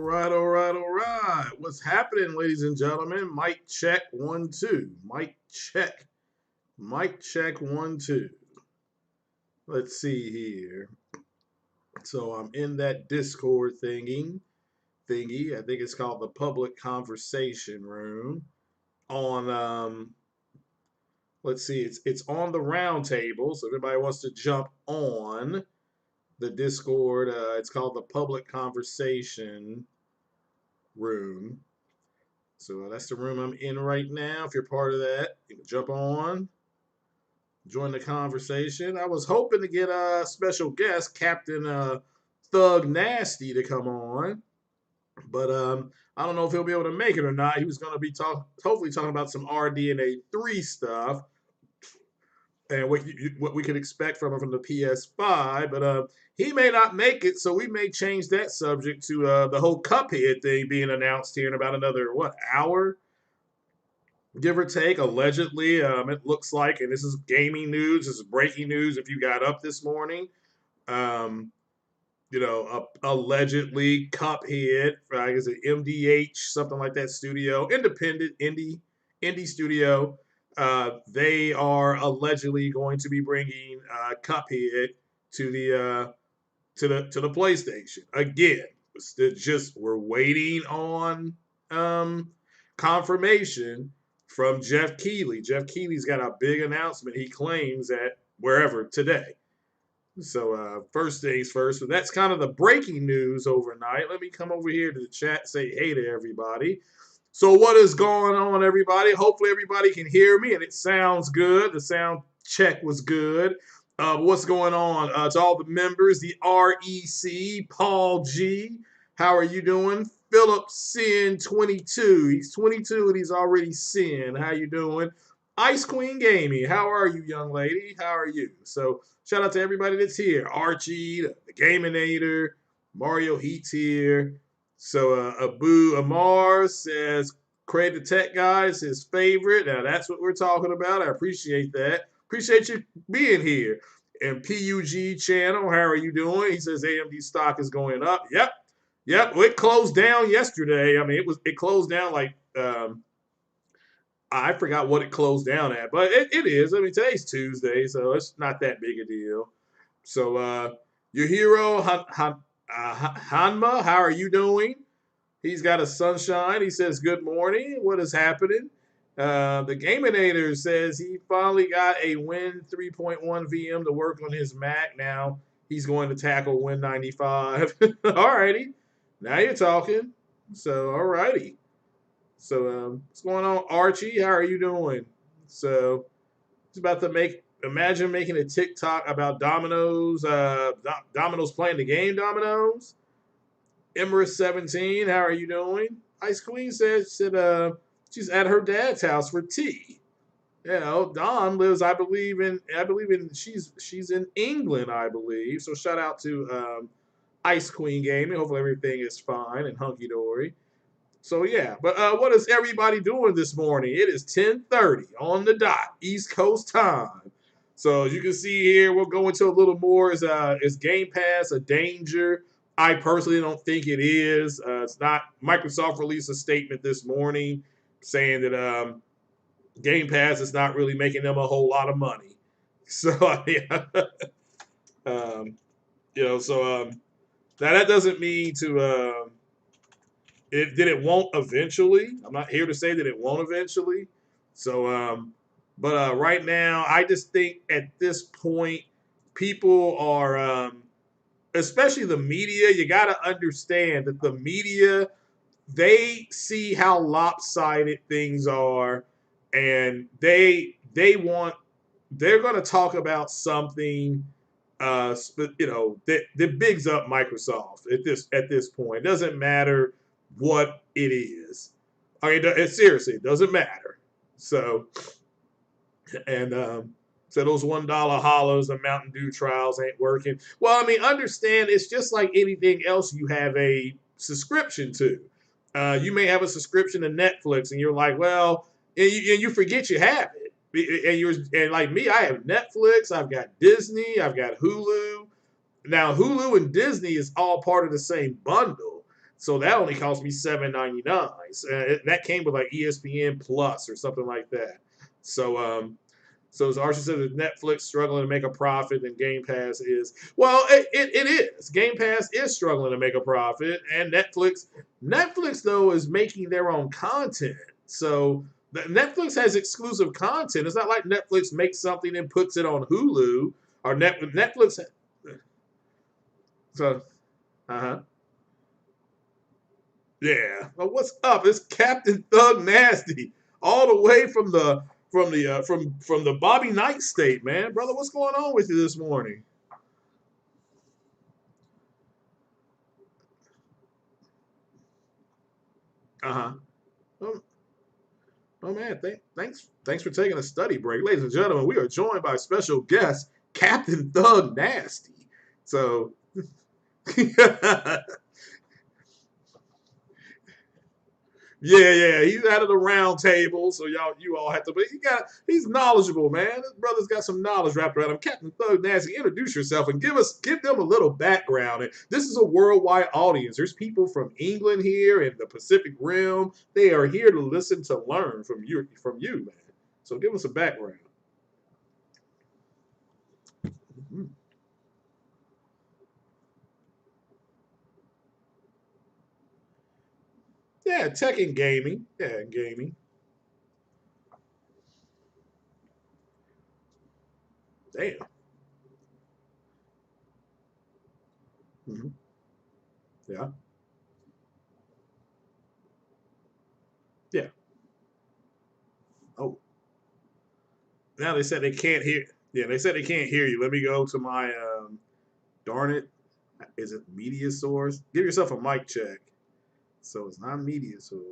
All right. What's happening, ladies and gentlemen? Mic check 1 2. Mic check. Mic check 1 2. Let's see here. So I'm in that Discord thingy. I think it's called the public conversation room. On let's see, it's on the round table. So if anybody wants to jump on the Discord, it's called the public conversation room. So that's the room I'm in right now. If you're part of that, you can jump on, join the conversation. I was hoping to get a special guest, Captain Thug Nasty, to come on, but I don't know if he'll be able to make it or not. He was going to be hopefully talking about some RDNA-3 stuff and what we could expect from him from the PS-5, but he may not make it, so we may change that subject to the whole Cuphead thing being announced here in about another, hour? Give or take, allegedly. It looks like, and this is gaming news, this is breaking news if you got up this morning. Allegedly Cuphead, is it MDH, something like that studio, independent indie studio. They are allegedly going to be bringing Cuphead to the PlayStation again. We're waiting on confirmation from Jeff Keighley. Jeff Keighley's got a big announcement, he claims, at wherever today. So first things first, but that's kind of the breaking news overnight. Let me come over here to the chat, say hey to everybody. So what is going on, everybody? Hopefully everybody can hear me and it sounds good. The sound check was good. What's going on? To all the members, the REC, Paul G, how are you doing? Philip Sin 22. He's 22 and he's already sin. How you doing? Ice Queen Gaming. How are you, young lady? How are you? So shout out to everybody that's here. Archie, the Gaminator, Mario Heat's here. So Abu Amar says, Craig the Tech Guy is his favorite. Now that's what we're talking about. I appreciate that. Appreciate you being here. And PUG channel, how are you doing? He says AMD stock is going up. Yep. Well, it closed down yesterday. I mean, it closed down like I forgot what it closed down at, but it is. I mean, today's Tuesday, so it's not that big a deal. So your hero Hanma, how are you doing? He's got a sunshine. He says, good morning. What is happening? The Gaminator says he finally got a Win 3.1 VM to work on his Mac. Now he's going to tackle Win 95. All righty. Now you're talking. So, all righty. So, what's going on, Archie? How are you doing? So, he's about to imagine making a TikTok about Domino's, Domino's playing the game Domino's. Emerus17, how are you doing? Ice Queen says she's at her dad's house for tea. You know, Dawn lives, I believe in she's in England, I believe. So shout out to Ice Queen Gaming. Hopefully everything is fine and hunky dory. So yeah, but what is everybody doing this morning? It is 10:30 on the dot, East Coast time. So as you can see here, we'll go into a little more. Is Game Pass a danger? I personally don't think it is. It's not. Microsoft released a statement this morning saying that Game Pass is not really making them a whole lot of money. So yeah, that doesn't mean to. It won't eventually. I'm not here to say that it won't eventually. So, but right now, I just think at this point, people are, especially the media. You got to understand that the media, they see how lopsided things are, and they're going to talk about something, that bigs up Microsoft at this point. It doesn't matter what it is. I mean, seriously, it doesn't matter. So, and so those $1 hollows and Mountain Dew trials ain't working. Well, I mean, understand it's just like anything else you have a subscription to. You may have a subscription to Netflix, and you're like, well, and you forget you have it. And like me, I have Netflix, I've got Disney, I've got Hulu. Now, Hulu and Disney is all part of the same bundle. So that only cost me $7.99. That came with like ESPN Plus or something like that. So as Archie said, if Netflix struggling to make a profit, and Game Pass is. Well, it is. Game Pass is struggling to make a profit, and Netflix though is making their own content. So Netflix has exclusive content. It's not like Netflix makes something and puts it on Hulu or Netflix. So, uh-huh. Yeah. Well, what's up? It's Captain Thug Nasty, all the way from the Bobby Knight state, man, brother. What's going on with you this morning? Uh huh. Oh, oh man, thanks for taking a study break, ladies and gentlemen. We are joined by special guest Captain Thug Nasty. So. Yeah, he's out of the round table, so you all have to. But he's knowledgeable, man. This brother's got some knowledge wrapped around him. Captain Thug Nasty, introduce yourself and give them a little background. And this is a worldwide audience. There's people from England here and the Pacific Rim. They are here to listen to learn from you, man. So give us a background. Mhm. Yeah, tech and gaming. Yeah, and gaming. Damn. Hmm. Yeah, yeah. Oh, now they said they can't hear. Yeah, they said they can't hear you. Let me go to my darn it. Is it media source? Give yourself a mic check. So it's not media source.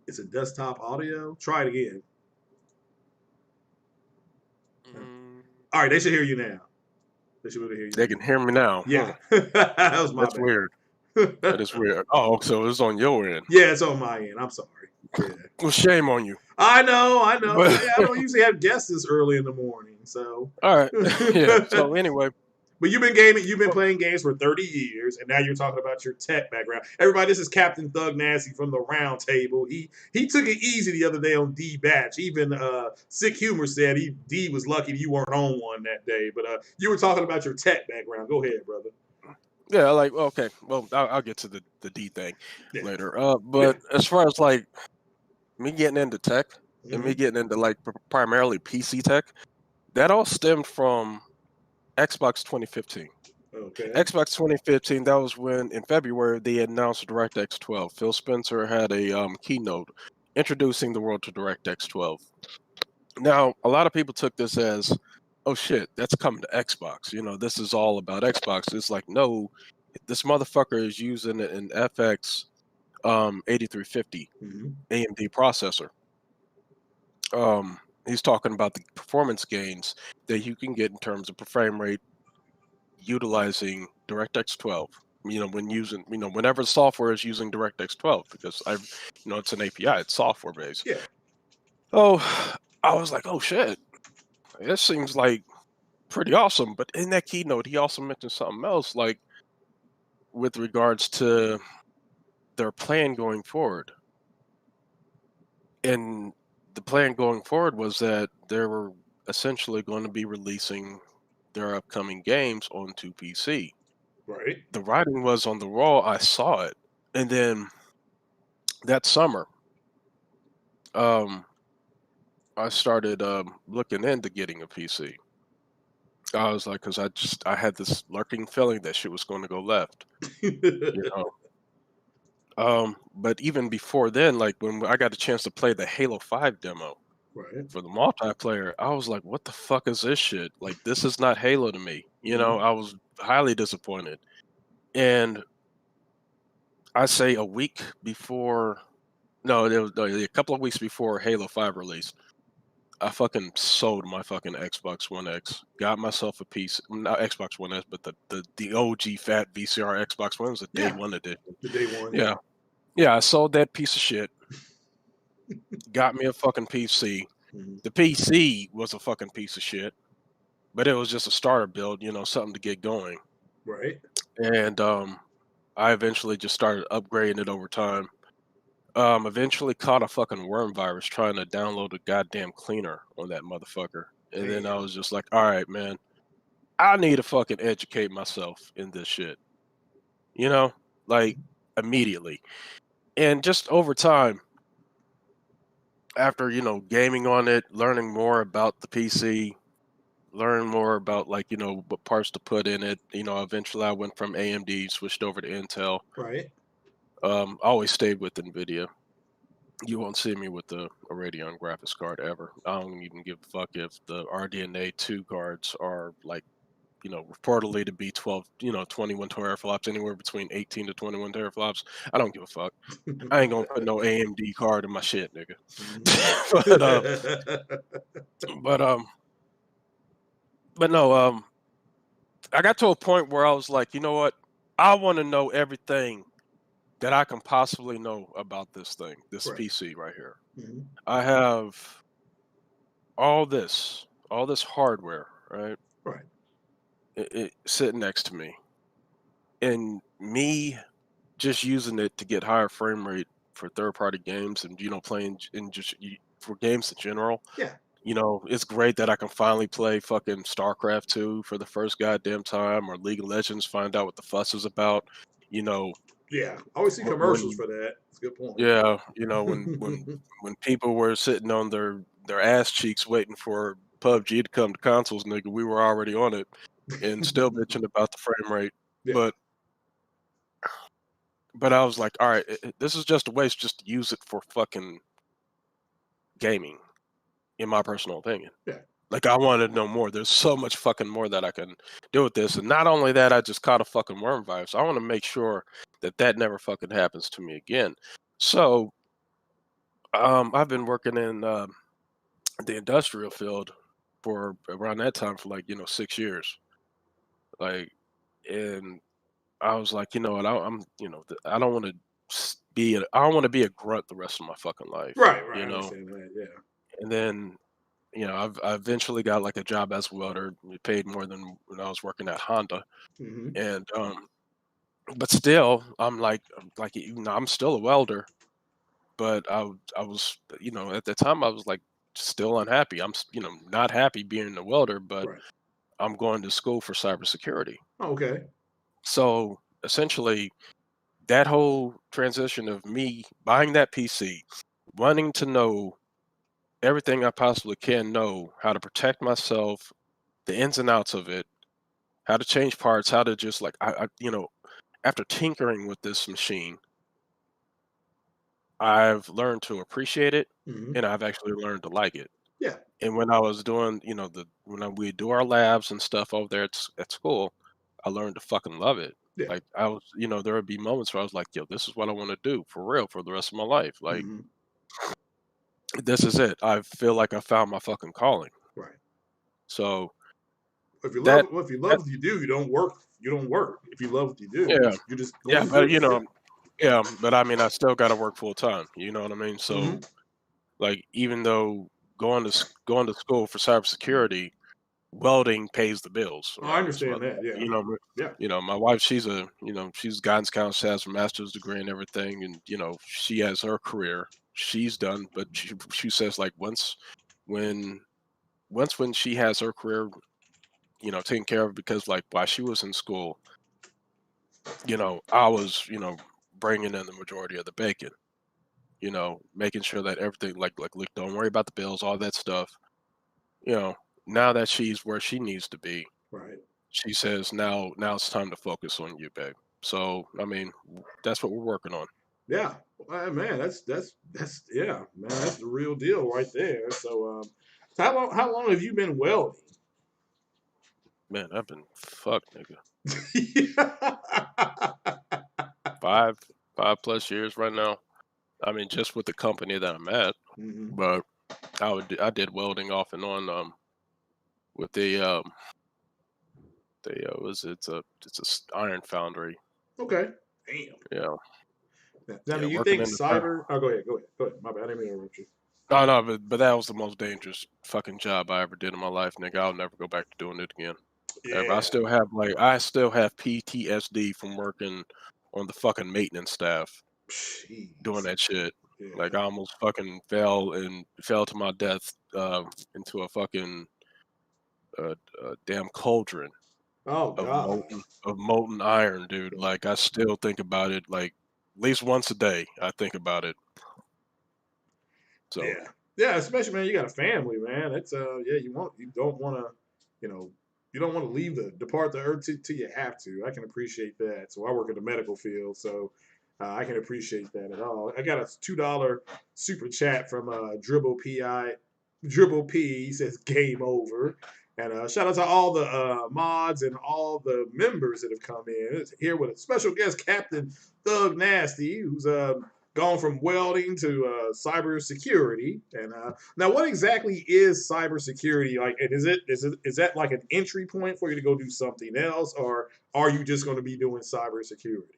It's a desktop audio. Try it again. Mm, All right, they should hear you now. They should be able to hear you they now. can hear me now. Yeah, that was my That's weird. That bad. is weird. Oh, so it's on your end. Yeah, it's on my end. I'm sorry. Yeah, Well, shame on you. I know, I know. But I don't usually have guests this early in the morning, so. all right, yeah. So anyway, But you've been gaming, you've been well, playing games for 30 years, and now you're talking about your tech background. Everybody, this is Captain Thug Nasty from the Round Table. He took it easy the other day on D Batch. Even Sick Humor said D was lucky you weren't on one that day. But you were talking about your tech background. Go ahead, brother. yeah, like okay. Well, I'll get to the D thing Yeah, later. yeah. But as far as like me getting into tech and me Hmm. getting into like primarily PC tech, that all stemmed from Xbox 2015. Okay. Xbox 2015, that was when in February they announced DirectX 12. Phil Spencer had a keynote introducing the world to DirectX 12. Now, a lot of people took this as, oh shit, that's coming to Xbox. You know, this is all about Xbox. It's like, no, this motherfucker is using an FX 8350 Hmm. AMD processor. He's talking about the performance gains that you can get in terms of frame rate utilizing DirectX 12. You know, when using, whenever software is using DirectX 12, because it's an API, it's software based. Yeah. Oh, I was like, oh shit, this seems like pretty awesome. But in that keynote, he also mentioned something else, like with regards to their plan going forward. And the plan going forward was that they were essentially going to be releasing their upcoming games onto PC. Right. The writing was on the wall. I saw it, and then that summer, um, I started looking into getting a PC. I was like, because I had this lurking feeling that shit was going to go left, you know. But even before then, like when I got a chance to play the Halo 5 demo Right. for the multiplayer, I was like, what the fuck is this shit? Like, this is not Halo to me. You Hmm. know, I was highly disappointed. And I say a week before, no, it was a couple of weeks before Halo 5 released, I fucking sold my fucking Xbox One X. Got myself a piece, not Xbox One S, but the OG fat VCR Xbox One was a day Yeah. one edition. The day one. Yeah. Yeah, yeah, I sold that piece of shit. Got me a fucking PC. Hmm. The PC was a fucking piece of shit, but it was just a starter build, something to get going. Right. and I eventually just started upgrading it over time. Eventually caught a fucking worm virus trying to download a goddamn cleaner on that motherfucker, and then I Damn. was just like, all right, man, I need to fucking educate myself in this shit, you know, like immediately, and just over time, after gaming on it, learning more about the PC, learn more about like what parts to put in it. Eventually I went from AMD, switched over to Intel. Right. I always stayed with NVIDIA. You won't see me with a Radeon graphics card ever. I don't even give a fuck if the RDNA-2 cards are like, reportedly to be 12, 21 teraflops, anywhere between 18 to 21 teraflops. I don't give a fuck. I ain't gonna put no AMD card in my shit, nigga. but uh, but but no, I got to a point where I was like, you know what? I want to know everything that I can possibly know about this thing, this Right. PC right here. Mhm. I have all this hardware, right? Right. It sitting next to me, and me just using it to get higher frame rate for third-party games, and playing in just for games in general. Yeah. It's great that I can finally play fucking StarCraft 2 for the first goddamn time, or League of Legends, find out what the fuss is about. You know, Yeah. I always see commercials when for that. That's a good point. yeah, when people were sitting on their ass cheeks waiting for PUBG to come to consoles, nigga, we were already on it and still bitching about the frame rate. Yeah. But I was like, all right, this is just a waste just to use it for fucking gaming, in my personal opinion. Yeah. Like, I wanted to know more. There's so much fucking more that I can do with this. And not only that, I just caught a fucking worm virus. I want to make sure that never fucking happens to me again. So, I've been working in the industrial field for around that time for like 6 years. Like, and I was like, you know what, I'm I don't want to I don't want to be a grunt the rest of my fucking life. Right. Right. I understand that. Yeah. And then I eventually got like a job as a welder. It paid more than when I was working at Honda, Hmm. and but still, I'm like I'm still a welder, but I was at the time I was like still unhappy. Not happy being a welder, but Right. I'm going to school for cybersecurity. Okay. So essentially, that whole transition of me buying that PC, wanting to know everything I possibly can know, how to protect myself, the ins and outs of it, how to change parts, how to just like after tinkering with this machine, I've learned to appreciate it, Hmm. and I've actually learned to like it. Yeah. And when I was doing, we do our labs and stuff over there at school, I learned to fucking love it. Yeah. Like I was, there would be moments where I was like, yo, this is what I want to do for real for the rest of my life. Like, Hmm. this is it. I feel like I found my fucking calling. Right. So If you love, that well, if you that love what you do, you don't work. You don't work. If you love what you do, yeah, you're just going yeah, to do but it. Yeah. yeah, but I mean, I still got to work full time. You know what I mean? Hmm. So like, even though going to school for cybersecurity, welding pays the bills Oh, I around this understand mother. that. Yeah. Yeah. My wife, she's guidance counselor, has her master's degree and everything, and she has her career. She's done, but she says like when when she has her career, taken care of, because like while she was in school, I was bringing in the majority of the bacon. Making sure that everything like look, don't worry about the bills, all that stuff. You know, now that she's where she needs to be, Right. she says, now it's time to focus on you, babe. So, I mean, that's what we're working on. Yeah. Well, man, that's yeah, man, that's the real deal right there. So how long have you been welding? Man, I've been fucked, nigga. Yeah. 5 5+ years right now. I mean, just with the company that I'm at, Hmm. but I did welding off and on with the was it's iron foundry. Okay. Damn. Yeah. Now, Yeah, do you working think in the fire. cyber? Oh, go ahead. Go ahead. Go ahead. My bad. I didn't mean to interrupt you. No, no, but that was the most dangerous fucking job I ever did in my life, nigga. I'll never go back to doing it again. I Yeah. still have PTSD from working on the fucking maintenance staff doing Jeez. that shit. Like Yeah. I almost fucking fell to my death into a fucking damn cauldron Oh of God. molten iron, dude. Yeah. Like I still think about it like at least once a day. I think about it. So Yeah. Yeah. Especially, man, you got a family, man. It's yeah. You don't want to, you know, you don't want to depart the earth till you have to. I can appreciate that. So I work in the medical field, so I can appreciate that at all. I got a $2 super chat from Dribble P. He says game over. And shout out to all the mods and all the members that have come in. It's here with a special guest, Captain Thug Nasty, who's gone from welding to cybersecurity. And now, what exactly is cybersecurity? Like, and is that like an entry point for you to go do something else, or are you just going to be doing cybersecurity?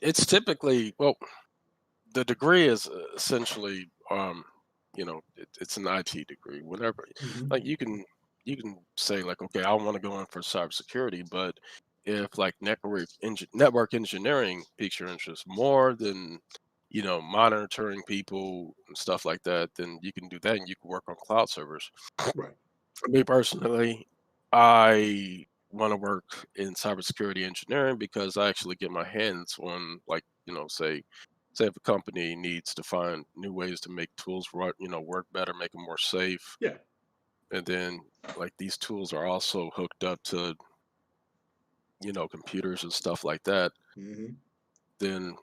it's typically the degree is essentially it's an IT degree. Whatever, Mm-hmm. like you can say like, okay, I want to go in for cybersecurity, but if like network engineering piques your interest more than monitoring people and stuff like that, then you can do that and you can work on cloud servers. Right. For me personally, I want to work in cybersecurity engineering because I actually get my hands on, like, say if a company needs to find new ways to make tools work better, make them more safe, Yeah. and then like these tools are also hooked up to computers and stuff like that, Mm-hmm. then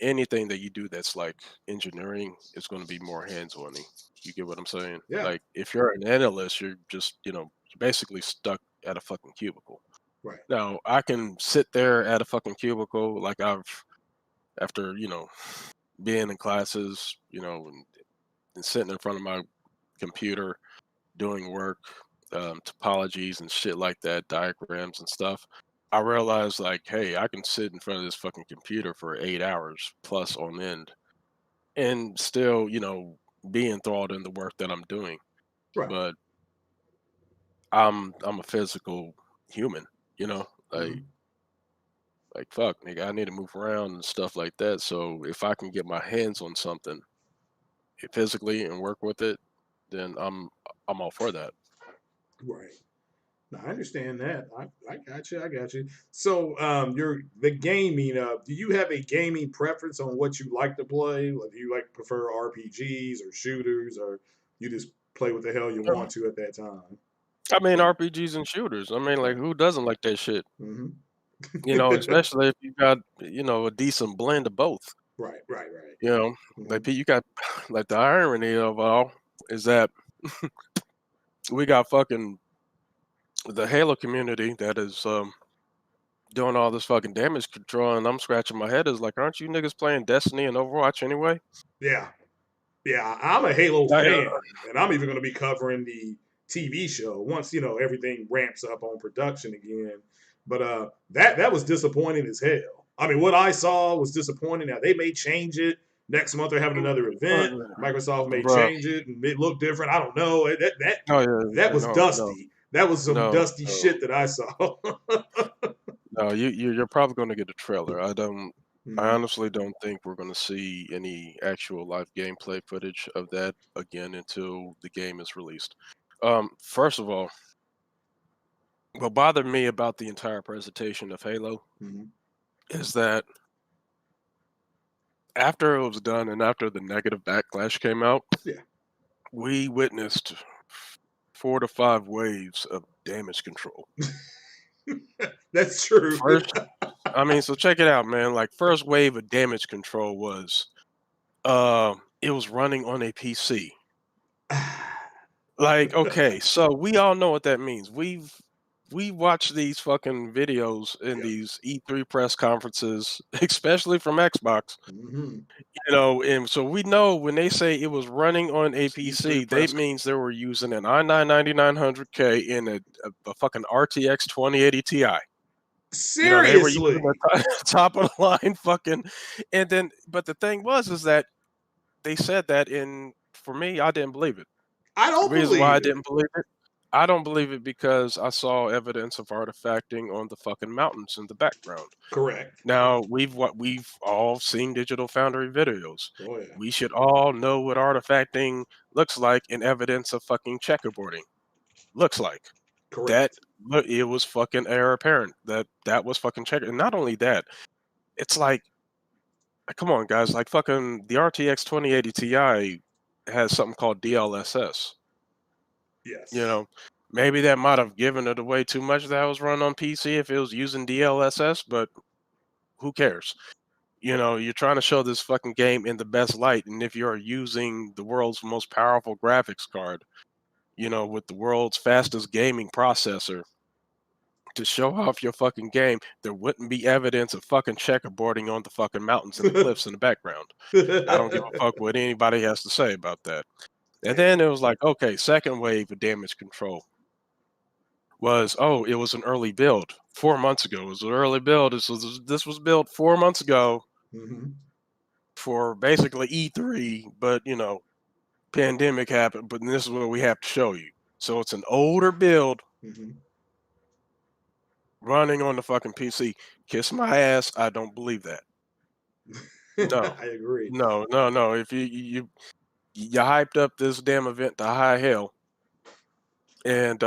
anything that you do that's like engineering is going to be more hands-on. You get what I'm saying? Yeah. Like if you're an analyst, you're just you're basically stuck at a fucking cubicle. Right. Now I can sit there at a fucking cubicle like after being in classes, and sitting in front of my computer doing work, topologies and shit like that, diagrams and stuff. I realized like, hey, I can sit in front of this fucking computer for 8 hours plus on end and still, be enthralled in the work that I'm doing. Right. But I'm a physical human, you know, like Mm-hmm. like fuck, nigga, I need to move around and stuff like that. So if I can get my hands on something physically and work with it, then I'm all for that. Right. No, I understand that. I got you. I got you. So, you're the gaming. Do you have a gaming preference on what you like to play? Like, do you like prefer RPGs or shooters, or you just play what the hell you Um, want to at that time? I mean, RPGs and shooters. I mean, like, Right. who doesn't like that shit? Mm-hmm. Especially if you got, a decent blend of both. Right. Right. Right. You know, Mm-hmm. like you got, like the irony of all is that we got fucking the Halo community that is doing all this fucking damage control, and I'm scratching my head is like, aren't you niggas playing Destiny and Overwatch anyway? Yeah. Yeah. I'm a Halo I, fan, and I'm even going to be covering the TV show once everything ramps up on production again. But that was disappointing as hell. I mean, what I saw was disappointing. Now they may change it next month. They're having another event. Microsoft may bro. change it and it look different. I don't know. Oh yeah, That was no, no, dusty. That was some no, dusty no, shit that I saw. no. You're probably going to get a trailer. I Mhm. honestly don't think we're going to see any actual live gameplay footage of that again until the game is released. First of all, what bothered me about the entire presentation of Halo Mhm. is that after it was done and after the negative backlash came out, Yeah, we witnessed 4 to 5 waves of damage control. that's true. First, I mean, so check it out, man. Like first wave of damage control was it was running on a PC. Like, okay, so we all know what that means. We watch these fucking videos in Yep. these E3 press conferences, especially from Xbox, Hmm. and so we know when they say it was running on a E3 PC, they press. means they were using an i9 9900K in a fucking RTX 2080 Ti. They were using Seriously, the top of the line fucking, and then, but the thing was, is that they said that, and for me, I didn't believe it. I The don't reason why I believe it. didn't believe it, I don't believe it because I saw evidence of artifacting on the fucking mountains in the background. Correct. Now we've all seen Digital Foundry videos. Oh yeah. We should all know what artifacting looks like and evidence of fucking checkerboarding looks like. That Correct. it was fucking heir apparent that was fucking checker. And not only that, it's like, come on guys, like fucking the RTX 2080 Ti has something called DLSS. Yes. You know, maybe that might have given it away too much that was run on PC if it was using DLSS, but who cares? You know, you're trying to show this fucking game in the best light, and if you're using the world's most powerful graphics card, you know, with the world's fastest gaming processor to show off your fucking game, there wouldn't be evidence of fucking checkerboarding on the fucking mountains and the cliffs in the background. I don't give a fuck what anybody has to say about that. And then it was like, okay, second wave of damage control was, oh, it was an early build 4 months ago. It was an early build. This was built 4 months ago for basically E3, but you know, pandemic happened. But this is what we have to show you. So it's an older build running on the fucking PC. Kiss my ass. I don't believe that. No, I agree. no. If you hyped up this damn event to high hell, and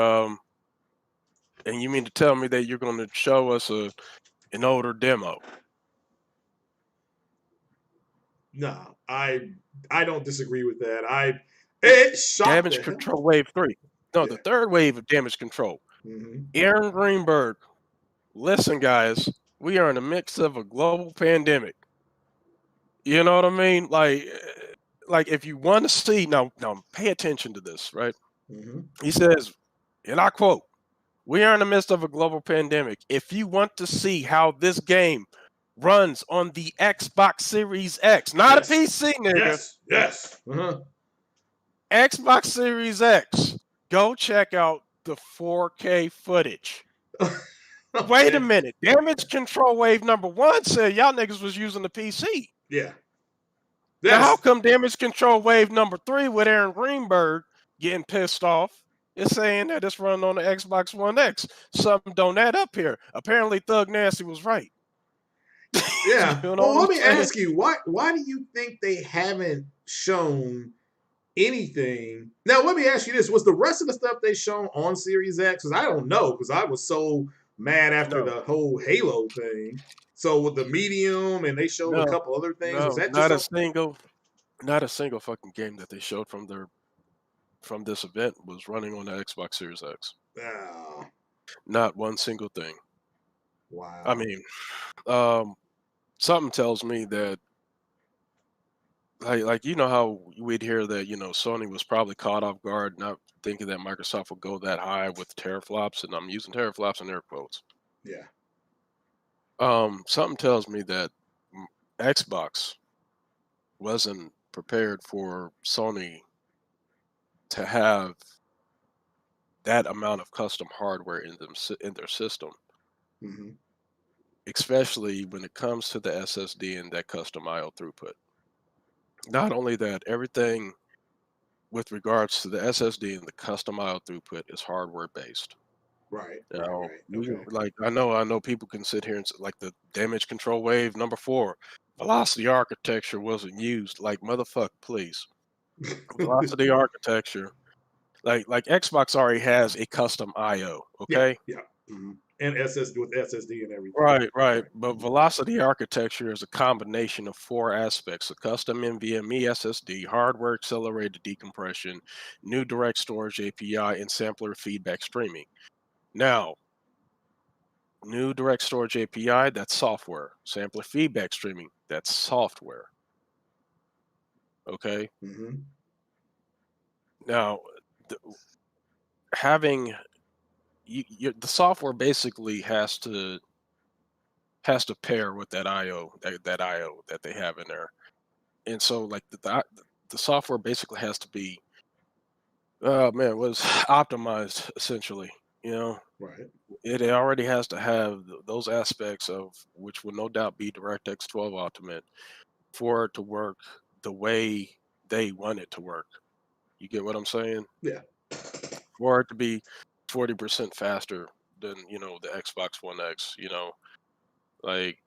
you mean to tell me that you're going to show us an older demo? No, I don't disagree with that. It shocked Damage the hell. Control Wave 3. No, Yeah. the third wave of Damage Control. Mhm. Aaron Greenberg, listen, guys, we are in the midst of a global pandemic. You know what I mean? Like if you want to see, now pay attention to this, right? He says, and I quote, "We are in the midst of a global pandemic. If you want to see how this game runs on the Xbox Series X, not Yes. a PC, nigga, Yes. Xbox Series X, go check out the 4K footage." Wait a minute. Damage Control Wave number 1 said y'all niggas was using the PC. Yeah. Now, how Yes. come Damage Control Wave number 3 with Aaron Greenberg getting pissed off is saying that it's running on the Xbox One X? Something don't add up here. Apparently, Thug Nasty was right. Yeah. You know Well, what let I'm me saying? ask you, why do you think they haven't shown anything? Now, let me ask you this: was the rest of the stuff they shown on Series X? Because I don't know, because I was so mad after No, the whole Halo thing. So with the medium, and they showed a no, couple other things. Was no, that just not a a? single fucking game that they showed from this event was running on the Xbox Series X. Oh, Not one single thing. wow. I mean, something tells me that like you know how we'd hear that, you know, Sony was probably caught off guard, not thinking that Microsoft would go that high with teraflops, and I'm using teraflops in air quotes. Yeah. Something tells me that Xbox wasn't prepared for Sony to have that amount of custom hardware in their system, hmm especially when it comes to the SSD and that custom I/O throughput. Not only that, everything with regards to the SSD and the custom I/O throughput is hardware based. Right. Now, Okay. like I know people can sit here and like the damage control wave number 4, velocity architecture wasn't used. Like motherfucker, please. Velocity architecture, like Xbox already has a custom I/O. Yeah. Okay. Yeah. And SSD with SSD and everything. Right. Right. But velocity architecture is a combination of 4 aspects: a custom NVMe SSD, hardware accelerated decompression, new direct storage API, and sampler feedback streaming. Now, new direct storage API, that's software. Sampler feedback streaming, that's software. Okay. hmm Now, the, having the software basically has to pair with that IO that IO that they have in there, and so like the software basically has to be was optimized essentially. You know, Right. it already has to have those aspects of which will no doubt be DirectX 12 Ultimate for it to work the way they want it to work. You get what I'm saying? Yeah. for it to be 40% faster than the Xbox One X. Like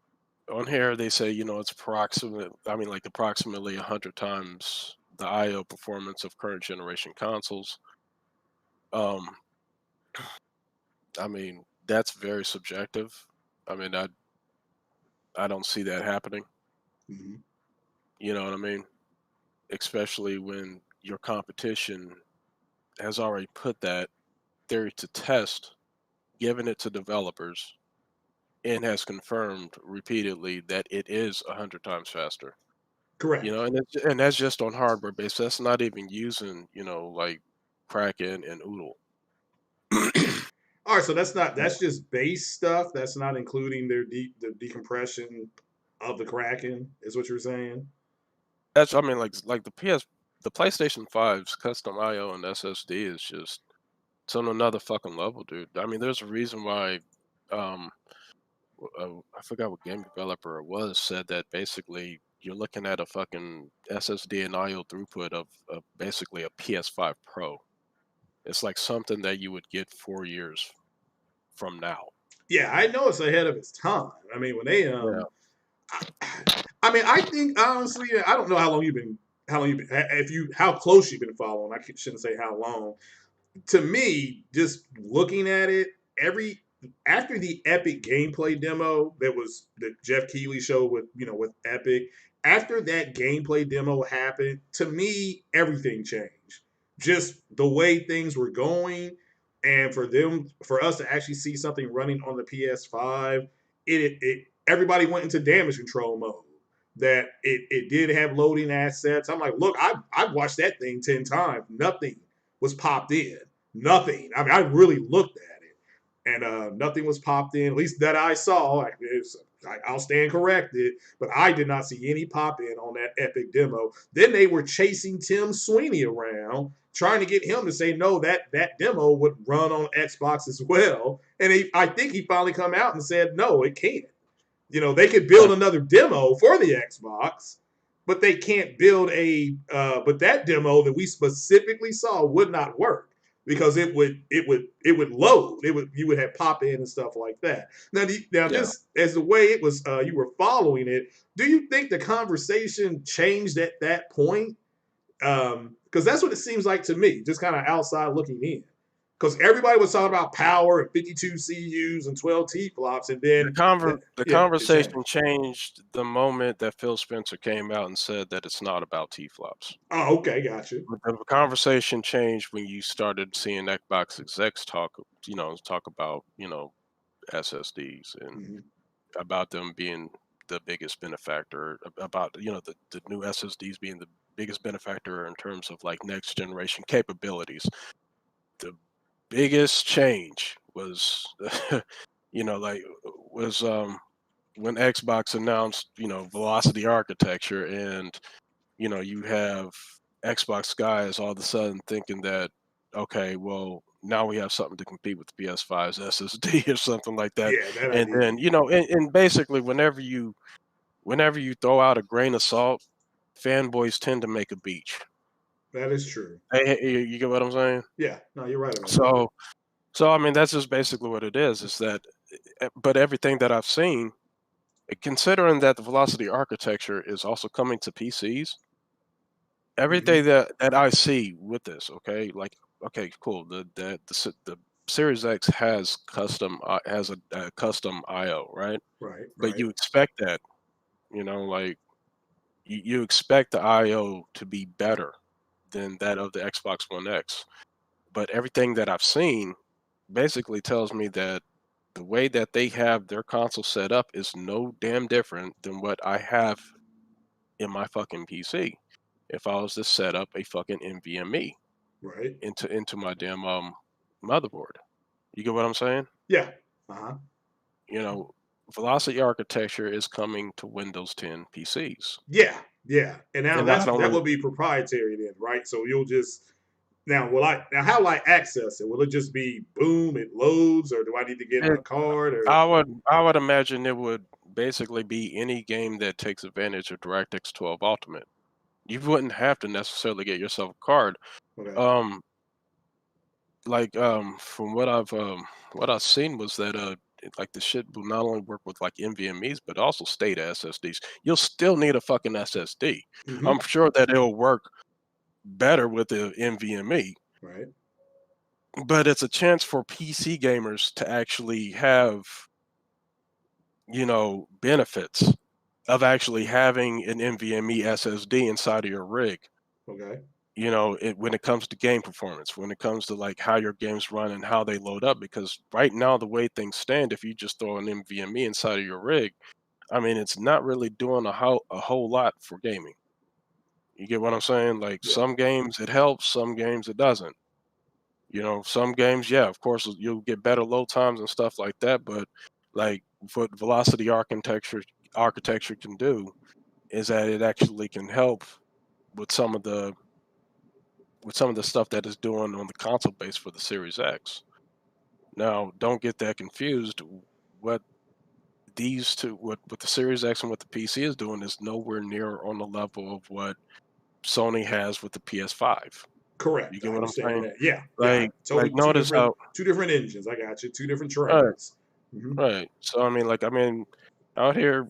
on here they say it's approximately 100 times the I/O performance of current generation consoles. Um, I mean that's very subjective. I mean I don't see that happening. Hmm. You know what I mean? Especially when your competition has already put that theory to test, given it to developers, and has confirmed repeatedly that it is 100 times faster. Correct. And that's just on hardware base. That's not even using, like Kraken and Oodle. All right, so that's just base stuff. That's not including the decompression of the Kraken, is what you're saying? That's I mean like the PlayStation 5's custom IO and SSD is just it's on another fucking level, dude. I mean, there's a reason why um I forgot what game developer it was said that basically you're looking at a fucking SSD and IO throughput of basically a PS5 Pro. It's like something that you would get 4 years from now. Yeah, I know it's ahead of its time. I mean, when they Yeah. I, I mean, I think honestly, I don't know how long you've been, if you, how close you've been following. I shouldn't say how long. To me, just looking at it, every after the Epic gameplay demo that was the Jeff Keighley show with Epic, after that gameplay demo happened, to me everything changed. Just the way things were going, and for us to actually see something running on the PS5, it everybody went into damage control mode. That it did have loading assets. I'm like, look, I've watched that thing 10 times. Nothing was popped in. Nothing. I mean, I really looked at it, and nothing was popped in. At least that I saw. I'll stand corrected, but I did not see any pop in on that Epic demo. Then they were chasing Tim Sweeney around, trying to get him to say no, that demo would run on Xbox as well. And I think he finally come out and said no, it can't. They could build Yeah. another demo for the Xbox, but they can't build a. But that demo that we specifically saw would not work because it would load. You would have pop in and stuff like that. Now Yeah. just as the way it was, you were following it. Do you think the conversation changed at that point? Because that's what it seems like to me, just kind of outside looking in. Because everybody was talking about power and 52 CUs and 12 T flops, and then The yeah, it conversation changed. changed the moment that Phil Spencer came out and said that it's not about T-flops. Oh, okay, got you. The conversation changed when you started seeing Xbox execs talk about, SSDs and Hmm. about them being the biggest benefactor, about, the new SSDs being the biggest benefactor in terms of like next generation capabilities. The biggest change was, like when Xbox announced, velocity architecture and, you have Xbox guys all of a sudden thinking that, okay, well, now we have something to compete with the PS5's SSD or something like that. Yeah, that And idea. then, and basically whenever you throw out a grain of salt, fanboys tend to make a beach. That is true. You get what I'm saying? Yeah, no, you're right about that. So, so I mean, that's just basically what it is that, but everything that I've seen, considering that the velocity architecture is also coming to PCs, everything Hmm. that I see with this, okay, like, okay, cool. The Series X has a custom IO, right? Right, But right, you expect that, like you expect the IO to be better than that of the Xbox One X. But everything that I've seen basically tells me that the way that they have their console set up is no damn different than what I have in my fucking PC. If I was to set up a fucking NVMe right. into my damn motherboard. You get what I'm saying? Yeah. Uh-huh. You know, Velocity architecture is coming to Windows 10 PCs. Yeah, yeah. And now And not that only will be proprietary then, right? So you'll just now how will I access it? Will it just be boom, it loads, or do I need to get a it, card or I would imagine it would basically be any game that takes advantage of DirectX 12 Ultimate. You wouldn't have to necessarily get yourself a card. okay. Um, like from what I've seen was that like the shit will not only work with like NVMe's but also SATA SSDs. You'll still need a fucking SSD. Mm-hmm. I'm sure that it'll work better with the NVMe, Right. but it's a chance for PC gamers to actually have, benefits of actually having an NVMe SSD inside of your rig. Okay. When it comes to game performance, when it comes to like how your games run and how they load up, because right now the way things stand, if you just throw an NVMe inside of your rig, I mean, it's not really doing a whole lot for gaming. You get what I'm saying? Like Yeah. some games it helps, some games it doesn't. Some games, yeah, of course, you'll get better load times and stuff like that, but like what velocity architecture can do is that it actually can help with some of the stuff that it's doing on the console base for the Series X. Now, don't get that confused. What what the Series X and what the PC is doing is nowhere near on the level of what Sony has with the PS-5. You Correct. get I what I'm understand saying? that. Yeah. Yeah. Like Totally two notice different how two different engines. I got you. Two different right, trains. Mm-hmm. right. So out here,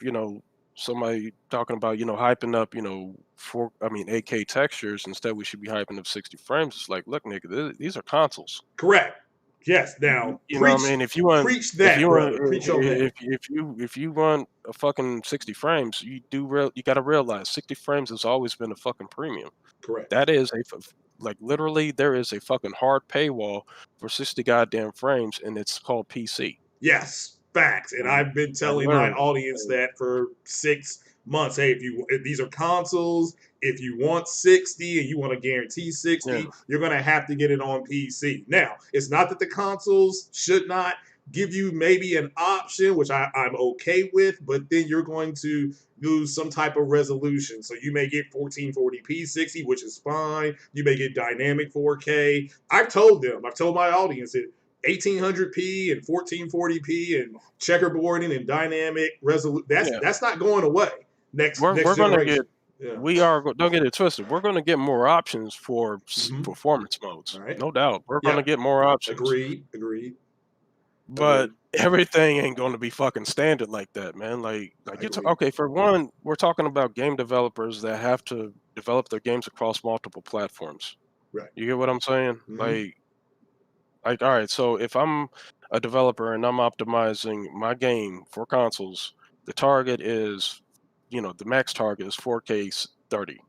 somebody talking about, hyping up, 8K textures. Instead, we should be hyping up 60 frames. It's like, look, nigga, these are consoles. Correct. Yes. Now You know what I mean? preach that, brother. Preach on that. If you want a fucking 60 frames, you got to realize 60 frames has always been a fucking premium. Correct. That is like literally there is a fucking hard paywall for 60 goddamn frames, and it's called PC. Yes, facts. And Like, I've been like telling my literally. audience that for 6 months. Hey, if these are consoles, if you want 60 and you want to guarantee Yeah. 60, you're gonna have to get it on PC. Now, it's not that the consoles should not give you maybe an option, which I'm okay with, but then you're going to lose some type of resolution. So you may get 1440p 60, which is fine. You may get dynamic 4K. I've told my audience that 1800p and 1440p and checkerboarding and dynamic resolution. Yeah. That's not going away next We're gonna get generation. Yeah. don't get it twisted. We're gonna get more options for Mm-hmm. performance All modes. right. No doubt. We're Yeah. gonna get more options. Agreed. Agreed. But Agreed. everything ain't gonna be fucking standard like that, man. I Like agree. okay, for one, we're talking about game developers that have to develop their games across multiple platforms. Right. You get what I'm saying? Mm-hmm. All right, so if I'm a developer and I'm optimizing my game for consoles, the target is, the max target is 4K 30.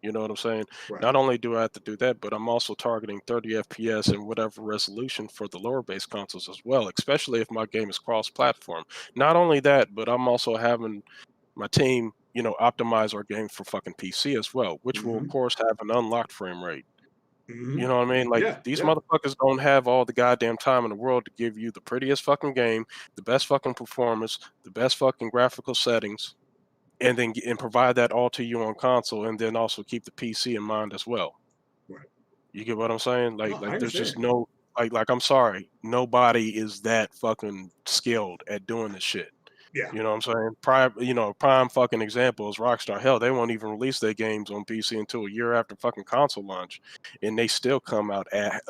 You know what I'm saying? Right. Not only do I have to do that, but I'm also targeting 30 FPS and whatever resolution for the lower base consoles as well, especially if my game is cross-platform. Not only that, but I'm also having my team, optimize our game for fucking PC as well, which will of Mm-hmm. course have an unlocked frame rate. Mm-hmm. You know what I mean? Like Yeah. these Yeah. motherfuckers don't have all the goddamn time in the world to give you the prettiest fucking game, the best fucking performance, the best fucking graphical settings, and then and provide that all to you on console, and then also keep the PC in mind as well. Right. You get what I'm saying? No, I Like there's just understand. no like I'm sorry, nobody is that fucking skilled at doing this shit. Yeah. You know what I'm saying? Prime fucking example is Rockstar. Hell, they won't even release their games on PC until a year after fucking console launch, and they still come out at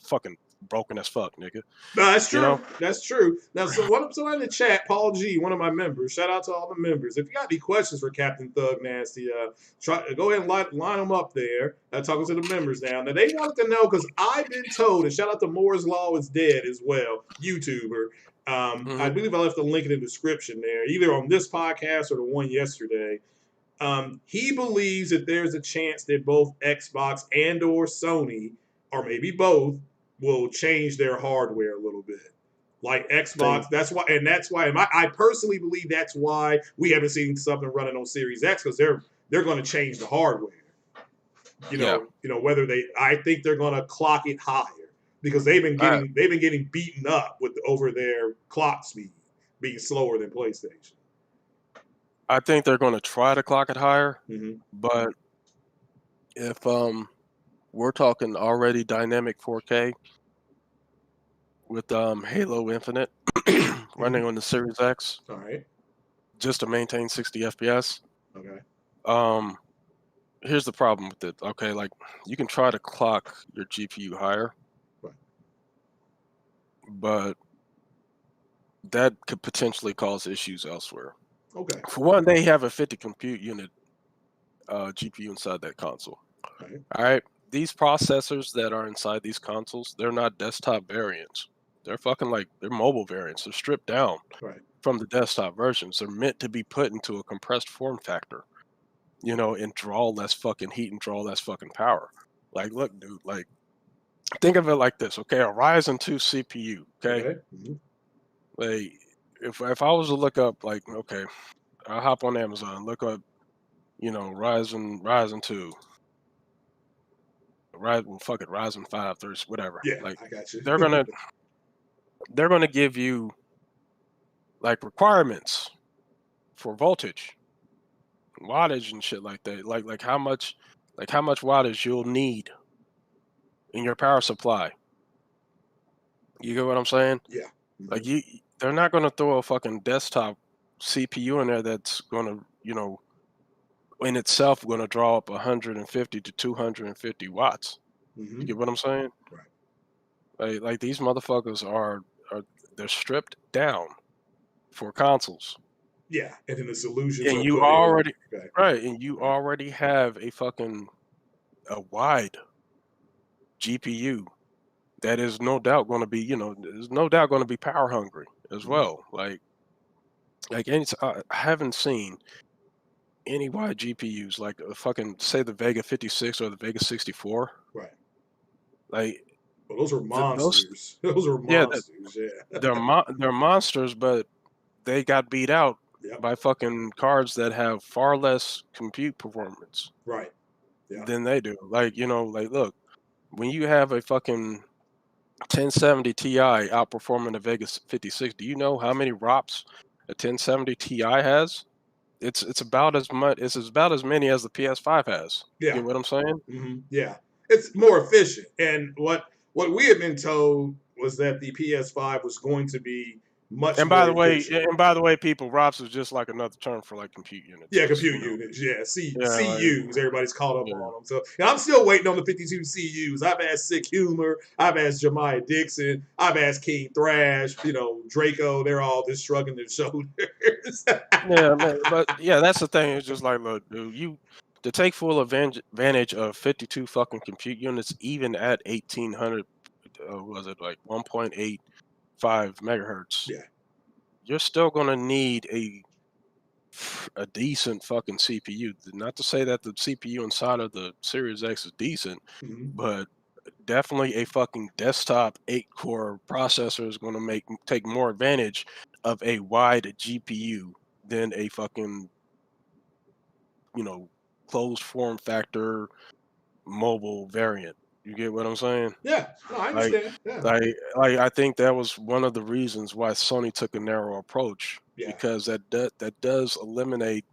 fucking broken as fuck, nigga. No, that's You true. know? That's true. Now, so what up? Somebody in the chat, Paul G, one of my members. Shout out to all the members. If you got any questions for Captain Thug Nasty, go ahead and line them up there. Talking to the members now. Now they wanted to know because I've been told, and shout out to Moore's Law is dead as well, YouTuber. I Hmm. believe I left a link in the description there, either on this podcast or the one yesterday. He believes that there's a chance that both Xbox and/or Sony, or maybe both, will change their hardware a little bit. Like Xbox, Think, that's why, I personally believe that's why we haven't seen something running on Series X because they're going to change the hardware. yeah. Whether I think they're going to clock it higher because they've been getting beaten up with over their clock speed being slower than PlayStation. I think they're going to try to clock it higher, Mm-hmm. but if we're talking already dynamic 4K with Halo Infinite running Mm-hmm. on the Series X All right. just to maintain 60 FPS. Okay. Um, Here's the problem with it. Okay, like you can try to clock your GPU higher, Right. but that could potentially cause issues elsewhere. Okay. For one, they have a 50 compute unit GPU inside that console. Right. All right. These processors that are inside these consoles, they're not desktop variants. They're they're mobile variants. They're stripped down Right. from the desktop versions. They're meant to be put into a compressed form factor, and draw less fucking heat and draw less fucking power. Like, look, dude, like, think of it like this, okay? A Ryzen 2 CPU, okay? Okay. Mm-hmm. Like, if I was to look up, like, okay, I'll hop on Amazon, look up, Ryzen 2, fuck it, Ryzen 5, there's whatever. Yeah, Like, I got you. they're gonna give you like requirements for voltage, wattage, and shit like that. Like how much wattage you'll need in your power supply. You get what I'm saying? Yeah. Like Mm-hmm. they're not gonna throw a fucking desktop CPU in there that's gonna, in itself gonna draw up 150 to 250 watts. Mm-hmm. You get what I'm saying? Right. Like these motherfuckers are they're stripped down for consoles. Yeah, and then the solutions And are you put in. already Okay. right, and you Right. already have a wide GPU that is no doubt going to be, there's no doubt going to be power hungry as Mm-hmm. well. I haven't seen any wide GPUs like fucking say the Vega 56 or the Vega 64. Right. Like Well, those are those, monsters. Those are yeah, monsters. Yeah. they're monsters, but they got beat out Yep. by fucking cards that have far less compute performance Right. Yeah. than they do. Like look, when you have a fucking 1070 Ti outperforming the Vegas 56, do you know how many ROPS a 1070 Ti has? It's about as much. It's about as many as the PS-5 has. You Yeah. get what I'm saying? Mm-hmm. Yeah. It's more efficient. And what we had been told was that the PS5 was going to be much And by more the way, efficient. people, ROPS is just like another term for like compute units. Yeah, It's compute units. Yeah, yeah, CUs. Everybody's caught up yeah. on them. So, and I'm still waiting on the 52 CUs. I've asked Sick Humor. I've asked Jemiah Dixon. I've asked King Thrash. Draco. They're all just shrugging their shoulders. Yeah, man, but yeah, that's the thing. It's just like, look, dude, to take full advantage of 52 fucking compute units, even at 1800, was it like 1.85 megahertz? Yeah. You're still gonna need a decent fucking CPU. Not to say that the CPU inside of the Series X is decent, Mm-hmm. but definitely a fucking desktop 8-core processor is going to take more advantage of a wide GPU than a fucking, closed form factor mobile variant. You get what I'm saying? Yeah. No, I Like, understand. Yeah. I think that was one of the reasons why Sony took a narrow approach, Yeah. because that does eliminate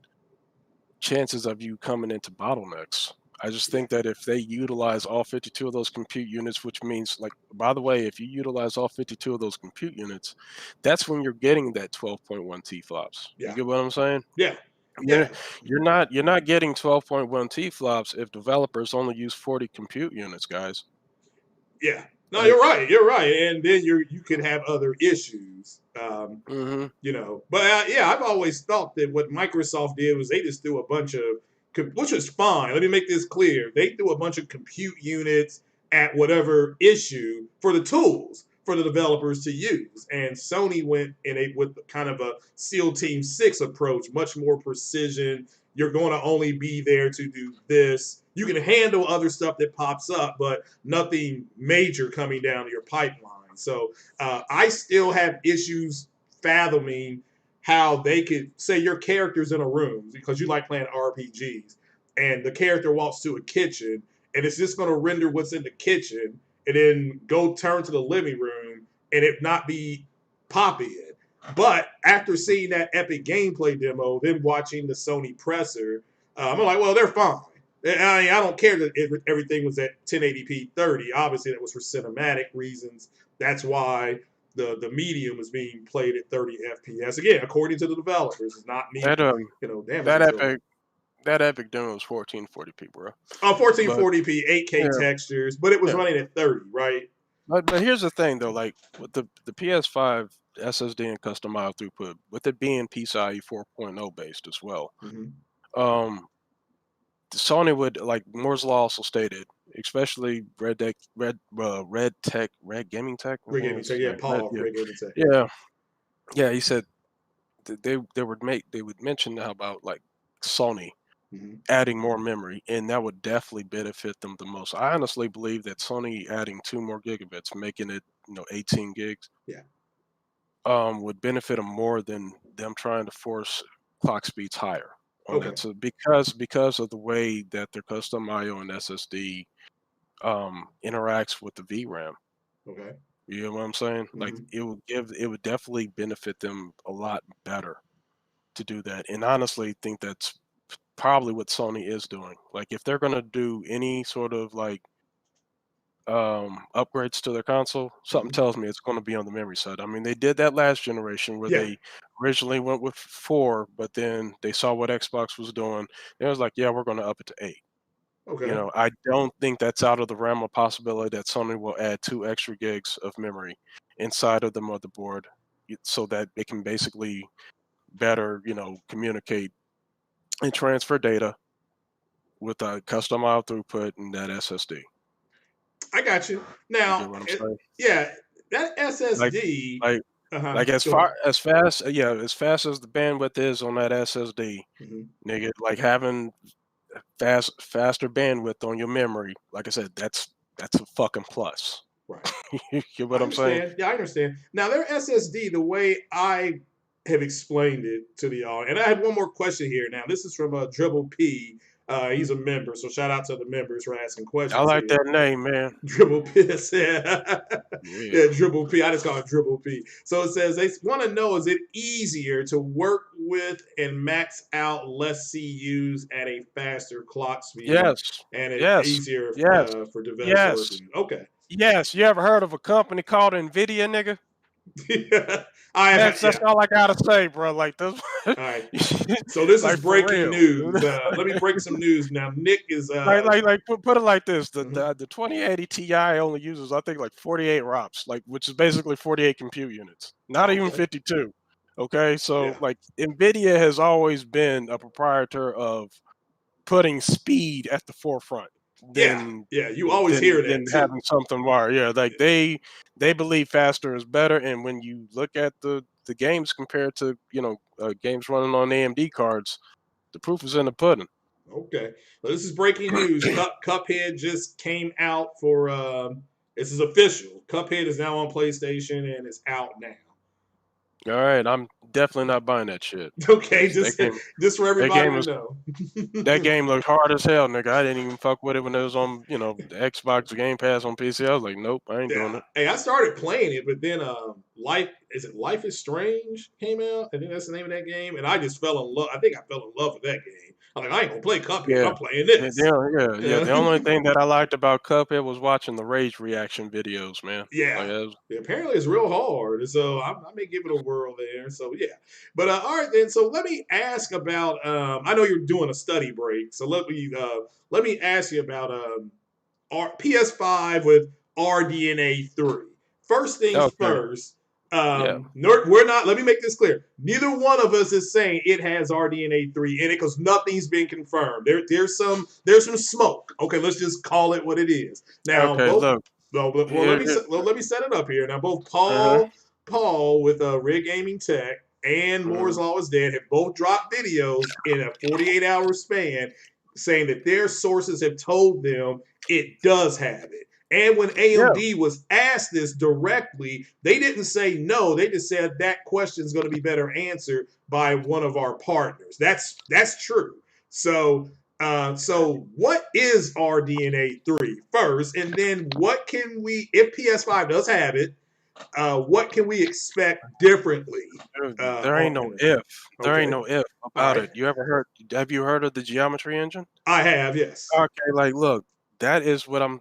chances of you coming into bottlenecks. I just Yeah. think that if they utilize all 52 of those compute units, which means, like, by the way, if you utilize all 52 of those compute units, that's when you're getting that 12.1 T flops. You Yeah. get what I'm saying? Yeah. You're Yeah. you're not getting 12.1 T flops if developers only use 40 compute units, guys. Yeah. No, Like, you're right. You're right. And then you could have other issues. hmm But yeah, I've always thought that what Microsoft did was they just threw a bunch of, which is fine. Let me make this clear. They threw a bunch of compute units at whatever issue for the tools for the developers to use. And Sony went with kind of a SEAL Team 6 approach, much more precision. You're going to only be there to do this. You can handle other stuff that pops up, but nothing major coming down your pipeline. So I still have issues fathoming how they could say your character's in a room because you like playing RPGs, and the character walks to a kitchen, and it's just going to render what's in the kitchen, and then go turn to the living room, and it not be poppy. But after seeing that epic gameplay demo, then watching the Sony presser, I'm like, well, they're fine. I don't care that everything was at 1080p 30. Obviously, that was for cinematic reasons. That's why the medium is being played at 30 FPS. Again, according to the developers, it's not me, that that damaging them. epic demo is 1440p, bro. But 1440p, 8K yeah, textures, but it was yeah, running at 30, right? But here's the thing though, like with the PS5 SSD and customized throughput, with it being PCIe 4.0 based as well, Mm-hmm. um, Sony would like Moore's law also stated, especially Red Gaming Tech. I Rig think Gaming Tech, it's yeah, Red, Paul, yeah, Rig Gaming Tech. yeah, yeah. He said they would mention how about like Sony Mm-hmm. adding more memory, and that would definitely benefit them the most. I honestly believe that Sony adding 2 more gigabits, making it 18 gigs, Yeah. would benefit them more than them trying to force clock speeds higher on Okay. that. So because of the way that their custom IO and SSD interacts with the VRAM. Okay. You know what I'm saying? Like Mm-hmm. it would definitely benefit them a lot better to do that. And honestly, think that's probably what Sony is doing. Like if they're gonna do any sort of like upgrades to their console, something Mm-hmm. tells me it's going to be on the memory side. I mean, they did that last generation where Yeah. they originally went with 4, but then they saw what Xbox was doing. It was like, yeah, we're going to up it to 8. Okay. I don't think that's out of the realm of possibility that Sony will add 2 extra gigs of memory inside of the motherboard so that it can basically better, communicate and transfer data with a custom out throughput and that SSD. I got you. You Now, get what I'm saying? yeah, that Like, SSD. like Uh-huh. Like as Go ahead. far as fast, yeah, as fast as the bandwidth is on that SSD, Mm-hmm. nigga, like having faster bandwidth on your memory, like I said, that's a fucking plus. Right. You get what I I'm saying? understand. Yeah, I understand. Now, their SSD, the way I have explained it to the audience, and I have one more question here. Now, this is from Dribble P. He's a member, so shout out to the members for asking I questions like here. that name, man. Dribble Piss. Yeah. Yeah. Yeah, Dribble P. I just call it Dribble P. So it says they want to know, is it easier to work with and max out less CUs at a faster clock speed Yes. and it Yes. easier Yes. for developers to work Yes. with? Okay. Yes. You ever heard of a company called Nvidia, nigga? Yeah, I have, That's yeah. all I gotta say, bro. Like this, All right. So this is like for breaking real, news. dude. Let me break some news now. Nick is Put it like this: the mhm. the, the 2080 Ti only uses, I think, like 48 ROPS, like which is basically 48 compute units, not even Okay. 52. Okay, so Yeah. like Nvidia has always been a proprietor of putting speed at the forefront Yeah. than Yeah. You always than hear than that too. having something wire. Yeah, like they believe faster is better, and when you look at the games compared to games running on AMD cards, the proof is in the pudding. Okay. Well, this is breaking news. Cuphead just came out for this is official. Cuphead is now on PlayStation and it's out now. All right, I'm definitely not buying that shit Okay, because that game, just for that everybody game to was know. that game looked hard as hell, nigga. I didn't even fuck with it when it was on, the Xbox Game Pass on PC. I was like, nope, I ain't doing Yeah. it. Hey, I started playing it, but then Life is Strange came out. I think that's the name of that game. And I just fell in love. I think I fell in love with that game. I'm like, I ain't gonna play Cuphead. Yeah. I'm playing Yeah, this. yeah. Yeah. The only thing that I liked about Cuphead was watching the rage reaction videos, man. Like, Yeah. that was, Yeah, apparently it's real hard, so I may give it a whirl there. So yeah, but all right then. So let me ask about. I know you're doing a study break, so let me ask you about PS5 with RDNA 3. First things okay. first. Yeah. We're not. Let me make this clear. Neither one of us is saying it has RDNA 3 in it because nothing's been confirmed. There's some smoke. Okay, let's just call it what it is. Now Okay. both. Look. Well, Here, here. let me set it up here. Now both Uh-huh. Paul with Rig Gaming Tech and Moore's Uh-huh. Law is Dead have both dropped videos in a 48-hour span saying that their sources have told them it does have it. And when Yeah. AMD was asked this directly, they didn't say no. They just said that question is going to be better answered by one of our partners. That's true. So what is RDNA 3 first, and then what can we, if PS5 does have it, what can we expect differently? There ain't no In it? if. There ain't Okay, no if all about right, it. Have you heard of the geometry engine? I have, yes. Okay, like look, that's what I've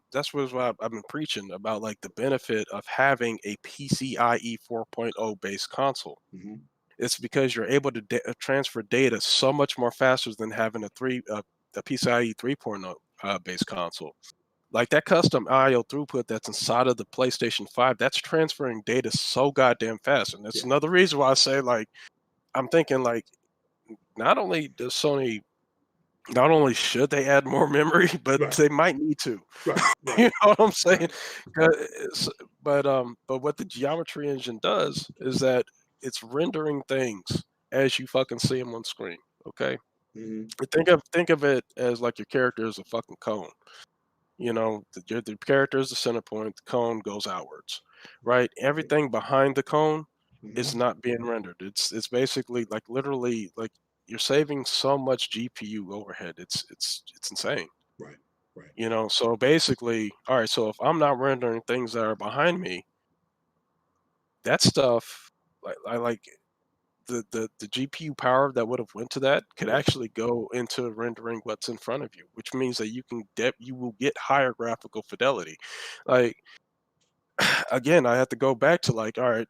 been preaching about, like the benefit of having a PCIe 4.0 based console. Mm-hmm. It's because you're able to transfer data so much more faster than having a PCIe 3.0 based console. Like that custom IO throughput that's inside of the PlayStation 5, that's transferring data so goddamn fast. And that's another reason why I say, like, I'm thinking, like, not only not only should they add more memory, but Right. they might need to. Right. You Right. know what I'm saying? Right. But what the geometry engine does is that it's rendering things as you fucking see them on screen. Okay, Mhm. think of it as like your character is a fucking cone. You know, the character is the center point. The cone goes outwards, right? Everything behind the cone is Mhm. not being rendered. It's basically like literally like you're saving so much GPU overhead. It's insane. Right. Right. You know, so basically, all right. So if I'm not rendering things that are behind me, that stuff, like the GPU power that would have went to that could Yeah. actually go into rendering what's in front of you, which means that you will get higher graphical fidelity. Like again, I have to go back to like, all right,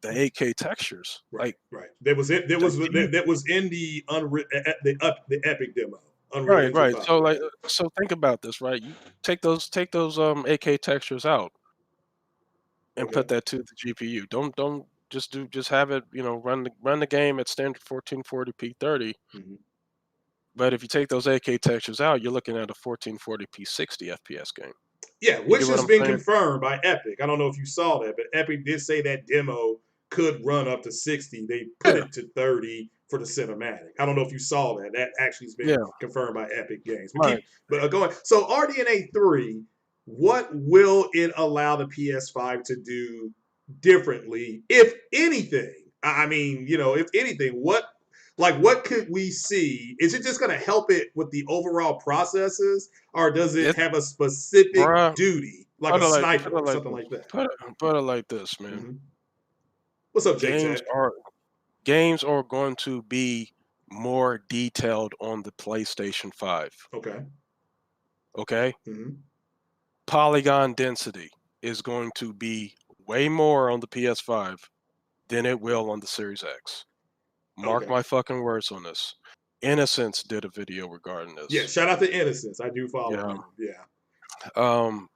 the 8K textures. Right. Like, Right. There was it. There do was you that was in the the Epic demo, Unreal right, Engine right. 5. So like, Yeah. so think about this, right? You take those 8K textures out and Okay. put that to the GPU. Don't just have it, you know, run the game at standard 1440p 30. Mhm. But if you take those 8K textures out, you're looking at a 1440p 60 FPS game. Yeah, You get which what has I'm been saying? confirmed by Epic. I don't know if you saw that, but Epic did say that demo could run up to 60. They put Yeah, it to 30 for the cinematic. I don't know if you saw that. That actually has been yeah, confirmed by Epic Games. But right. keep going. So RDNA 3, what will it allow the PS5 to do differently, if anything? I mean, if anything, what could we see? Is it just going to help it with the overall processes, or does it It, have a specific bruh, duty, like a put sniper it or like something this. like that? Put it like this, man. Hmm. What's up, Jake Games Tech? are games are going to be more detailed on the PlayStation 5. Okay. Okay? Hmm. Polygon density is going to be way more on the PS5 than it will on the Series X. Mark Okay. my fucking words on this. Innocence did a video regarding Yeah. this. Shout out to Innocence. I do follow Yeah. him. Yeah. Um,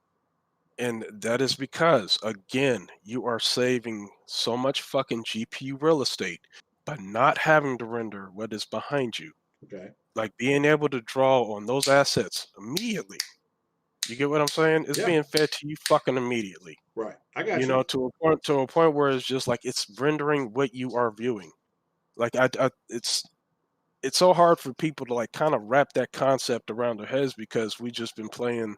and that is because, again, you are saving so much fucking GPU real estate by not having to render what is behind you. Okay. Like being able to draw on those assets immediately. You get what I'm saying? It's Yeah. being fed to you fucking immediately. Right. I got You you. know, to a point where it's just like it's rendering what you are viewing. Like it's so hard for people to like kind of wrap that concept around their heads because we just been playing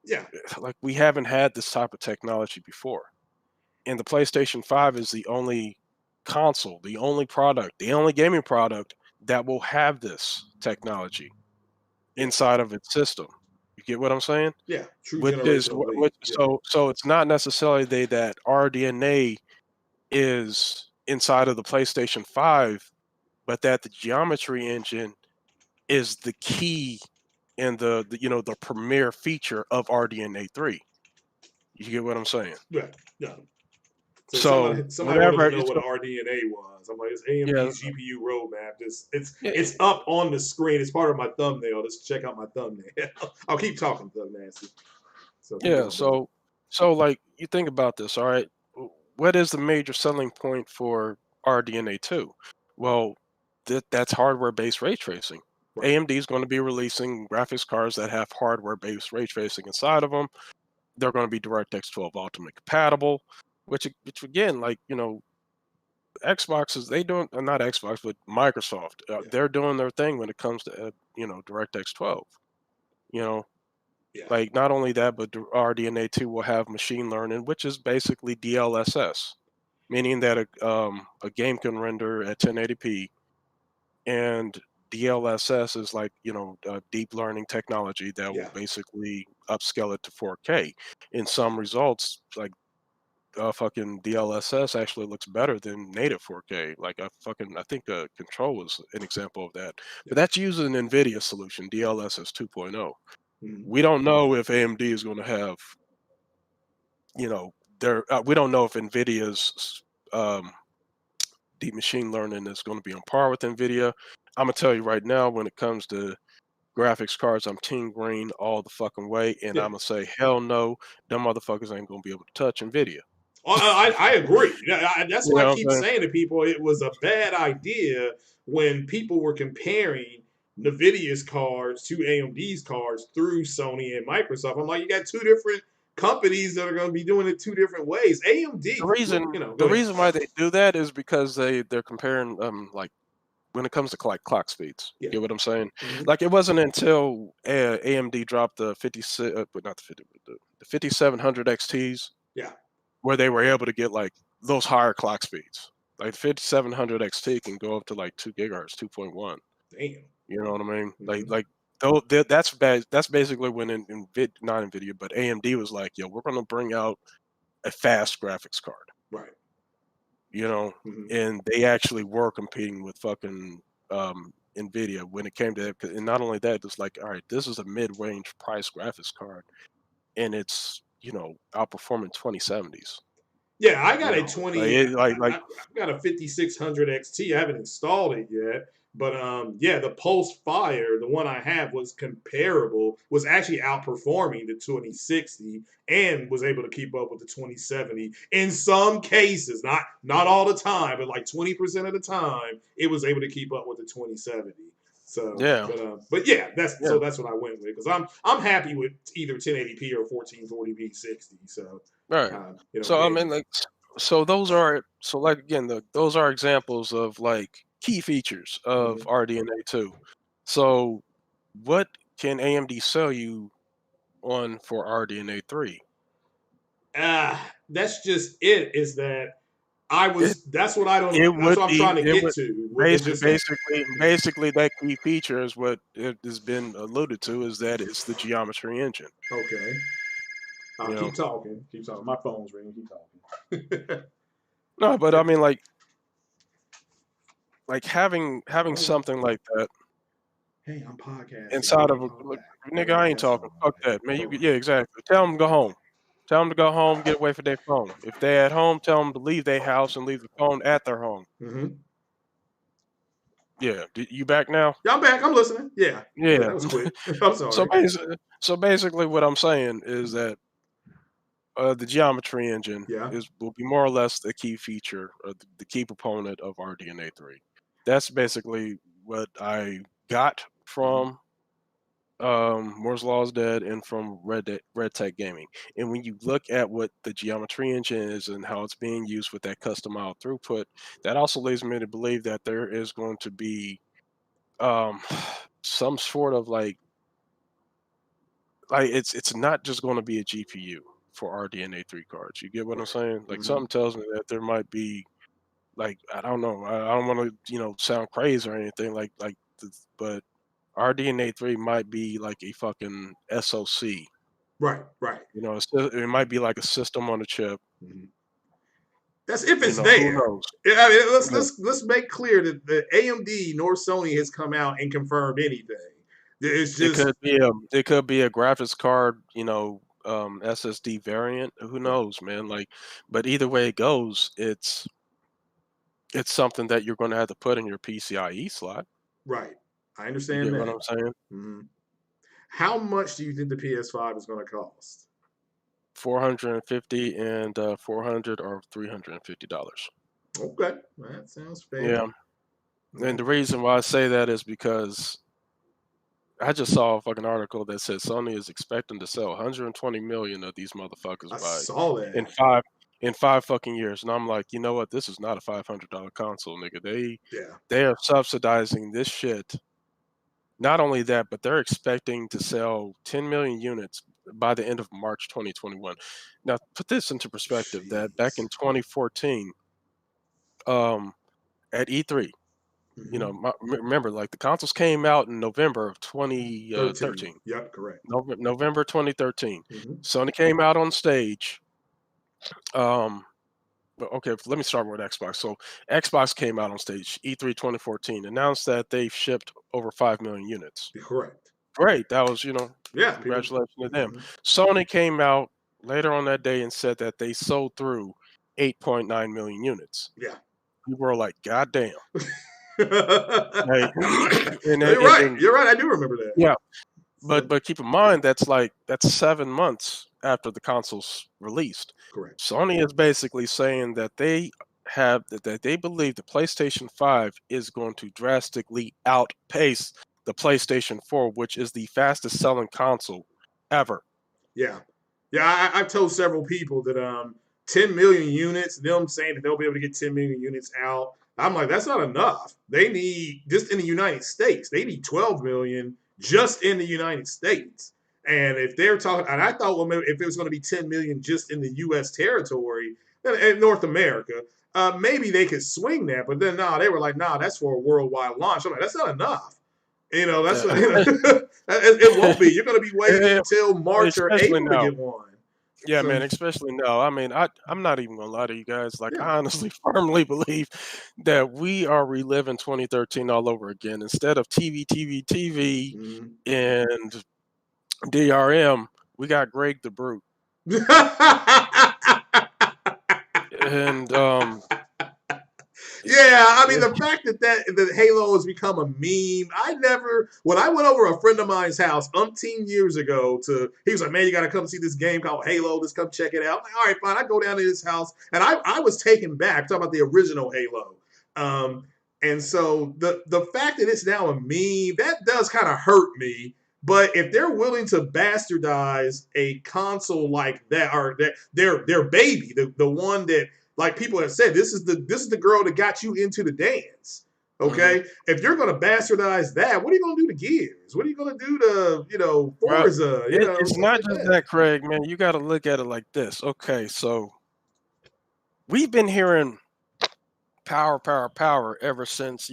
Yeah. like we haven't had this type of technology before. And the PlayStation 5 is the only console, the only product, the only gaming product that will have this technology Yeah. inside of its system. You get what I'm saying? Yeah. True Which is generational leap. which Yeah. so it's not necessarily that RDNA is inside of the PlayStation 5, but that the geometry engine is the key and the you know the premier feature of RDNA 3. You get what I'm saying? Yeah. Yeah. So So somebody wanted to whenever know it's what RDNA was. I'm like, it's yeah, AMD's GPU roadmap. yeah, It's up on the screen. It's part of my thumbnail. Just check out my thumbnail. I'll keep talking, Thug Nancy. So keep yeah. going, brother. So like you think about this, all right? What is the major selling point for RDNA 2? Well, that's hardware-based ray tracing. Right. AMD is going to be releasing graphics cards that have hardware-based ray tracing inside of them. They're going to be DirectX 12 Ultimate compatible, which again, like you know, Xbox is they doing not Xbox, but Microsoft. Yeah. They're doing their thing when it comes to you know DirectX 12. You know, Yeah. like not only that, but RDNA 2 will have machine learning, which is basically DLSS, meaning that a game can render at 1080p, and DLSS is like you know deep learning technology that will Yeah. basically upscale it to 4K. In some results, like fucking DLSS actually looks better than native 4K. Like I think Control is an example of that. Yeah. But that's using an NVIDIA solution, DLSS 2.0. Mhm. We don't know if AMD is going to have, you know, we don't know if NVIDIA's deep machine learning is going to be on par with NVIDIA. I'm gonna tell you right now, when it comes to graphics cards. I'm team green all the fucking way, and Yeah. I'm gonna say hell no, them motherfuckers ain't gonna be able to touch Nvidia. I agree. That's You why I know what keep I'm saying? saying to people it was a bad idea when people were comparing NVIDIA's cards to AMD's cards through Sony and Microsoft. I'm like, you got two different companies that are going to be doing it two different ways. The AMD, reason go the ahead. reason why they do that is because they're comparing like when it comes to like clock speeds. Yeah. Get what I'm saying? Mhm. Like it wasn't until AMD dropped the 56, but not the 50, the 5700 XTs Yeah. where they were able to get like those higher clock speeds. Like 5700 XT can go up to like 2 gigahertz, 2.1. Damn. You know what I mean? Mhm. Like though that's bad. That's basically when not Nvidia, but AMD was like, yo, we're gonna bring out a fast graphics card. Right. You know, Mhm. and they actually were competing with fucking Nvidia when it came to that. And not only that, it's like, all right, this is a mid-range price graphics card, and it's outperforming 2070s. Yeah, I got You a know, 20. like I've got a 5600 XT. I haven't installed it yet, but yeah, the Pulse Fire, the one I have, was comparable. Was actually outperforming the 2060 and was able to keep up with the 2070 in some cases. Not all the time, but like 20% of the time, it was able to keep up with the 2070. So, yeah, but yeah, that's yeah, that's what I went with because I'm happy with either 1080p or 1440p 60. So. right. So I mean, Gaming. like, so those are like again, those are examples of like key features of Mhm. RDNA 2. So what can AMD sell you on for RDNA 3? That's just it. Is that I It was. That's what I don't. it That's would what I'm be trying to it get would to. It's basic just that. basically that key feature is what it has been alluded to is that it's the geometry engine. Okay. I'll You know, keep talking. Keep talking. My phone's ringing. Keep talking. no, but Yeah. I mean like having All right. something like that Hey, I'm podcasting. Give inside me a of a call look, back. nigga, Okay. I ain't That's talking. all. Fuck Okay. that, man. All Yeah, exactly. Tell them to go home. Tell them to go home. Get away from their phone. If they're at home, tell them to leave their house and leave the phone at their home. right. Mm-hmm. Yeah, you back now? Yeah, I'm back. I'm listening. Yeah. Yeah. That was quick. I'm so sorry. basically, what I'm saying is that the geometry engine Yeah. will be more or less the key feature or the key proponent of RDNA 3. That's basically what I got Mm-hmm. from Moore's Law is Dead and from Red Tech Gaming. And when you look at what the geometry engine is and how it's being used with that customized throughput, that also leads me to believe that there is going to be um, some sort of like it's not just going to be a GPU for RDNA 3 cards. You get what I'm Right. saying? Like Mm-hmm. something tells me that there might be like I don't know. I don't want to sound crazy or anything but RDNA 3 might be like a fucking SoC. Right. Right. It might be like a system on a chip. Mm-hmm. That's if it's Who there. knows? Yeah, I mean, Yeah. let's make clear that the AMD nor Sony has come out and confirmed anything. It's It just could be a graphics card, SSD variant. Who right, knows, man? Like, but either way it goes, it's something that you're going to have to put in your PCIe slot. right. I You understand get what that. I'm saying? hmm How much do you think the PS5 is going to cost? 450 and 400 or $350. Okay, that sounds fair. Yeah, and That, the reason why I say that is because I just saw a fucking article that said Sony is expecting to sell 120 million of these motherfuckers I by saw in that. 5 fucking years, and I'm like, you know what? This is not a $500 console, nigga. Yeah, They are subsidizing this shit. Not only that, but they're expecting to sell 10 million units by the end of March 2021. Now, put this into perspective: that back jeez. in 2014, um, at E3, hmm remember, like the consoles came out in November of 13. 2013. Yep, correct. November 2013. hmm Sony came out on stage. Um, but okay, let me start with Xbox. So Xbox came out on stage, E3 2014, announced that they've shipped over 5 million units. Correct. Great. That was, Yeah, people. congratulations to them. hmm Sony came out later on that day and said that they sold through 8.9 million units. Yeah. People were like, God damn. Right? You're And right. then You're right. I do remember that. yeah, So, but keep in mind that's 7 months after the console's released. correct. Sony is basically saying that that they believe the PlayStation 5 is going to drastically outpace the PlayStation 4, which is the fastest selling console ever. Yeah. Yeah, I've told several people that 10 million units, them saying that they'll be able to get 10 million units out. I'm like, that's not enough. They need, just in the United States, they need 12 million just in the United States. And if they're talking, and I thought, well, maybe if it was going to be 10 million just in the U.S. territory, in North America, maybe they could swing that. But then, no, they were like, nah, that's for a worldwide launch. I'm like, that's not enough. You know, that's what, Yeah. it won't be. You're going to be waiting until March or Especially April to now. get one. Yeah, So, man, especially now. I mean, I'm not even gonna lie to you guys. Like, yeah. I honestly firmly believe that we are reliving 2013 all over again. Instead of TV, Mhm. and DRM, we got Greg the Brute. And Yeah, I mean the fact that Halo has become a meme. When I went over a friend of mine's house umpteen years ago he was like, man, you gotta come see this game called Halo. Just come check it out. I'm like, all right, fine. I go down to his house and I was taken back talking about the original Halo. Um, and so the fact that it's now a meme, that does kind of hurt me. But if they're willing to bastardize a console like that, or their baby, the one that, like people have said, this is the girl that got you into the dance. mhm. Okay, if you're gonna bastardize that, what are you gonna do to Gears? What are you gonna do to Well, Forza? it's Stuff not like just that. that, Craig. Man, you got to look at it like this. Okay, so we've been hearing power ever since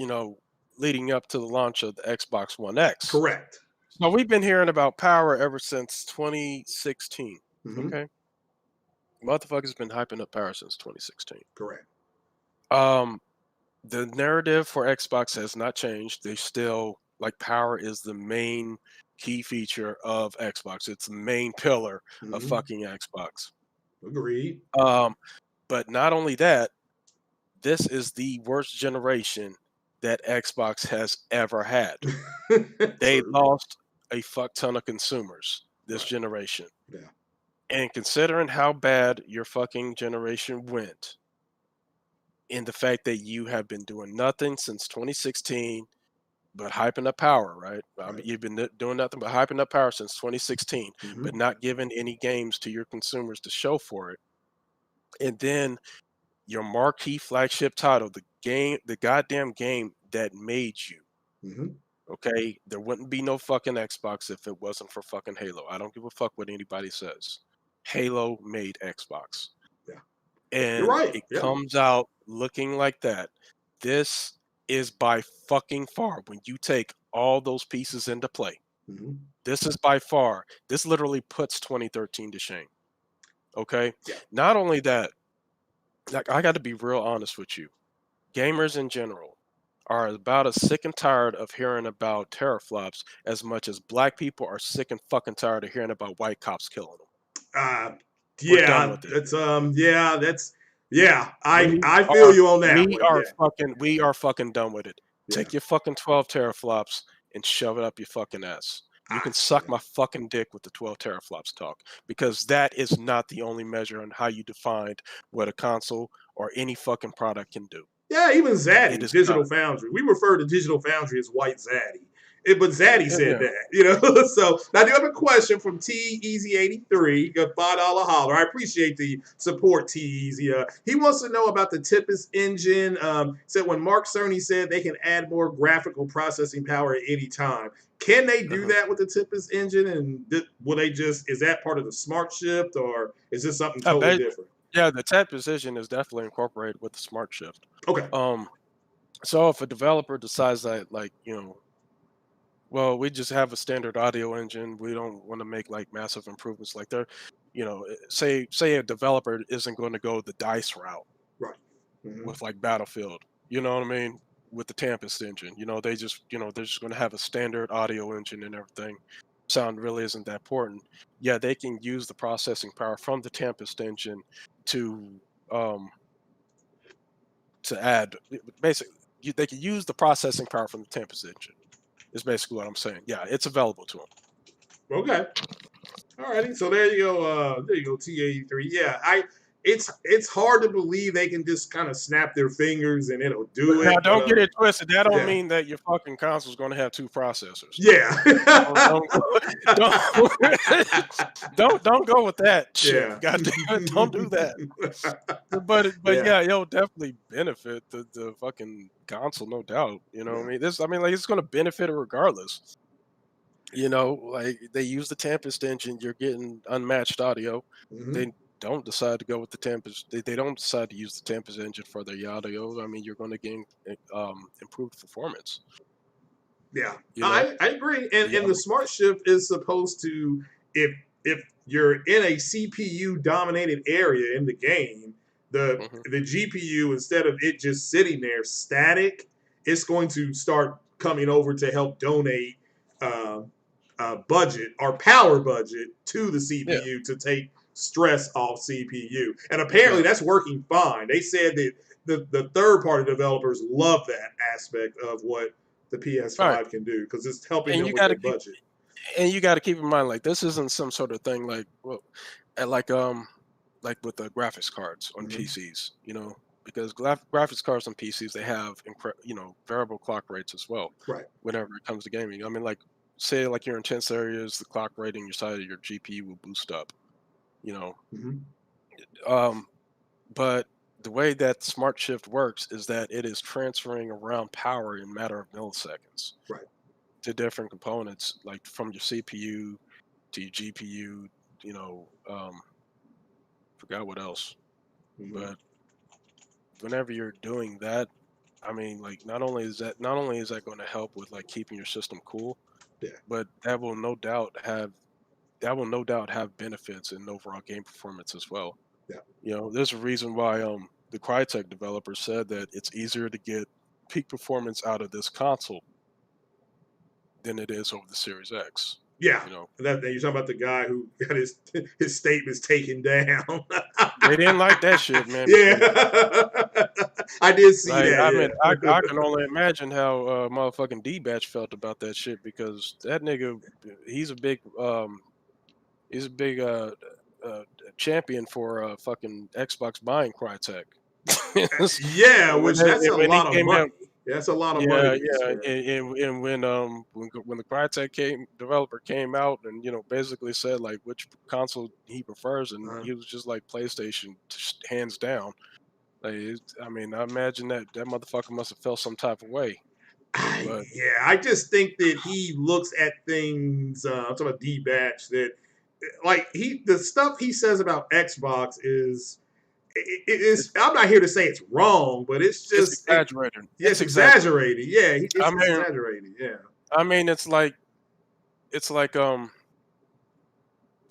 leading up to the launch of the Xbox One X. Correct. So we've been hearing about power ever since 2016. Mm-hmm. Okay, motherfuckers been hyping up power since 2016. Correct. Um, the narrative for Xbox has not changed. They still like power is the main key feature of Xbox. It's the main pillar of Mm-hmm. fucking Xbox. Agreed. Um, but not only that, this is the worst generation that Xbox has ever had. They True. lost a fuck ton of consumers this Right. generation. Yeah. And considering how bad your fucking generation went, in the fact that you have been doing nothing since 2016 but hyping up power, right? I mean, Right. you've been doing nothing but hyping up power since 2016, Mm-hmm. but not giving any games to your consumers to show for it. And then your marquee flagship title, the goddamn game that made you. Mm-hmm. Okay, there wouldn't be no fucking Xbox if it wasn't for fucking Halo. I don't give a fuck what anybody says. Halo made Xbox. Yeah. You're And right. it Yeah. comes out looking like that. This is by fucking far, when you take all those pieces into play, Mm-hmm. this is by far, this literally puts 2013 to shame. Okay? Yeah. Not only that, like, I got to be real honest with you. Gamers in general are about as sick and tired of hearing about teraflops as much as black people are sick and fucking tired of hearing about white cops killing them. Uh, We're done yeah. with it. That's yeah. That's yeah. We I feel are you on that we one. are Yeah. fucking done with it. Yeah. Take your fucking 12 teraflops and shove it up your fucking ass. You can Yeah. suck my fucking dick with the 12 teraflops talk, because that is not the only measure on how you defined what a console or any fucking product can do. Yeah, even It Zaddy, is not. Digital Foundry. We refer to Digital Foundry as White Zaddy. But Zaddy said Yeah. that. So now I do have a question from T Easy 83. Got $5 holler. I appreciate the support, T Easy. He wants to know about the Tempest engine. Said when Mark Cerny said they can add more graphical processing power at any time. Can they do Mhm. that with the Tempest engine? And will they is that part of the smart shift, or is this something I totally bet. different? Yeah, the tab position is definitely incorporated with the smart shift. Okay. Um, so if a developer decides that, like, well, we just have a standard audio engine, we don't want to make like massive improvements. Like say a developer isn't going to go the dice route Right. Mm-hmm. with like Battlefield. You know what I mean? With the Tempest engine, they just, they're just going to have a standard audio engine and everything. Sound really isn't that important. Yeah, they can use the processing power from the Tempest engine to um to add basically. they can use the processing power from the Tempest engine. Is basically what I'm saying. Yeah, it's available to them. Okay. Alrighty. So there you go. There you go. T83. Yeah. It's hard to believe they can just kind of snap their fingers and it'll do Now, it. But don't get it twisted. That don't yeah. mean that your fucking console's going to have 2 processors. Yeah. Don't go with that shit. Yeah. God damn it, don't do that. But Yeah. yeah, it'll definitely benefit the fucking console, no doubt. You know what I mean? Like it's going to benefit it regardless. You know, like they use the Tempest engine, you're getting unmatched audio. Mhm. They don't decide to go with the Tempest. They don't decide to use the Tempest engine for their audio. I mean, you're going to gain improved performance. Yeah, You know, I agree. And yeah, the smart shift is supposed to, if you're in a CPU dominated area in the game, hmm the GPU, instead of it just sitting there static, it's going to start coming over to help donate uh, budget or power budget to the yeah, CPU to take stress off CPU. And apparently right, that's working fine. They said that the third party developers love that aspect of what the right. PS5 can do because it's helping And them you with got to their keep budget. in mind, like this isn't some sort of thing like well, at like with the graphics cards on Hmm. PCs. You know, because graphics cards on PCs they have variable clock rates as well. Right. Whenever it comes to gaming, I mean, like say like your intense areas, the clock rate in your side of your GPU will boost up. You know, Hmm. um, but the way that smart shift works is that it is transferring around power in a matter of milliseconds Right. to different components, like from your CPU to your GPU. You know, forgot what else, Hmm. but whenever you're doing that, I mean, like not only is that going to help with like keeping your system cool, Yeah. but that will no doubt have benefits in overall game performance as well. Yeah. You know, there's a reason why the Crytek developers said that it's easier to get peak performance out of this console than it is over the Series X. Yeah. You know, That you're talking about the guy who got his statements taken down. they didn't like that shit, man, Yeah. because I did see like I mean, that. I can only imagine how motherfucking D-Batch felt about that shit because that nigga, he's a big he's a big uh champion for fucking Xbox buying Crytek. Yeah. Yeah, And which that's a when he lot of came out, money. That's a lot of money yeah, to be yeah, spent. and when the Crytek developer came out and basically said like which console he prefers, and Uh, he was just like PlayStation, just hands down. Like, I mean, I imagine that motherfucker must have felt some type of way. But Yeah, I just think that he looks at things. I'm talking about D Batch. That like the stuff he says about Xbox is it's, I'm not here to say it's wrong, but it's it's just exaggerated. yeah, It's it's exaggerated. exaggerated. Yeah, I it's mean, exaggerated. Yeah. it's like it's like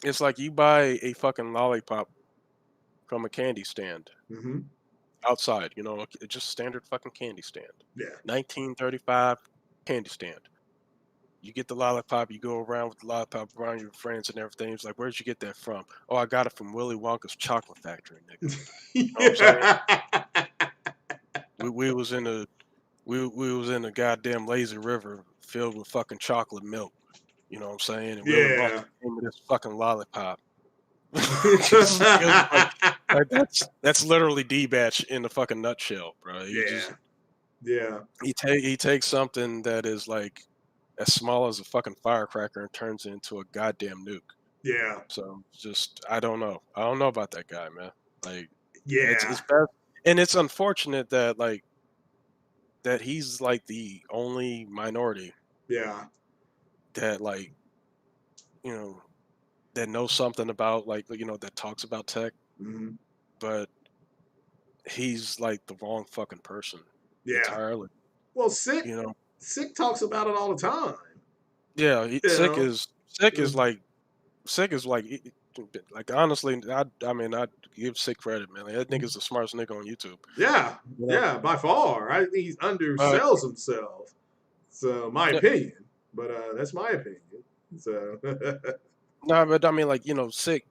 it's like you buy a fucking lollipop from a candy stand Hmm. outside. Just standard fucking candy stand. Yeah. 1935 candy stand. You get the lollipop, you go around with the lollipop around your friends and everything. It's like, where'd you get that from? Oh, I got it from Willy Wonka's chocolate factory, nigga. You know what I'm saying? Yeah. We was in a we was in a goddamn lazy river filled with fucking chocolate milk. You know what I'm saying? And Willy Wonka Yeah. came with this fucking lollipop. Like that's literally D-Batch in the fucking nutshell, bro. Yeah. Yeah. He takes something that is like as small as a fucking firecracker and turns it into a goddamn nuke. Yeah. So just I don't know. I don't know about that guy, man. Like it's Yeah. bad, and it's unfortunate that that he's like the only minority Yeah. that you know that knows something about that talks about tech, Hmm. but he's like the wrong fucking person Yeah. entirely. Well, You know, Sick talks about it all the time. yeah, You know. sick is like sick is like like honestly, I mean I give sick credit, man. Like, that nigga's the smartest nigga on YouTube. Yeah, You know, yeah, by far. I think he but undersells himself. So my yeah, opinion, but that's my opinion. So no, but I mean like sick.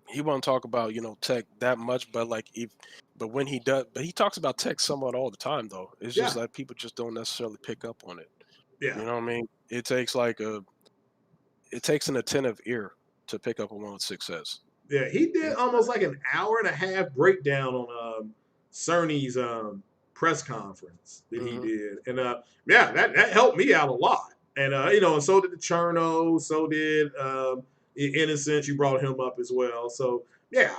He won't talk about tech that much, but But when he does, but he talks about tech somewhat all the time, though. It's just Yeah. that people just don't necessarily pick up on it. Yeah. You know what I mean? It takes an attentive ear to pick up on what Six says. Yeah, he did almost like an hour and a half breakdown on Cerny's press conference that he Mm-hmm. did, and yeah, that helped me out a lot. And and so did the Cherno, so did Innocent. You brought him up as well. So yeah,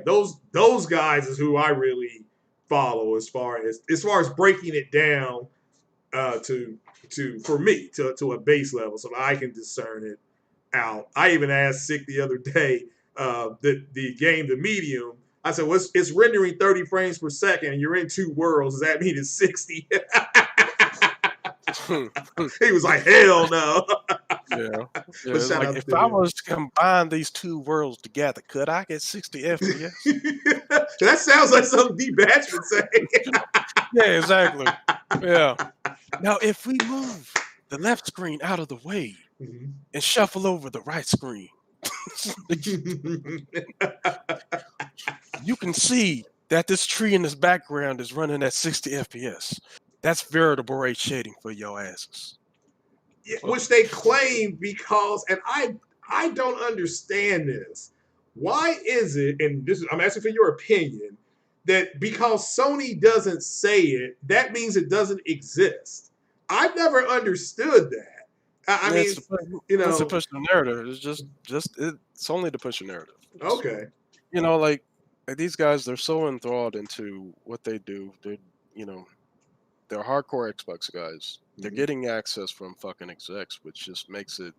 those guys is who I really follow as far as breaking it down to for me to a base level, so that I can discern it out. I even asked Sick the other day, the game, the medium. I said, well, it's rendering 30 frames per second, and you're in two worlds. Does that mean it's 60? He was like, hell no. Yeah. But It's shout like, out if to I him. was to combine these two worlds together, could I get 60 FPS? That sounds like something D Batch would say. Yeah, exactly. Yeah. Now, if we move the left screen out of the way and shuffle over the right screen, you can see that this tree in this background is running at 60 FPS. That's veritable ray shading for your asses. Yeah, which they claim because, and I don't understand this. Why is it, and this is, I'm asking for your opinion, that because Sony doesn't say it, that means it doesn't exist? I've never understood that. I mean, It's to push, you it's to know, push the narrative. It's only to push the narrative. okay. You know, like these guys, they're so enthralled into what they do. They're hardcore Xbox guys. They're Mhm. getting access from fucking execs, which just makes it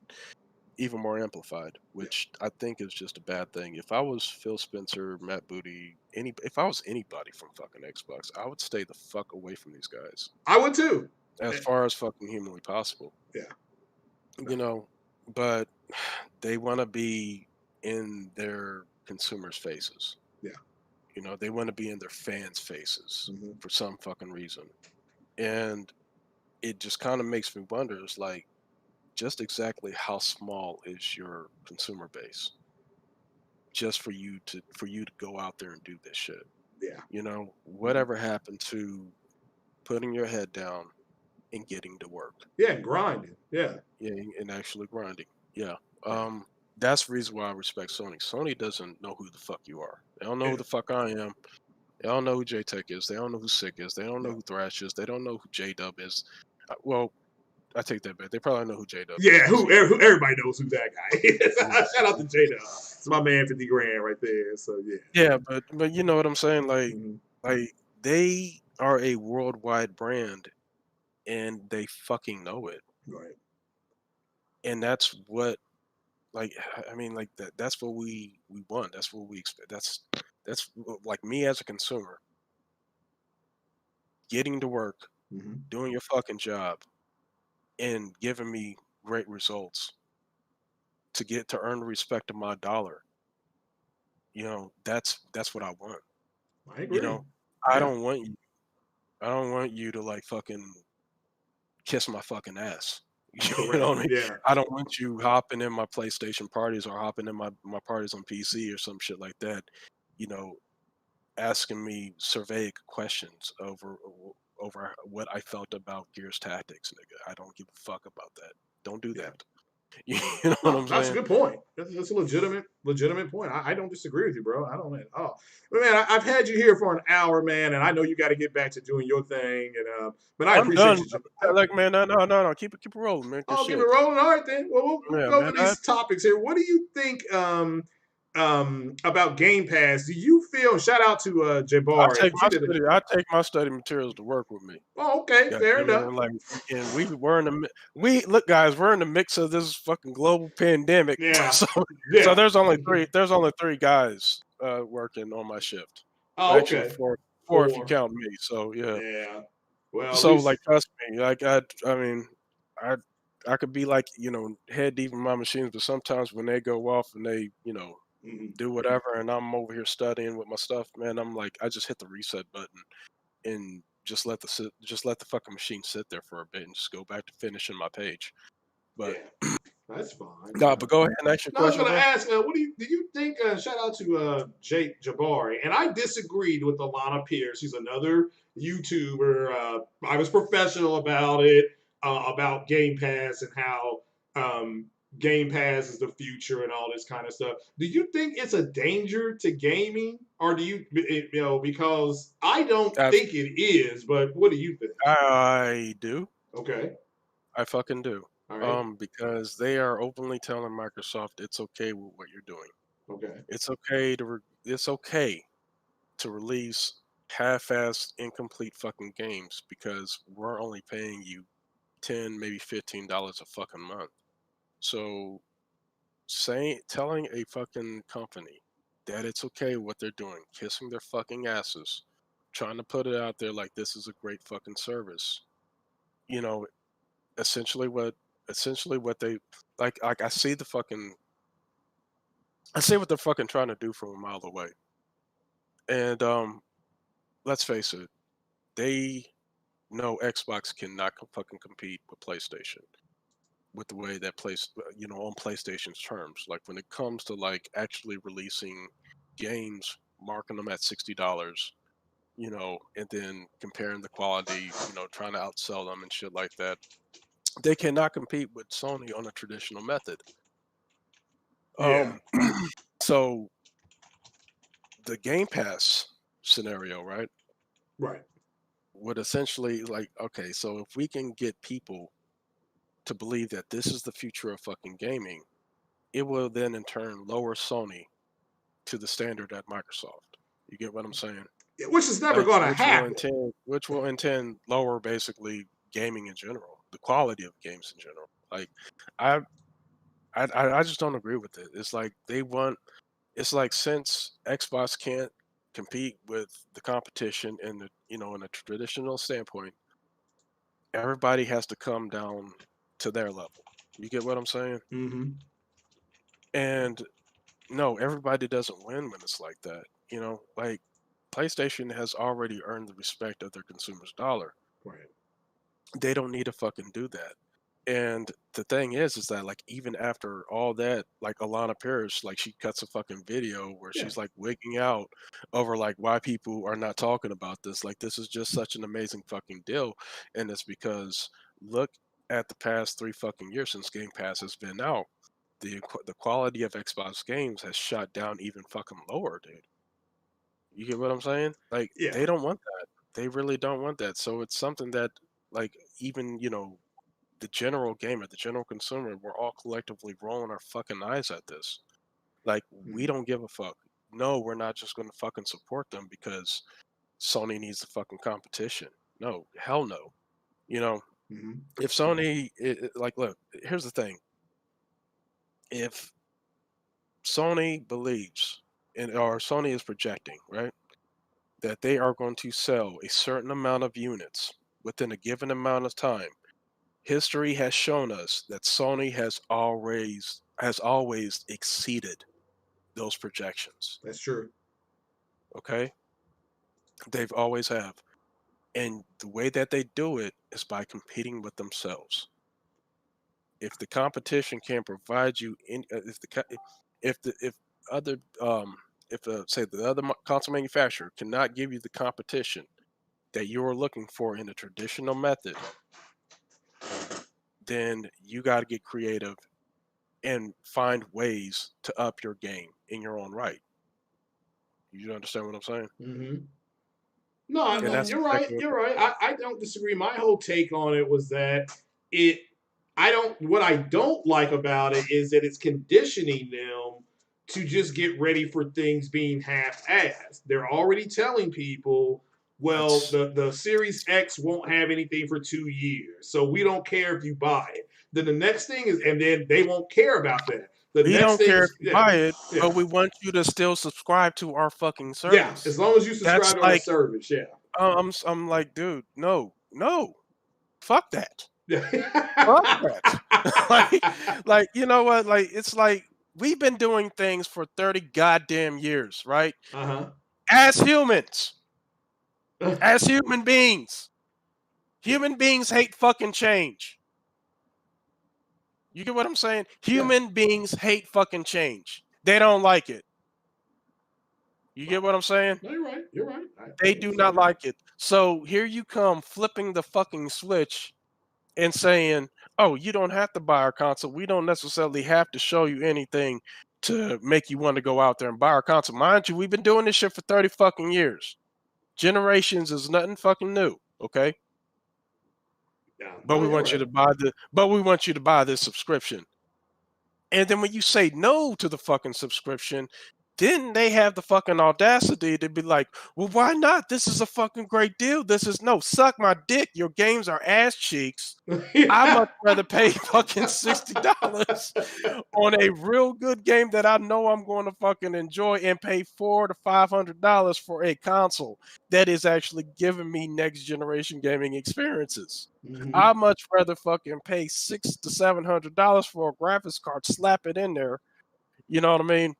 even more amplified, which I think is just a bad thing. If I was Phil Spencer, Matt Booty, if I was anybody from fucking Xbox, I would stay the fuck away from these guys I would too. as far as fucking humanly possible. Yeah. You know, but they want to be in their consumers' faces. Yeah. You know, they want to be in their fans' faces Mhm. for some fucking reason. And it just kind of makes me wonder, it's like, just exactly how small is your consumer base just for you to go out there and do this shit? Yeah. You know, whatever happened to putting your head down and getting to work? Yeah, grinding. Yeah. Yeah, and actually grinding. Yeah. That's the reason why I respect Sony. Sony doesn't know who the fuck you are. They don't know who Yeah. the fuck I am. They don't know who J-Tech is. They don't know who Sick is. They don't know Yeah. who Thrash is. They don't know who J-Dub is. Well, I take that back. They probably know who J-Dub is. Yeah, who everybody knows who that guy is. Mhm. Shout out to Jada. It's my man 50 grand right there. So yeah. Yeah, but you know what I'm saying? Mhm. Like they are a worldwide brand and they fucking know it. Right. And that's what, like, I mean, like that's what we want. That's what we expect. That's like me as a consumer getting to work, Mm-hmm. doing your fucking job, and giving me great results to earn the respect of my dollar. You know, that's what I want. I You agree. know, I Yeah. don't want you. I don't want you to like fucking kiss my fucking ass. You know Correct. what I mean? Yeah. I don't want you hopping in my PlayStation parties or hopping in my parties on PC or some shit like that. You know, asking me surveying questions over what I felt about Gears Tactics, nigga. I don't give a fuck about that. Don't do Yeah. that. You know what No, I'm that's a saying? good point. That's a legitimate point. I don't disagree with you, bro. I don't at all. But man, I've had you here for an hour, man, and I know you got to get back to doing your thing. And but I I'm appreciate done. you. Like, man, no. Keep it rolling, man. Good I'll keep it shit. rolling. All right, then. Well, we'll Yeah, go over man. these topics here. What do you think about Game Pass? Do you feel? Shout out to Jabari because he did it. I take my study materials to work with me. Oh, okay, Yeah, fair you know, enough. like, and we're in the we look, guys. We're in the mix of this fucking global pandemic. Yeah, So yeah. there's only three. There's only three guys working on my shift. Oh, Actually, okay. four if you 4. count me. So yeah. Yeah. Well, at So least like, trust me. Like I mean, I I could be like, head deep in my machines, but sometimes when they go off and they mhm. do whatever, and I'm over here studying with my stuff, man, I'm like, I just hit the reset button and just let the fucking machine sit there for a bit and just go back to finishing my page. But Yeah. That's fine. No, but go ahead and ask your No, I was question, going to bro. ask, what do you think? Shout out to Jake Jabari, and I disagreed with Alana Pierce. She's another YouTuber. I was professional about it, about Game Pass and how Game Pass is the future and all this kind of stuff. Do you think it's a danger to gaming, or do you, because I don't Abs- think it is, but what do you think? I do. Okay, I fucking do. all right, Because they are openly telling Microsoft it's okay with what you're doing. okay, It's okay to release half-assed, incomplete fucking games because we're only paying you maybe $15 a fucking month. So telling a fucking company that it's okay what they're doing, kissing their fucking asses, trying to put it out there like this is a great fucking service. You know, essentially what they like I see what they're fucking trying to do from a mile away. And let's face it, they know Xbox cannot fucking compete with PlayStation with the way that on PlayStation's terms. Like when it comes to like actually releasing games, marking them at $60, and then comparing the quality, trying to outsell them and shit like that. They cannot compete with Sony on a traditional method. yeah, So the Game Pass scenario, right, right, would essentially like, okay, so if we can get people to believe that this is the future of fucking gaming, it will then in turn lower Sony to the standard at Microsoft. You get what I'm saying? which is never Like, going to happen. which will intend lower basically gaming in general, the quality of games in general. Like, I, I just don't agree with it. It's like it's like since Xbox can't compete with the competition in the in a traditional standpoint, everybody has to come down to their level. You get what I'm saying? Mm-hmm. And no, everybody doesn't win when it's like that. Like PlayStation has already earned the respect of their consumers' dollar. Right. They don't need to fucking do that. And the thing is that like even after all that, like Alana Pierce, like she cuts a fucking video where Yeah. she's like wigging out over like why people are not talking about this. Like this is just such an amazing fucking deal, and it's because look at the past 3 fucking years since Game Pass has been out. The quality of Xbox games has shot down even fucking lower, dude. You get what I'm saying? Like Yeah. they don't want that. They really don't want that. So it's something that like even the general gamer, the general consumer, we're all collectively rolling our fucking eyes at this. Like, we Mm-hmm. don't give a fuck. No, we're not just going to fucking support them because Sony needs the fucking competition. No, hell no. You know, Mm-hmm. if Sony, like, look, here's the thing. If Sony believes, or Sony is projecting, right, that they are going to sell a certain amount of units within a given amount of time, history has shown us that Sony has always exceeded those projections. That's true. Okay? They've always have. And the way that they do it is by competing with themselves. If the competition can provide you if other say the other console manufacturer cannot give you the competition that you are looking for in a traditional method, then you got to get creative and find ways to up your game in your own right. You understand what I'm saying? Mm-hmm. No, And no, that's you're right. exactly what You're right. I don't disagree. My whole take on it was that it. I don't. What I don't like about it is that it's conditioning them to just get ready for things being half-assed. They're already telling people, well, that's the Series X won't have anything for 2 years, so we don't care if you buy it. Then the next thing is, and then they won't care about that. The we next don't thing care if is, you yeah, buy it, yeah, but we want you to still subscribe to our fucking yeah. service. As long as you That's subscribe to our like service, yeah. I'm like, dude, no, no, fuck that. Fuck Yeah. that. like you know what? Like it's like we've been doing things for 30 goddamn years, right? Uh-huh. As humans, Yeah. as human beings. Human beings hate fucking change. You get what I'm saying? Human beings hate fucking change. They don't like it. You get what I'm saying? No, you're right. You're right. They do not like it. So here you come flipping the fucking switch and saying, "Oh, you don't have to buy our console. We don't necessarily have to show you anything to make you want to go out there and buy our console." Mind you, we've been doing this shit for 30 fucking years. Generations is nothing fucking new, okay? Yeah. But No, we you're want you right. to buy this subscription. And then when you say no to the fucking subscription, then they have the fucking audacity to be like, "Well, why not? This is a fucking great deal. This is no, suck my dick. Your games are ass cheeks. I much rather pay fucking $60 on a real good game that I know I'm going to fucking enjoy and pay $400 to $500 for a console that is actually giving me next generation gaming experiences. I much rather fucking pay $600 to $700 for a graphics card, slap it in there, you know what I mean,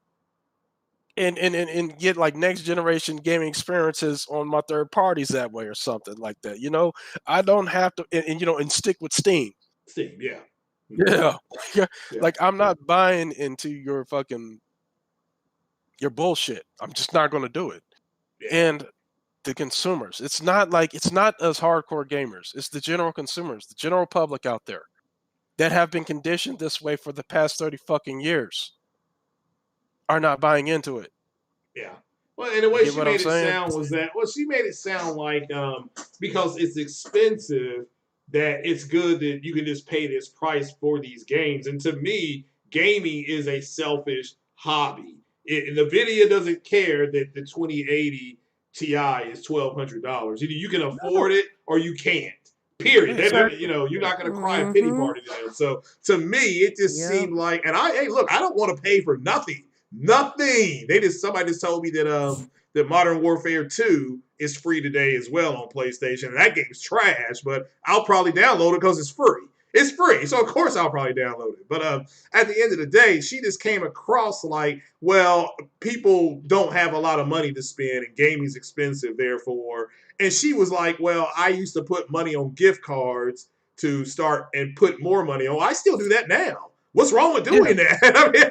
and get like next generation gaming experiences on my third parties that way or something like that. You know, I don't have to, and stick with Steam. Steam, yeah. Yeah. Yeah. Yeah. Like I'm not buying into your bullshit. I'm just not going to do it. Yeah. And the consumers, it's not us hardcore gamers. It's the general consumers, the general public out there that have been conditioned this way for the past 30 fucking years are not buying into it. Yeah. Well, and the You way get she what I'm made it saying? sound was that, well, she made it sound like because it's expensive that it's good that you can just pay this price for these games. And to me, gaming is a selfish hobby. NVIDIA doesn't care that the 2080 Ti is $1,200. Either you can afford No. it or you can't. Period. Exactly. You're Yeah. not going to cry a pity party to them. So to me, it just seemed like, and hey, look, I don't want to pay for nothing. Nothing. Somebody just told me that Modern Warfare 2 is free today as well on PlayStation. And that game's trash, but I'll probably download it because it's free. It's free, so of course I'll probably download it. But at the end of the day, she just came across like, well, people don't have a lot of money to spend, and gaming's expensive, therefore. And she was like, well, I used to put money on gift cards to start and put more money on. I still do that now. What's wrong with Yeah. doing that? I mean,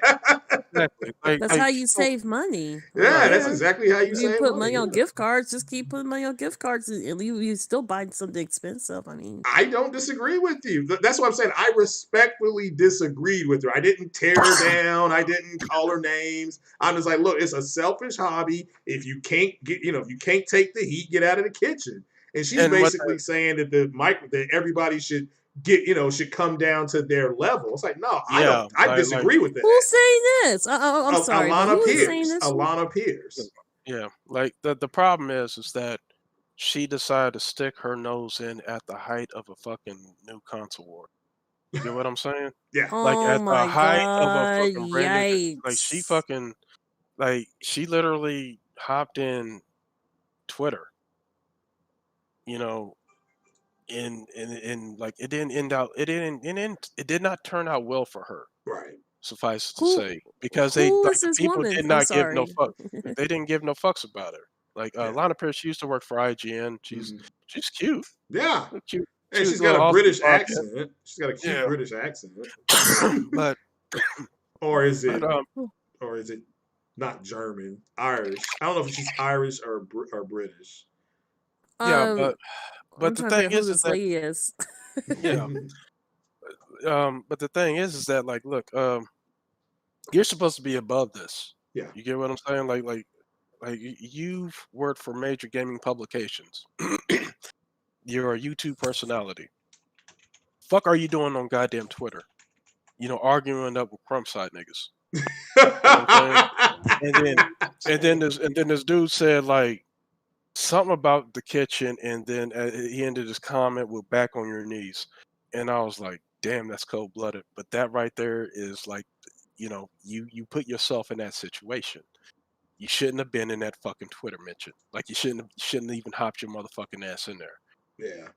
Exactly. That's how you save money. yeah, that's Yeah. exactly how you If you save put money. money on Yeah. gift cards, just keep putting money on gift cards, and you still buy something expensive. I mean, I don't disagree with you. That's what I'm saying. I respectfully disagreed with her. I didn't tear her down. I didn't call her names. I'm just like, look, it's a selfish hobby. If you can't if you can't take the heat, get out of the kitchen. And she's And what basically saying that that everybody should should come down to their level. It's like, no, I don't. yeah, I like disagree with that. who's saying this? I'm sorry, but Alana who is saying Pierce. this? Alana Pierce. yeah, like the problem is that she decided to stick her nose in at the height of a fucking new console war. You get what I'm saying? Yeah. Like Oh at the my height of a god! fucking brand new, like Yikes! she literally hopped in Twitter, you know, in like it didn't end out it did not turn out well for her. Right. Suffice to Who say, because who the is this people woman? did I'm not give no sorry. fuck. They didn't give no fucks about her. Like Yeah. Lana Pierce, she used to work for IGN. She's cute. Yeah. Cute. And she's little got a Aussie British blonde accent. She's got a cute Yeah. British accent. but Or is it but or is it not German? Irish. I don't know if she's Irish or British. yeah, I'm but the trying to figure thing out who is this that lady is. yeah. But the thing is that like look, you're supposed to be above this. Yeah. You get what I'm saying? Like you've worked for major gaming publications. You're a YouTube personality. Fuck are you doing on goddamn Twitter? You know, arguing up with crump side niggas. You know what I'm saying? And then this dude said like something about the kitchen, and then he ended his comment with "back on your knees," and I was like, "Damn, that's cold blooded." But that right there is like, you put yourself in that situation. You shouldn't have been in that fucking Twitter mention. Like you shouldn't even hopped your motherfucking ass in there. Yeah.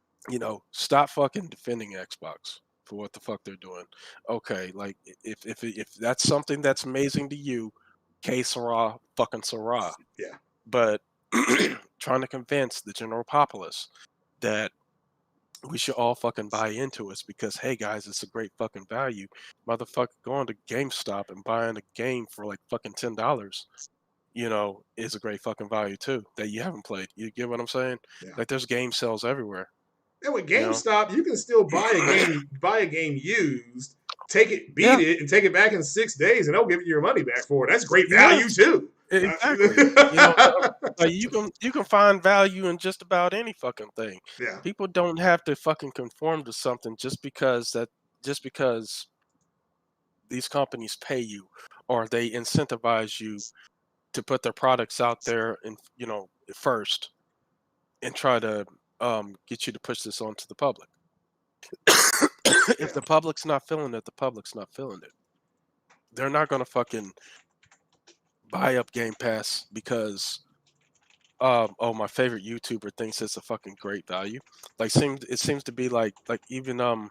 Stop fucking defending Xbox for what the fuck they're doing. Okay, like if that's something that's amazing to you, K Sarah fucking Sarah. Yeah. But trying to convince the general populace that we should all fucking buy into it because, hey guys, it's a great fucking value. Motherfucker, going to GameStop and buying a game for like fucking $10, is a great fucking value too that you haven't played. You get what I'm saying? Yeah. Like there's game sales everywhere. And with GameStop, you can still buy a game used, take it, beat it, and take it back in 6 days, and they'll give you your money back for it. That's great value too. Exactly. Like you can find value in just about any fucking thing. Yeah. People don't have to fucking conform to something just because these companies pay you or they incentivize you to put their products out there and first and try to get you to push this onto the public. If the public's not feeling it, the public's not feeling it. They're not gonna fucking buy up Game Pass because my favorite YouTuber thinks it's a fucking great value. Like it seems to be like even a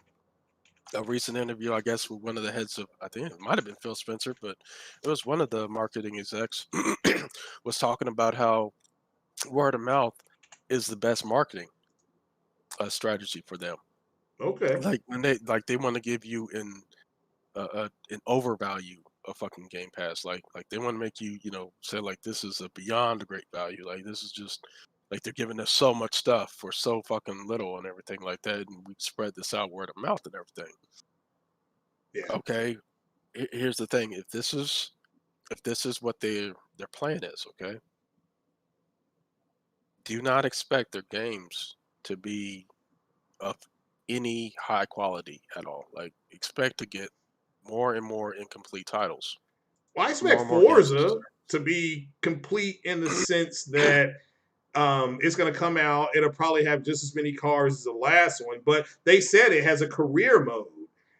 recent interview, I guess, with one of the heads of, I think it might have been Phil Spencer, but it was one of the marketing execs was talking about how word of mouth is the best marketing strategy for them. Okay. Like when they want to give you an overvalue of fucking Game Pass. Like they want to make you say like this is a beyond a great value. Like this is just like they're giving us so much stuff for so fucking little and everything like that, and we spread this out word of mouth and everything. Yeah. Okay, here's the thing: if this is what their plan is, okay, do not expect their games to be of any high quality at all. Like expect to get more and more incomplete titles. Well, I More expect and more games Forza to be complete in the sense that it's going to come out. It'll probably have just as many cars as the last one, but they said it has a career mode.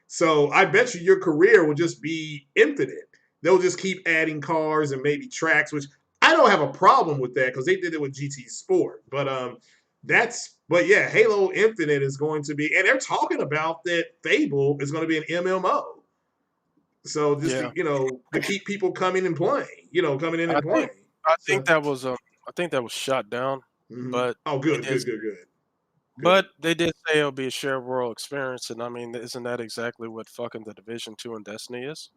So I bet you your career will just be infinite. They'll just keep adding cars and maybe tracks, which I don't have a problem with that because they did it with GT Sport. But but yeah, Halo Infinite is going to be, and they're talking about that Fable is going to be an MMO. So just to keep people coming and playing, coming in and playing. I think that was shot down, but good. But they did say it'll be a shared world experience, and I mean, isn't that exactly what fucking the Division 2 and Destiny is?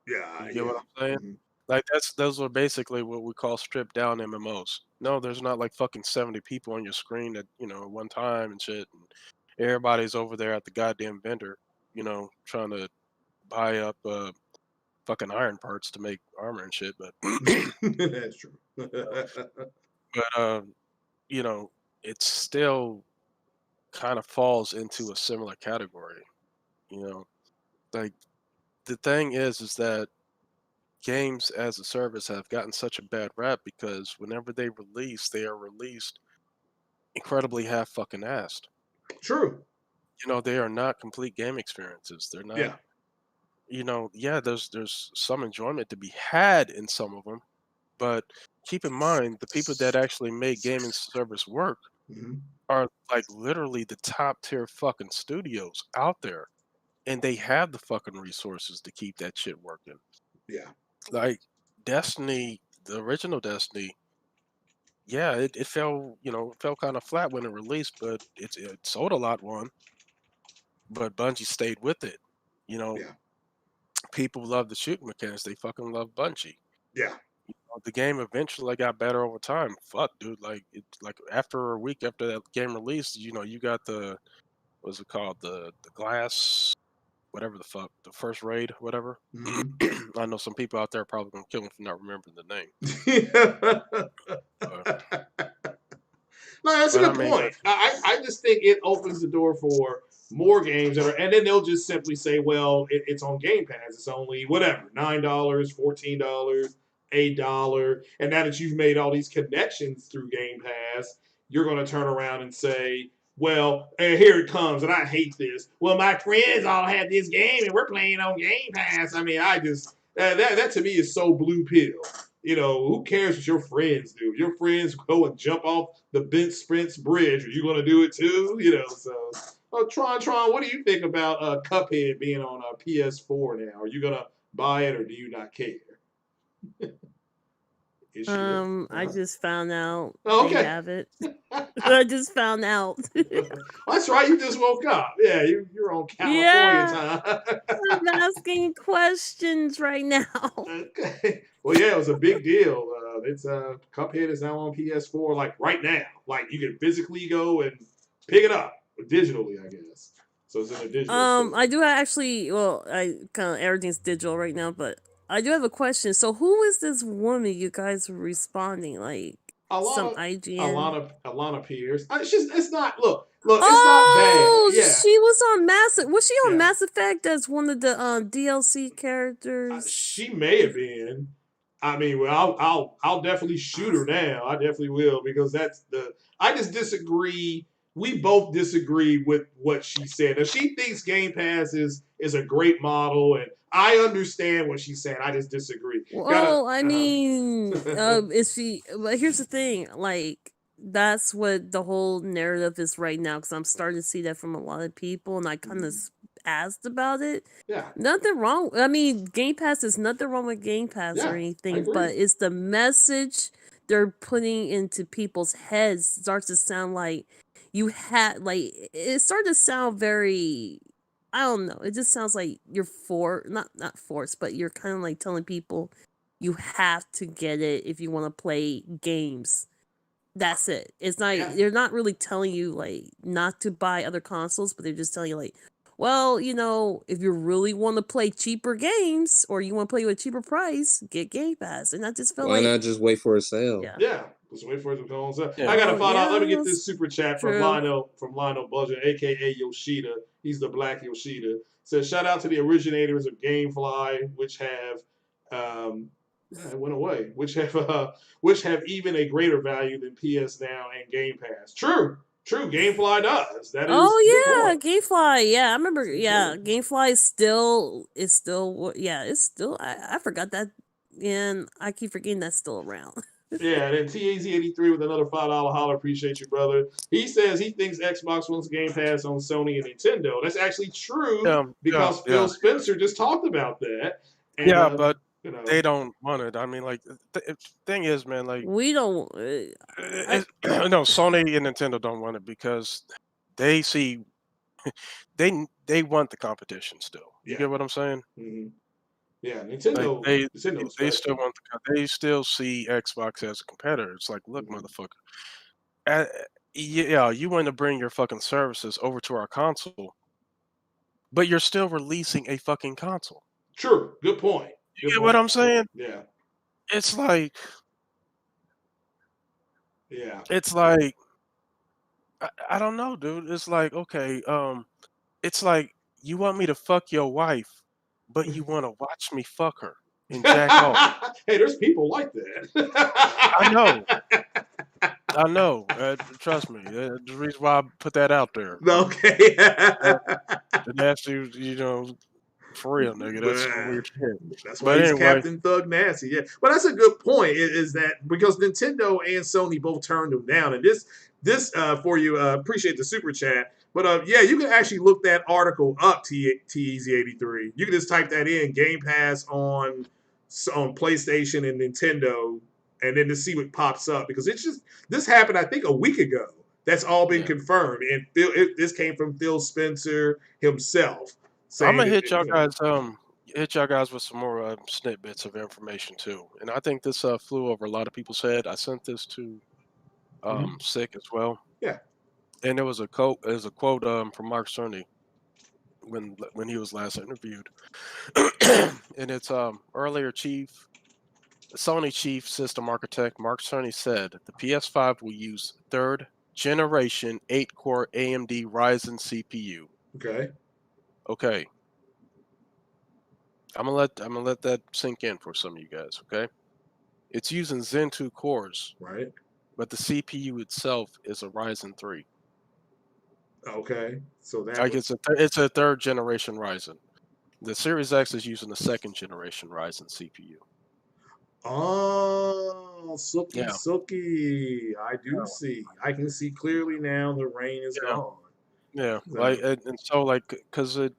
Yeah, You get what I'm saying? Like those are basically what we call stripped down MMOs. No, there's not like fucking 70 people on your screen at one time and shit, and everybody's over there at the goddamn vendor, trying to buy up fucking iron parts to make armor and shit. But that's true. But it still kind of falls into a similar category. Like the thing is that games as a service have gotten such a bad rap because whenever they are released incredibly half fucking assed. True. They are not complete game experiences. They're not. Yeah. There's some enjoyment to be had in some of them, but keep in mind the people that actually make gaming service work are like literally the top tier fucking studios out there, and they have the fucking resources to keep that shit working. Yeah. Like Destiny, the original Destiny, yeah, it fell, fell kind of flat when it released, but it sold a lot, but Bungie stayed with it. People love the shooting mechanics. They fucking love Bungie. Yeah. The game eventually got better over time. Fuck, dude. Like after a week after that game released, you got what's it called? The glass, whatever the fuck, the first raid, whatever. I know some people out there are probably gonna kill me for not remembering the name. No, that's a good point. I just think it opens the door for more games and then they'll just simply say, well, it's on Game Pass. It's only whatever, $9, $14, $8. And now that you've made all these connections through Game Pass, you're going to turn around and say, well, here it comes, and I hate this. Well, my friends all have this game, and we're playing on Game Pass. I mean, I just that to me is so blue pill. Who cares what your friends do? If your friends go and jump off the Ben Spence Bridge, are you going to do it too? So. Oh, Tron, what do you think about Cuphead being on PS4 now? Are you going to buy it, or do you not care? Is she? I just found out Oh, they okay. have it. I just found out. That's right. You just woke up. Yeah, you're on California Yeah, time. I'm asking questions right now. Okay. Well, yeah, it was a big deal. It's Cuphead is now on PS4, like right now. Like you can physically go and pick it up digitally, I guess. So it's in a digital store. I do actually. Well, I kind of everything's digital right now, but I do have a question. So, who is this woman you guys were responding like? Some IGN. Alana Pierce. It's not. Look. It's not bad. Oh, Yeah. she was on Mass. Was she on Yeah. Mass Effect as one of the DLC characters? She may have been. I mean, well, I'll definitely shoot her now. I definitely will because that's the. I just disagree. We both disagree with what she said. If she thinks Game Pass is a great model, and I understand what she's saying, I just disagree. Well, I mean, is she? But here's the thing, like that's what the whole narrative is right now. Because I'm starting to see that from a lot of people, and I kind of asked about it. Yeah. Nothing wrong. I mean, Game Pass is nothing wrong with Game Pass or anything, but it's the message they're putting into people's heads starts to sound like you had like it started to sound very. I don't know. It just sounds like you're not forced, but you're kind of like telling people you have to get it if you want to play games. That's it. It's not. They're not really telling you like not to buy other consoles, but they're just telling you like, well, if you really want to play cheaper games or you want to play with a cheaper price, get Game Pass. And I just felt Why not just wait for a sale? Yeah. Just wait for it to go on sale. I gotta find out. Let me get this super chat from Lionel Budget, aka Yoshida. He's the Black Yoshida. Says shout out to the originators of GameFly, which have it went away, which have even a greater value than PS Now and Game Pass. True. GameFly does. That is. GameFly. Yeah, I remember. Yeah, GameFly is still. It's still. I forgot that, and I keep forgetting that's still around. Yeah, and then TAZ83 with another $5 holler. Appreciate you, brother. He says he thinks Xbox wants Game Pass on Sony and Nintendo. That's actually true because Phil Spencer just talked about that. And, but they don't want it. I mean, like the thing is, man, like we don't. No, Sony and Nintendo don't want it because they see they want the competition still. You get what I'm saying? Mm-hmm. Yeah, Nintendo. Like they still want they still see Xbox as a competitor. It's like, look, motherfucker. Yeah, you want to bring your fucking services over to our console, but you're still releasing a fucking console. True. Good point. You get what I'm saying? Yeah. It's like. Yeah. It's like I don't know, dude. It's like, okay, it's like you want me to fuck your wife, but you want to watch me fuck her and jack off. Hey, there's people like that. I know. Trust me. The reason why I put that out there. Okay. That's for real, nigga. That's some weird shit. That's why he's Captain Thug Nasty. Yeah, but that's a good point. Is that because Nintendo and Sony both turned them down, and this for you. Appreciate the super chat. But yeah, you can actually look that article up. TEZ83. You can just type that in Game Pass on PlayStation and Nintendo, and then to see what pops up because this happened I think a week ago. That's all been confirmed, and this came from Phil Spencer himself. I'm gonna hit y'all guys with some more snippets of information too, and I think this flew over a lot of people's head. I sent this to Sick as well. Yeah, and there was a quote. There's a quote from Mark Cerny when he was last interviewed, and it's earlier Sony chief system architect Mark Cerny said the PS5 will use 3rd generation 8-core AMD Ryzen CPU. Okay. I'm gonna let that sink in for some of you guys. Okay, it's using Zen 2 cores, right? But the CPU itself is a Ryzen 3. Okay, so that it's a 3rd generation Ryzen. The Series X is using the 2nd generation Ryzen CPU. Oh, Sookie. I do see. I can see clearly now. The rain is gone. Yeah, like and so like because it.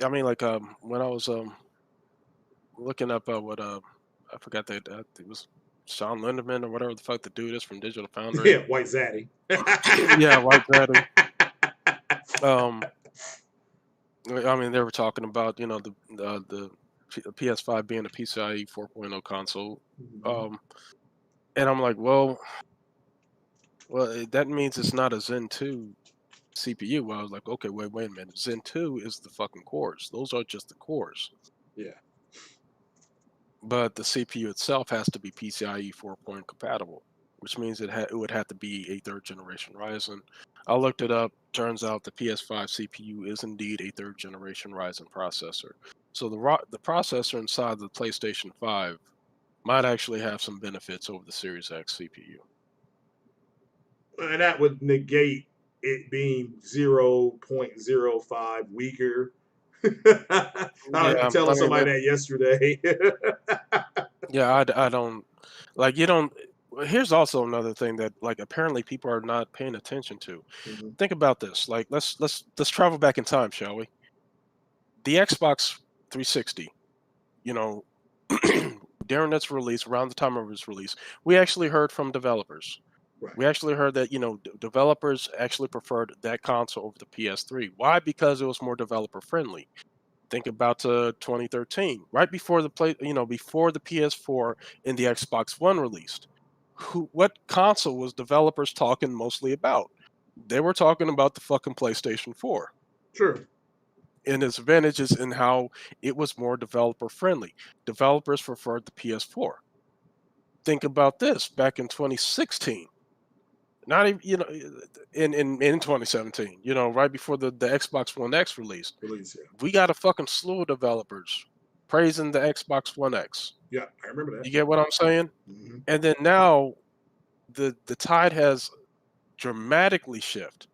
I mean, like when I was looking up what I forgot that it was Sean Lindemann or whatever the fuck the dude is from Digital Foundry. Yeah, White Zaddy. Yeah, White Zaddy. I mean, they were talking about the PS5 being a PCIe 4.0 console, and I'm like, well, that means it's not a Zen 2 CPU. Well, I was like, okay, wait a minute. Zen 2 is the fucking cores. Those are just the cores. Yeah. But the CPU itself has to be PCIe 4.0 compatible, which means it would have to be a 3rd generation Ryzen. I looked it up. Turns out the PS5 CPU is indeed a 3rd generation Ryzen processor. So the processor inside the PlayStation 5 might actually have some benefits over the Series X CPU. And that would negate it being 0.05 weaker. I was telling somebody that yesterday. Yeah, I don't like you don't. Here's also another thing that like apparently people are not paying attention to. Think about this. Like let's travel back in time, shall we? The Xbox 360, during its release, around the time of its release, we actually heard from developers. Right. We actually heard that developers actually preferred that console over the PS3. Why? Because it was more developer friendly. Think about 2013, right before before the PS4 and the Xbox One released. What console was developers talking mostly about? They were talking about the fucking PlayStation 4. Sure. And its advantages in how it was more developer friendly. Developers preferred the PS4. Think about this back in 2016. Not even in 2017, right before the Xbox One X released. We got a fucking slew of developers praising the Xbox One X. Yeah, I remember that. You get what I'm saying? And then now the tide has dramatically shifted.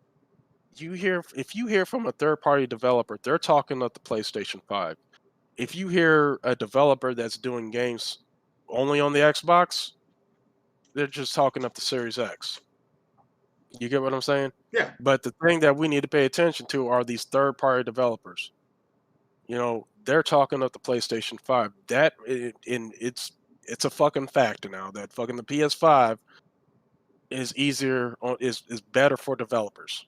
If you hear from a third-party developer, they're talking up the PlayStation 5. If you hear a developer that's doing games only on the Xbox, they're just talking up the Series X. You get what I'm saying? Yeah. But the thing that we need to pay attention to are these third-party developers. They're talking up the PlayStation 5. It's a fucking fact now that fucking the PS5 is is better for developers.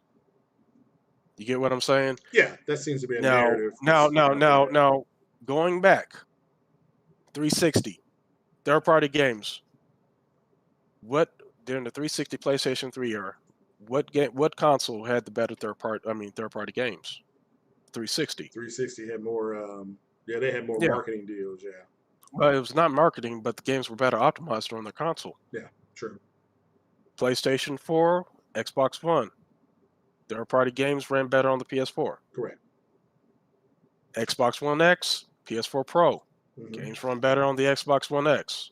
You get what I'm saying? Yeah, that seems to be a narrative. Now, going back, 360, third-party games. What during the 360 PlayStation 3 era? What console had the better third-party games? 360. 360 had more. They had more marketing deals. Yeah. Well, it was not marketing, but the games were better optimized on their console. Yeah, true. PlayStation 4, Xbox One. Third-party games ran better on the PS4. Correct. Xbox One X, PS4 Pro. Games run better on the Xbox One X.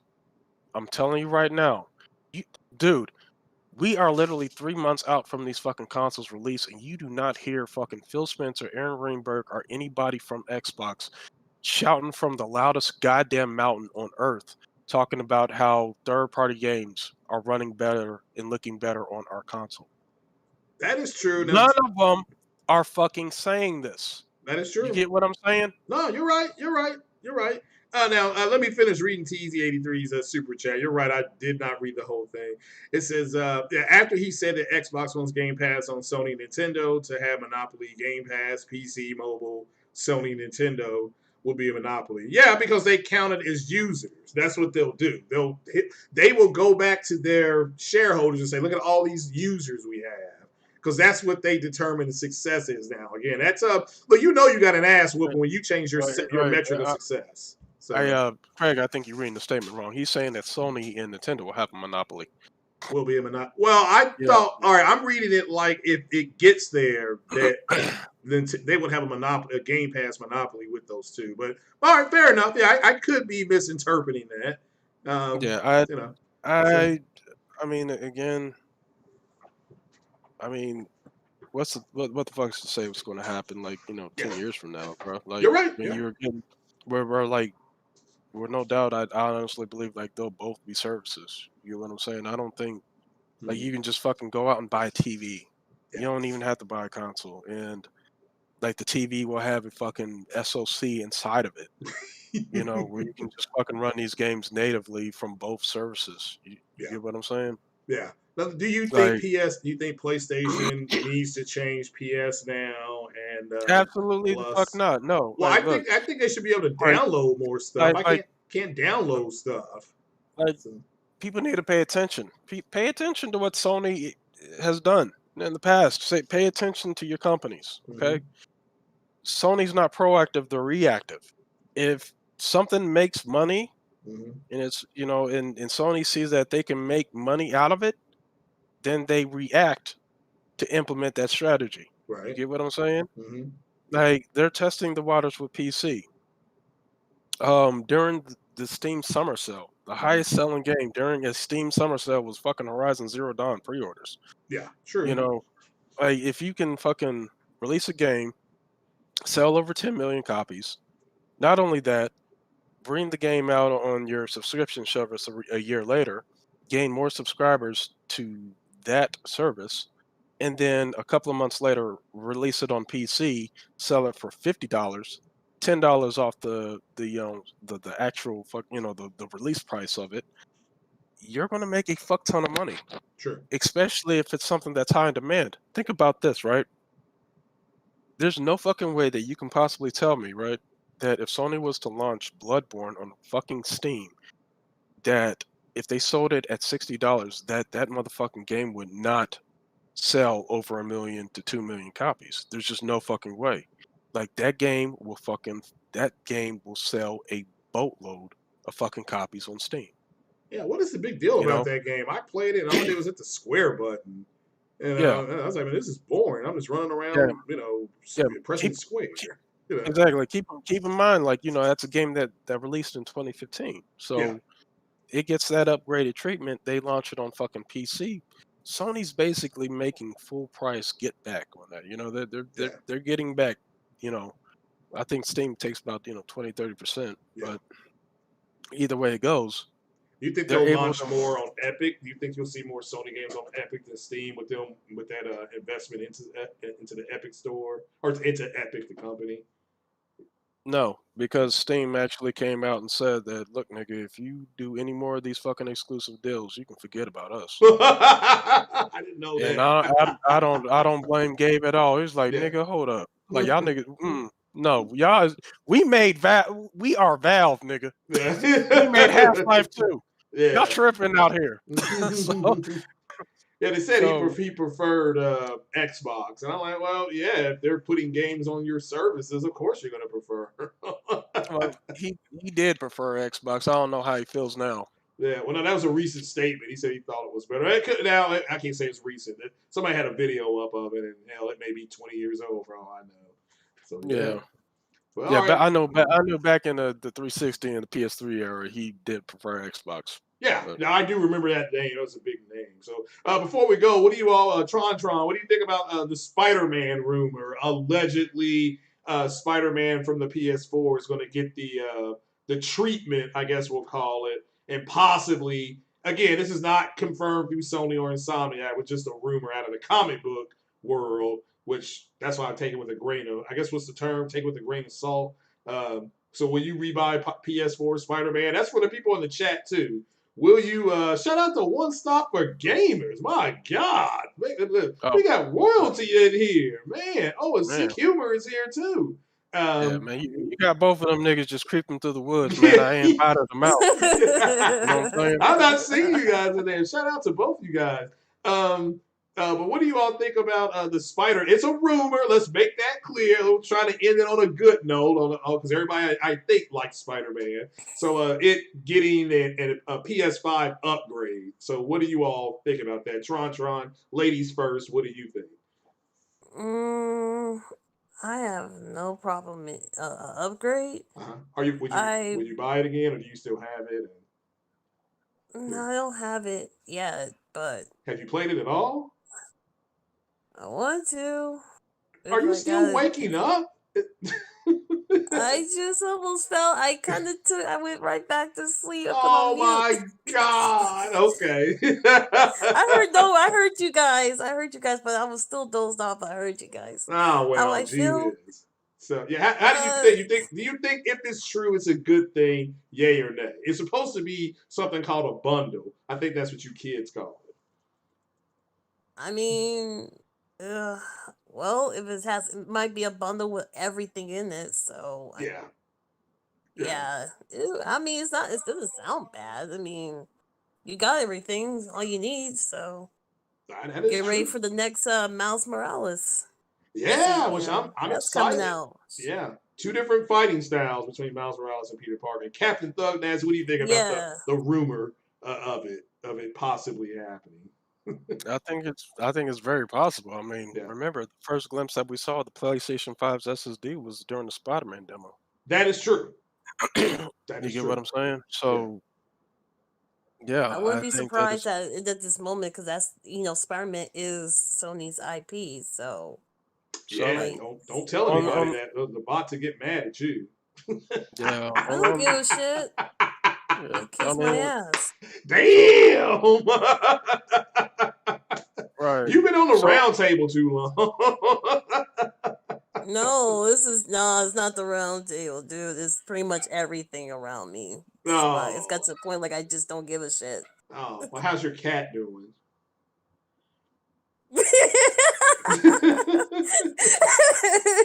I'm telling you right now, dude, we are literally 3 months out from these fucking consoles release, and you do not hear fucking Phil Spencer, Aaron Greenberg, or anybody from Xbox shouting from the loudest goddamn mountain on earth, talking about how third-party games are running better and looking better on our console. That is true. None of them are fucking saying this. That is true. You get what I'm saying? No, you're right. Now, let me finish reading TZ83's super chat. You're right. I did not read the whole thing. It says, after he said that Xbox wants Game Pass on Sony and Nintendo to have monopoly Game Pass, PC, mobile, Sony, Nintendo will be a monopoly. Yeah, because they count it as users. That's what they'll do. They will go back to their shareholders and say, look at all these users we have. Because that's what they determine success is now. Again, that's but you got an ass whooping when you change your metric of success. So, Craig, I think you're reading the statement wrong. He's saying that Sony and Nintendo will have a monopoly. Will be a monopoly. Well, I thought, all right, I'm reading it like if it gets there, that then they would have a Game Pass monopoly with those two. But all right, fair enough. Yeah, I could be misinterpreting that. I mean, again. I mean, what the fuck is to say what's going to happen 10 years from now, bro? Like, you're right. We're no doubt. I honestly believe they'll both be services. You know what I'm saying? I don't think you can just fucking go out and buy a TV. Yeah. You don't even have to buy a console, and the TV will have a fucking SoC inside of it. You know, where you can just fucking run these games natively from both services. You Yeah. get what I'm saying? Yeah. Now, do you think Like, do you think PlayStation needs to change PS Now and absolutely the fuck Plus? not. No, Well, like, look, I think they should be able to like, download more stuff. like, I like, can't download stuff. like So, people need to pay attention. Pay attention to what Sony has done in the past. Say, pay attention to your companies. Okay, mhm, Sony's not proactive; they're reactive. If something makes money, mhm, and it's and Sony sees that they can make money out of it, then they react to implement that strategy. You right. get what I'm saying? Hmm. Like they're testing the waters with PC. During the Steam Summer Sale, the Hmm. highest selling game during a Steam Summer Sale was fucking Horizon Zero Dawn pre-orders. Yeah, You true. know, like if you can fucking release a game, sell over 10 million copies, not only that, bring the game out on your subscription service a year later, gain more subscribers to that service, and then a couple of months later release it on PC, sell it for $50, $10 off the actual the release price of it. You're going to make a fuck ton of money, True. especially if it's something that's high in demand. Think about this, right? There's no fucking way that you can possibly tell me, right, that if Sony was to launch Bloodborne on fucking Steam, that if they sold it at $60, that motherfucking game would not sell over 1 million to 2 million copies. There's just no fucking way. Like that game will sell a boatload of fucking copies on Steam. Yeah, what is the big deal You about know? that game? I played it, and all I did was hit the square button. And Yeah, I was like, man, this is boring. I'm just running yeah, around, yeah. pressing square. You know? Exactly. Keep in mind, like that's a game that released in 2015. Yeah, So it gets that upgraded treatment. They launch it on fucking PC. Sony's basically making full price get back on that. yeah, They're getting back. You know, I think Steam takes about 20-30%, yeah. but either way it goes, Do you think they're they'll able launch to. more on Epic? Do you think you'll see more Sony games on Epic than Steam with that investment into the Epic store or into Epic the company? No, because Steam actually came out and said that, look, nigga, if you do any more of these fucking exclusive deals, you can forget about us. I didn't know And that. I don't blame Gabe at all. He's like, Yeah. nigga, hold up, like y'all niggas, no, y'all, we are Valve, nigga. We made Half Yeah. Life 2. Y'all Yeah. tripping out here. so, Yeah, they said so he preferred Xbox, and I'm like, well, yeah, if they're putting games on your services, of course you're gonna prefer. well, he did prefer Xbox. I don't know how he feels now. Yeah, well, no, that was a recent statement. He said he thought it was better. I can't say it's recent. Somebody had a video up of it, and hell, it may be 20 years old for all I know. So yeah. Yeah. Well, Yeah, all but right. I know back in the 360 and the PS3 era, he did prefer Xbox. Yeah, But now I do remember that name. That was a big name. So before we go, what do you all, Tron, what do you think about the Spider-Man rumor? Allegedly, Spider-Man from the PS4 is going to get the treatment, I guess we'll call it, and possibly, again, this is not confirmed through Sony or Insomniac, it was just a rumor out of the comic book world, which that's why I take it with a grain of, I guess what's the term? Take it with a grain of salt. So will you rebuy PS4 Spider-Man? That's for the people in the chat too. Will you shout out to One Stop for Gamers? My God, oh we got royalty in here, man. Oh, and man, Sick Humor is here too. yeah, Um, man, you got both of them niggas just creeping through the woods, man. I invited them out. You know what I'm saying? I'm not seeing you guys in there. Shout out to both you guys. Um, but what do you all think about the spider? It's a rumor. Let's make that clear. We're trying to end it on a good note, because everybody I think likes Spider-Man. So it getting a PS5 upgrade. So what do you all think about that? Tron, ladies first. What do you think? I have no problem in upgrade. Are you I would you buy it again, or do you still have it? no, I don't have it yet, but Have you played it at all? I want to. Are If you I still got waking up? I just almost felt I kind of took. I went right back to sleep. I put Oh on mute. my God. Okay. I heard you guys. I heard you guys, but I was still dozed off. I heard you guys. Oh, How well, I gee feel? whiz. So yeah, how do you think? Do you think if it's true, it's a good thing? Yay or nay? It's supposed to be something called a bundle. I think that's what you kids call it. I mean, well, if it might be a bundle with everything in it. So Yeah. yeah. I mean, it doesn't sound bad. I mean, you got everything, all you need. So That is get ready true. for the next Miles Morales. Yeah, which I'm That's coming excited. out. Yeah, two different fighting styles between Miles Morales and Peter Parker. And Captain Thug Naz, what do you think about Yeah. the rumor of it possibly happening? I think it's very possible. I mean, Yeah, remember the first glimpse that we saw of the PlayStation 5's SSD was during the Spider-Man demo. that is true. That You is get what true. I'm saying? Yeah. So yeah, I wouldn't I be think that surprised is at this moment because that's Spider-Man is Sony's IP. So Yeah, so like, don't tell anybody on that the bots will get mad at you. yeah I don't give a shit. yeah. I Kiss my mean, ass. so Damn! right. You've been on the So round table too long. No, it's not the round table, dude. It's pretty much everything around me. It's why it's got No. to the point like I just don't give a shit. Oh, well, how's your cat doing?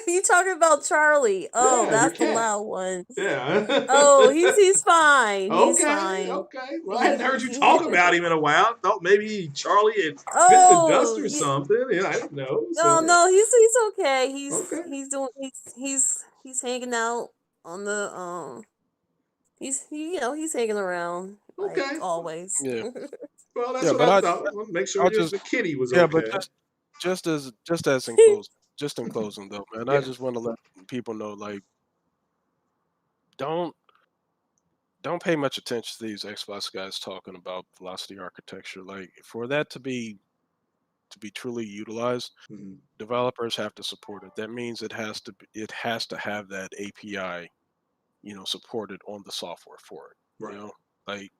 You talking about Charlie? Oh, Yeah, your that's the cat. loud one. Yeah. Oh, he's fine. He's Okay, fine. okay. Well, I hadn't heard you He talk about him in a while. Thought maybe Charlie had bit the dust oh, or something. Yeah, I didn't know. no, So, no, he's okay. okay. He's doing he's hanging out on the he's hanging around like Okay. always. yeah, Well, that's yeah, what but I thought. I want to make sure I just the kitty was yeah, but okay. just as in closing, just in closing though, man, I Yeah, just want to let people know like don't don't pay much attention to these Xbox guys talking about velocity architecture. Like for that to be truly utilized, hmm, developers have to support it. That means it has to have that API, supported on the software for it. right. Like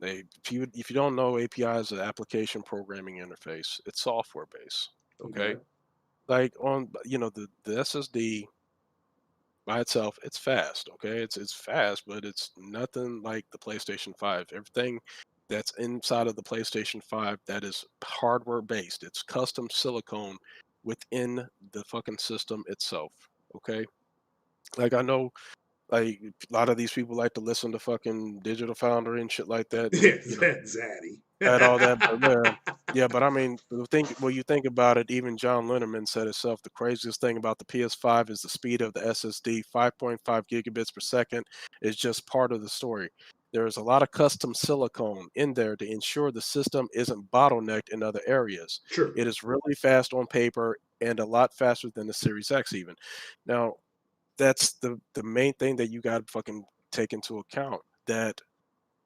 if you don't know, API is an application programming interface. It's software based. Okay, Okay. like on the SSD by itself, it's fast. Okay, it's fast, but it's nothing like the PlayStation 5. Everything that's inside of the PlayStation 5 that is hardware based. It's custom silicone within the fucking system itself. Okay, like I know like a lot of these people like to listen to fucking Digital Foundry and shit like that, Yeah, and Zaddy. and all that. But yeah, but I mean, you think about it, even John Linneman said himself, the craziest thing about the PS5 is the speed of the SSD, 5.5 gigabits per second is just part of the story. There is a lot of custom silicone in there to ensure the system isn't bottlenecked in other areas. True. It is really fast on paper and a lot faster than the Series X even. Now, that's the main thing that you got to fucking take into account, that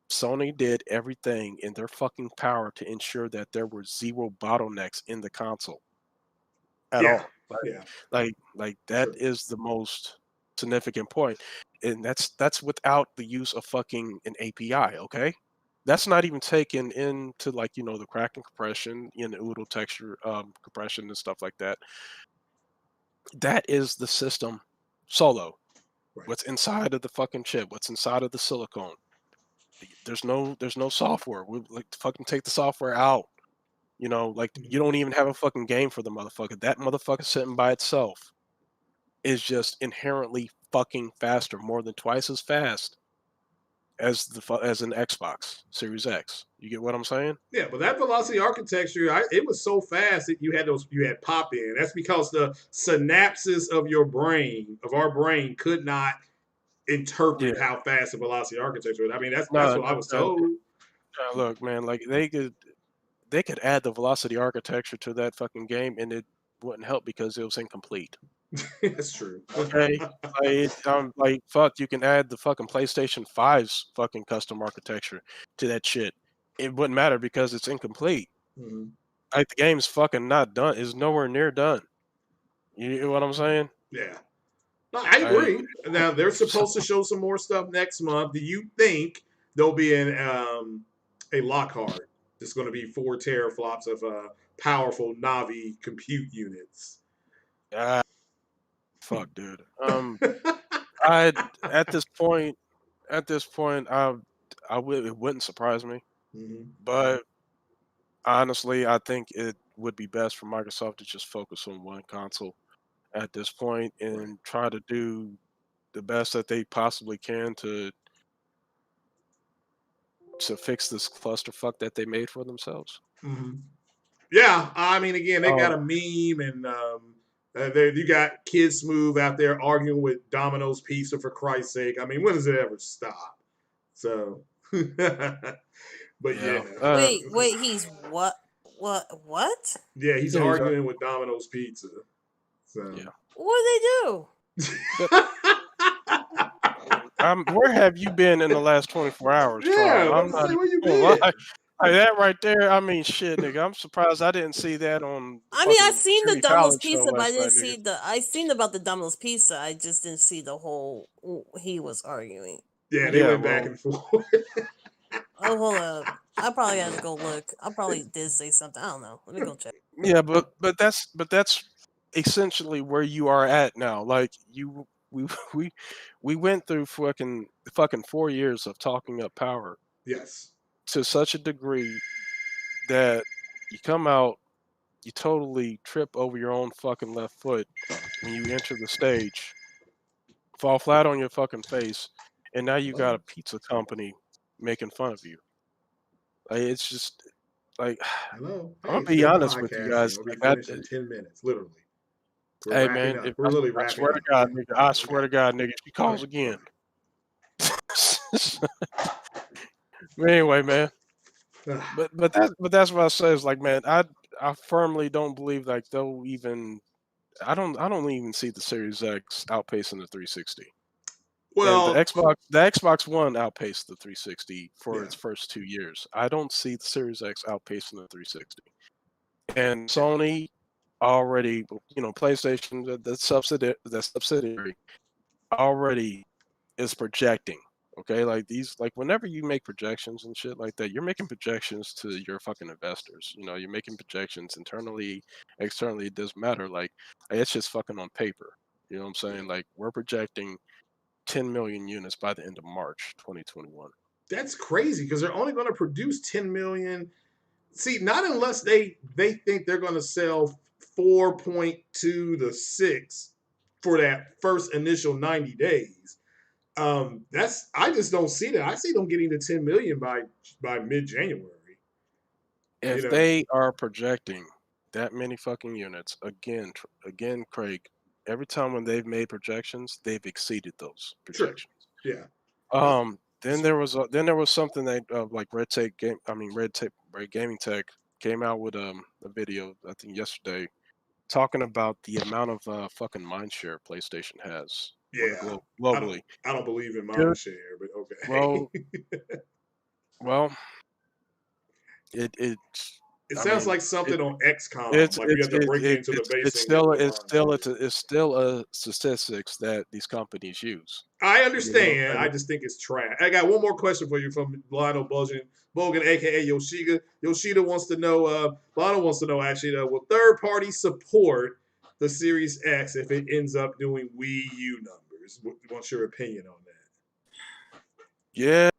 Sony did everything in their fucking power to ensure that there were zero bottlenecks in the console at Yeah. all. Like, Yeah. like that True. is the most significant point, and that's without the use of fucking an API. Okay, that's not even taken into like the Kraken compression, Oodle texture compression and stuff like that. That is the system solo. Right. What's inside of the fucking chip? What's inside of the silicone? There's no software. We like fucking take the software out. Like you don't even have a fucking game for the motherfucker. That motherfucker sitting by itself is just inherently fucking faster, more than twice as fast as as an Xbox Series X. You get what I'm saying? Yeah, but that velocity architecture, it was so fast that you had pop in. That's because the synapses of our brain, could not Yeah. interpret how fast the velocity architecture. I mean, that's No, what I was told. look, man. Like they could add the velocity architecture to that fucking game, and it wouldn't help because it was incomplete. That's true. Okay, like fuck, you can add the fucking PlayStation 5's fucking custom architecture to that shit. It wouldn't matter because it's incomplete. Mhm. Like the game's fucking not done. It's nowhere near done. You know what I'm saying? Yeah. No, I Like, agree. Now they're so, supposed to show some more stuff next month. Do you think there'll be a Lockhart that's going to be 4 teraflops of powerful Navi compute units? uh, fuck, dude. I at this point, it wouldn't surprise me, but honestly, I think it would be best for Microsoft to just focus on one console at this point and try to do the best that they possibly can to fix this clusterfuck that they made for themselves. Yeah, I mean, again, they got Um, a meme, and you got Kid Smooth out there arguing with Domino's Pizza for Christ's sake. I mean, when does it ever stop? So, but yeah. yeah, Wait, he's what? What? yeah, he's Yeah, arguing with Domino's Pizza. So, yeah. What did they do? Where have you been in the last 24 hours, yeah, Charles? I'm I'm about to not say, where you even gonna been? lie. Like that right there, I mean, shit, nigga. I'm surprised I didn't see that on the I mean, I fucking seen the Jimmy Domino's Fallon show pizza, but I last didn't night, nigga. see I seen about the Domino's pizza. I just didn't see the whole he was arguing. Yeah, they Yeah, went back well, and forth. Oh, hold up. I probably have to go look. I probably did say something. I don't know. Let me go check. yeah, but that's essentially where you are at now. Like we we went through fucking 4 years of talking up power Yes. to such a degree that you come out, you totally trip over your own fucking left foot when you enter the stage, fall flat on your fucking face, and now you got a pizza company making fun of you. Like, it's just like Hello. I'm gonna Hey, be still honest with you podcasting. guys. I'll be Like finished in 10 minutes, literally. We're hey wrapping man, up. We're literally I wrapping swear to up. God, nigga, I swear Okay. to God, nigga, if she calls Right, again. right. But anyway, man. But that's what I say is like, man, I firmly don't believe like they'll even. I don't even see the Series X outpacing the 360. And Well, the Xbox One outpaced the 360 for yeah. its first 2 years. I don't see the Series X outpacing the 360. And Yeah. Sony already, PlayStation, the subsidiary, already is projecting. Okay, like whenever you make projections and shit like that, you're making projections to your fucking investors. You're making projections internally, externally. It doesn't matter. Like it's just fucking on paper. You know what I'm saying? Like we're projecting 10 million units by the end of March 2021. That's crazy because they're only going to produce 10 million. See, not unless they think they're going to sell 4.2 to 6 for that first initial 90 days. That's I just don't see that. I see them getting to 10 million by mid-January. If they are projecting that many fucking units, again, Craig, every time when they've made projections, they've exceeded those True. projections. Yeah. Then there was something that like Red Gaming Tech came out with a video I think yesterday talking about the amount of fucking mindshare PlayStation has on the Yeah. globally. I don't believe in Dude, mind share, but okay. well, it It I sounds mean like something on XCOM. it's Like you it's have to it, break it, into the it's base it's and get still the it's mind still share. it's still a statistics that these companies use. I You know what understand. I'm I saying? just think it's trash. I got one more question for you from Lionel Bogan, aka Yoshida. Yoshida wants to know. Lionel wants to know actually. Will third party support the Series X if it ends up doing Wii U numbers? What's your opinion on that? Yeah,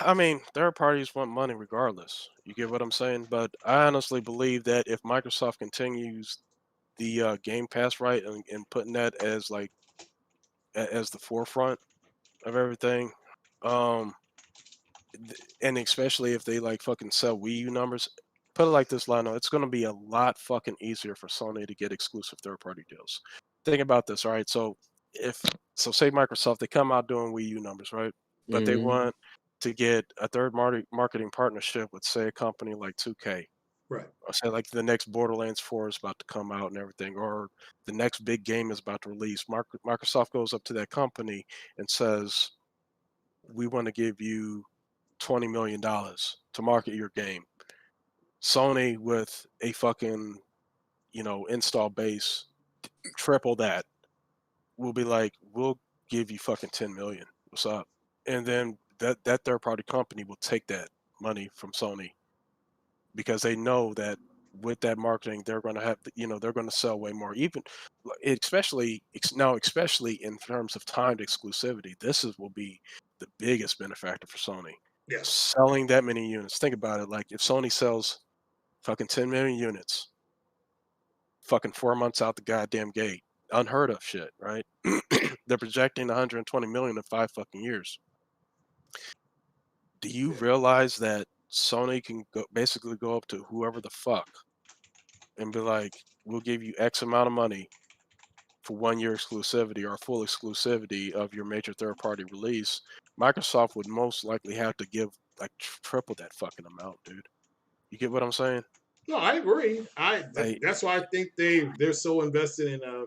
I mean, third parties want money regardless. You get what I'm saying? But I honestly believe that if Microsoft continues the Game Pass right and putting that as like as the forefront of everything, um, and especially if they like fucking sell Wii U numbers, put it like this, Lionel, it's going to be a lot fucking easier for Sony to get exclusive third party deals. Think about this, all right? So say Microsoft they come out doing Wii U numbers, right? But they want to get a third marketing partnership with say a company like 2K. Right. Or say like the next Borderlands 4 is about to come out and everything, or the next big game is about to release. Microsoft goes up to that company and says, "We want to give you $20 million to market your game." Sony with a fucking install base triple that will be like, "We'll give you fucking 10 million. What's up?" And then that third party company will take that money from Sony because they know that with that marketing, they're going to have, they're going to sell way more. Even especially in terms of timed exclusivity, will be the biggest benefactor for Sony. Yes. Selling that many units. Think about it. Like if Sony sells fucking 10 million units, fucking 4 months out the goddamn gate, unheard of shit, right? They're projecting 120 million in 5 fucking years. Do you realize that Sony can basically go up to whoever the fuck and be like, we'll give you X amount of money for 1 year exclusivity or full exclusivity of your major third party release? Microsoft would most likely have to give like triple that fucking amount, dude. You get what I'm saying? No, I agree. That's why I think they're so invested in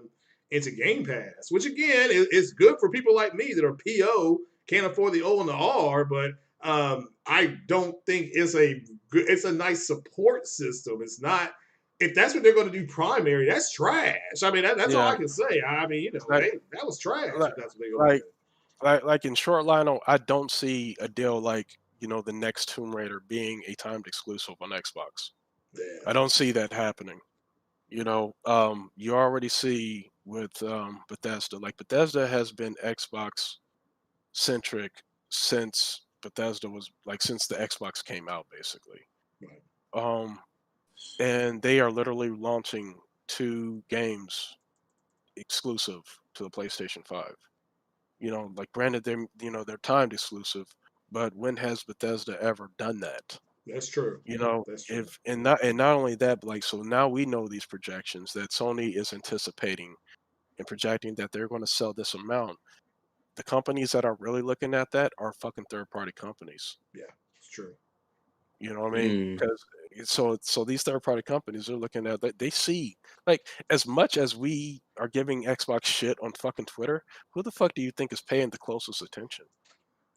into Game Pass, which again is good for people like me that are PO, can't afford the O and the R, but I don't think it's a nice support system. It's not. If that's what they're going to do primary, that's trash. I mean, that's all I can say. I mean, that was trash. If that's what they're going to do. Like in short line, I don't see a deal like the next Tomb Raider being a timed exclusive on Xbox. Yeah. I don't see that happening. You already see with Bethesda. Like Bethesda has been Xbox centric since Bethesda was since the Xbox came out, basically. Right. And they are literally launching 2 games exclusive to the PlayStation 5. Granted they're timed exclusive, but when has Bethesda ever done that? That's true. That's true. Not only that, but so now we know these projections that Sony is anticipating and projecting that they're going to sell this amount. The companies that are really looking at that are fucking third-party companies. Yeah, it's true. You know what I mean? Because so these third-party companies are looking at that. They see as much as we are giving Xbox shit on fucking Twitter, who the fuck do you think is paying the closest attention?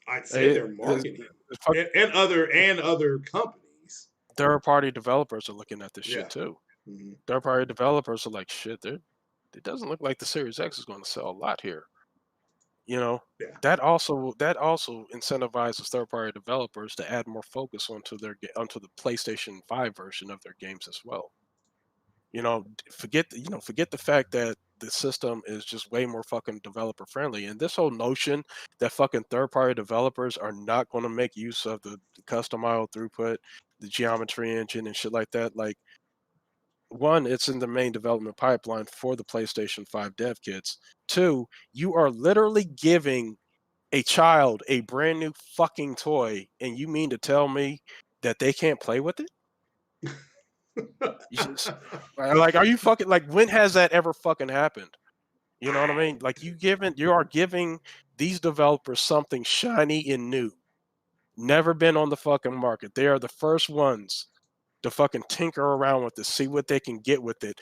I'd say they're marketing and other companies. Third-party developers are looking at this shit too. Mm-hmm. Third-party developers are like, shit, it doesn't look like the Series X is going to sell a lot here. That also incentivizes third-party developers to add more focus onto the PlayStation 5 version of their games as well. Forget the fact that the system is just way more fucking developer friendly, and this whole notion that fucking third-party developers are not going to make use of the custom IO throughput, the geometry engine, and shit like that. Like, one, it's in the main development pipeline for the PlayStation 5 dev kits. 2, you are literally giving a child a brand new fucking toy, and you mean to tell me that they can't play with it? Are you fucking when has that ever fucking happened? You know what I mean? You are giving these developers something shiny and new, never been on the fucking market. They are the first ones to fucking tinker around with this, see what they can get with it.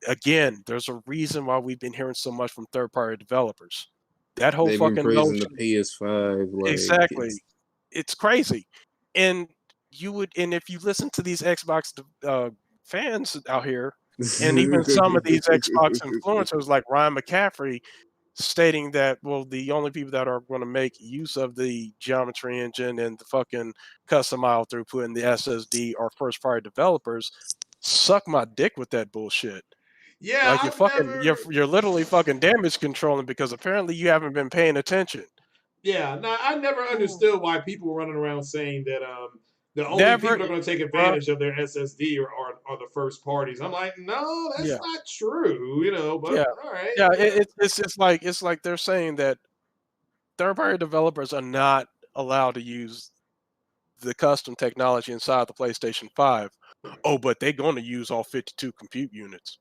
Again, there's a reason why we've been hearing so much from third-party developers. That whole They've fucking been praising notion, the PS5. Exactly. It's crazy. And if you listen to these Xbox fans out here, and even some of these Xbox influencers like Ryan McCaffrey stating that, well, the only people that are going to make use of the geometry engine and the fucking custom IO throughput and the SSD are first-party developers, suck my dick with that bullshit. Yeah, you're literally fucking damage controlling because apparently you haven't been paying attention. Yeah, no, I never understood why people were running around saying that the only people that are going to take advantage of their SSD are the first parties. I'm like, no, that's not true, But all right. Yeah, it's like they're saying that third-party developers are not allowed to use the custom technology inside the PlayStation 5. Oh, but they're going to use all 52 compute units.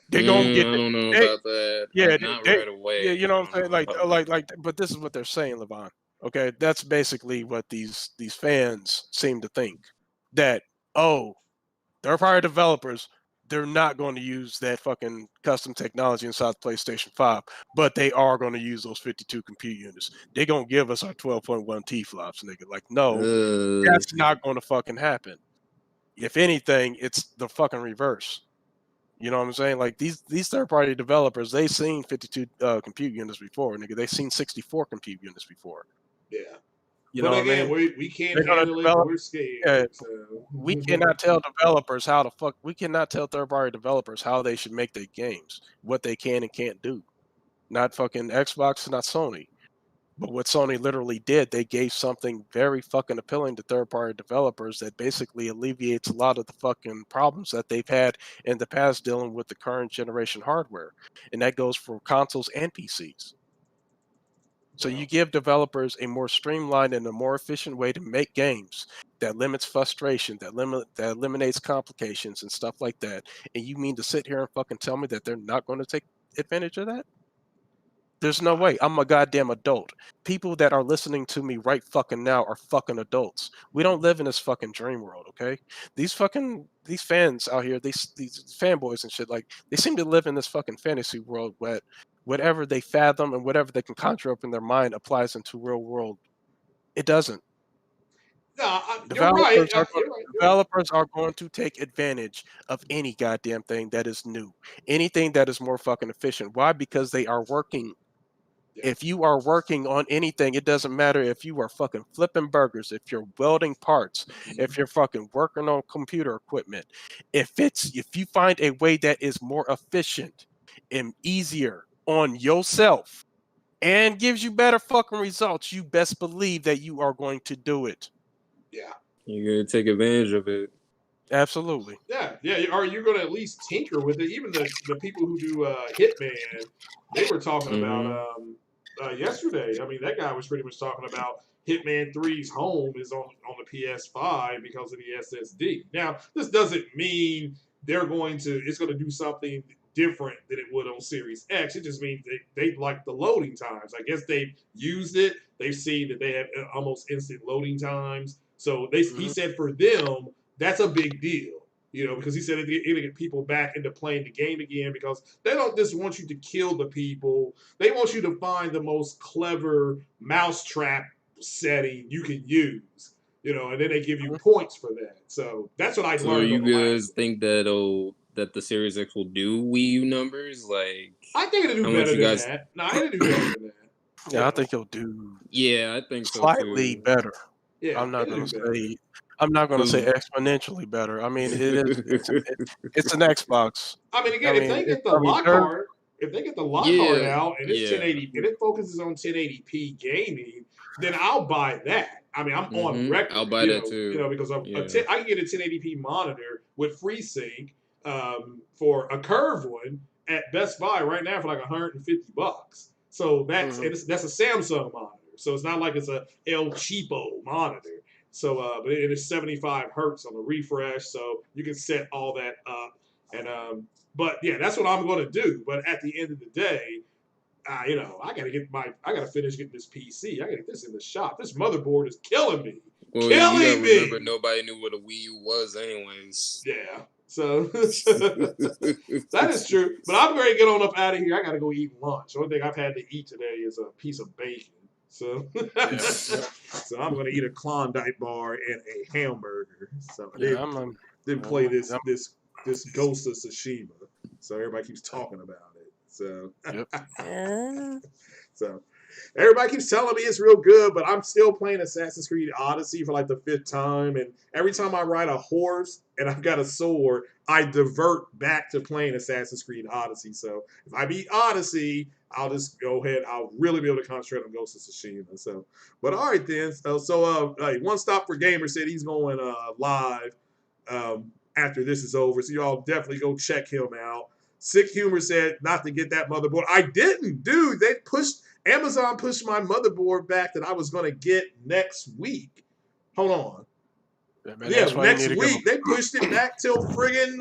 They're going to get. I don't know about that. Yeah, not right away. Yeah, you know what I'm saying? But this is what they're saying, Levon. Okay, that's basically what these fans seem to think, that third-party developers, they're not going to use that fucking custom technology inside the PlayStation 5, but they are going to use those 52 compute units. They're going to give us our 12.1 T-flops, nigga. Like, no, that's not going to fucking happen. If anything, it's the fucking reverse. You know what I'm saying? Like, these third-party developers, they've seen 52 compute units before, nigga. They've seen 64 compute units before. Yeah. You But know what I again, mean? we can't They're gonna handle it. develop. We're scared. Yeah, So. we cannot tell developers how to fuck. We cannot tell third-party developers how they should make their games, what they can and can't do. Not fucking Xbox, not Sony. But what Sony literally did, they gave something very fucking appealing to third-party developers that basically alleviates a lot of the fucking problems that they've had in the past dealing with the current generation hardware. And that goes for consoles and PCs. So you give developers a more streamlined and a more efficient way to make games that limits frustration, that eliminates complications and stuff like that. And you mean to sit here and fucking tell me that they're not going to take advantage of that? There's no way. I'm a goddamn adult. People that are listening to me right fucking now are fucking adults. We don't live in this fucking dream world, okay? These fans out here, these fanboys and shit, like they seem to live in this fucking fantasy world where whatever they fathom and whatever they can conjure up in their mind applies into real world. It doesn't. No, you're right. You're right. Developers are going to take advantage of any goddamn thing that is new, anything that is more fucking efficient. Why? Because they are working. Yeah. If you are working on anything, it doesn't matter if you are fucking flipping burgers, if you're welding parts, if you're fucking working on computer equipment, if you find a way that is more efficient and easier on yourself and gives you better fucking results, you best believe that you are going to do it. Yeah. You're gonna take advantage of it. Absolutely. Yeah. Or you're going to at least tinker with it. Even the people who do Hitman, they were talking about yesterday. I mean, that guy was pretty much talking about Hitman 3's home is on the PS-5 because of the SSD. Now, this doesn't mean it's going to do something different than it would on Series X. It just means they like the loading times. I guess they've used it. They've seen that they have almost instant loading times. So he said for them, that's a big deal. Because he said it'll get people back into playing the game again because they don't just want you to kill the people. They want you to find the most clever mousetrap setting you can use. And then they give you points for that. So that's what I So learned. you guys think that the Series X will do Wii U numbers? Like, I think it'll do better than that. No, it'll do better than that. Yeah, I think he'll do. Yeah, I think so slightly too. better. Yeah, I'm not going to say exponentially better. I mean, it's an Xbox. I mean, again, if they get the Lockhart out and it's 1080 and it focuses on 1080p gaming, then I'll buy that. I mean, I'm on record. I'll buy that too. Because I can get a 1080p monitor with FreeSync for a curved one at Best Buy right now for like $150. So that's a Samsung monitor. So it's not like it's a El Cheapo monitor. So, but it is 75 hertz on the refresh, so you can set all that up. And but yeah, that's what I'm going to do. But at the end of the day, I gotta finish getting this PC. I gotta get this in the shop. This motherboard is killing me. Well, killing me. Remember, nobody knew what a Wii U was, anyways. Yeah. So that is true. But I'm ready to get on up out of here. I gotta go eat lunch. The only thing I've had to eat today is a piece of bacon. So, so I'm gonna eat a Klondike bar and a hamburger. So then play this Ghost of Tsushima. So everybody keeps talking about it. So, so everybody keeps telling me it's real good, but I'm still playing Assassin's Creed Odyssey for like the 5th time. And every time I ride a horse and I've got a sword, I divert back to playing Assassin's Creed Odyssey. So if I beat Odyssey, I'll just go ahead. I'll really be able to concentrate on Ghost of Tsushima. So, but all right then. So One Stop for Gamer said he's going live after this is over. So y'all definitely go check him out. Sick Humor said not to get that motherboard. I didn't, dude. Amazon pushed my motherboard back that I was going to get next week. Hold on. Next week. They pushed it back till friggin'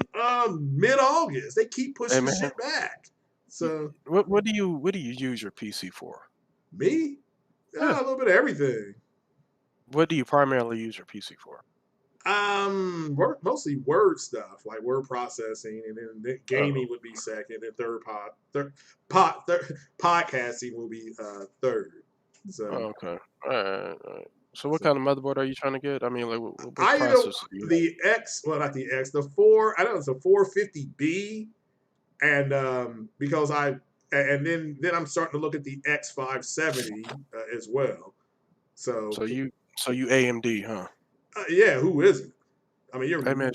mid-August. They keep pushing shit back. So what do you use your PC for? Me? A little bit of everything. What do you primarily use your PC for? Mostly word stuff, like word processing, and then gaming would be second, and podcasting will be third. So okay, all right. So what kind of motherboard are you trying to get? I mean, like what processor do you have? Not the X, the 4. I know it's a 450B, and because then I'm starting to look at the X570 as well. So So you AMD, huh? Yeah, who isn't? I mean, you're. Hey man,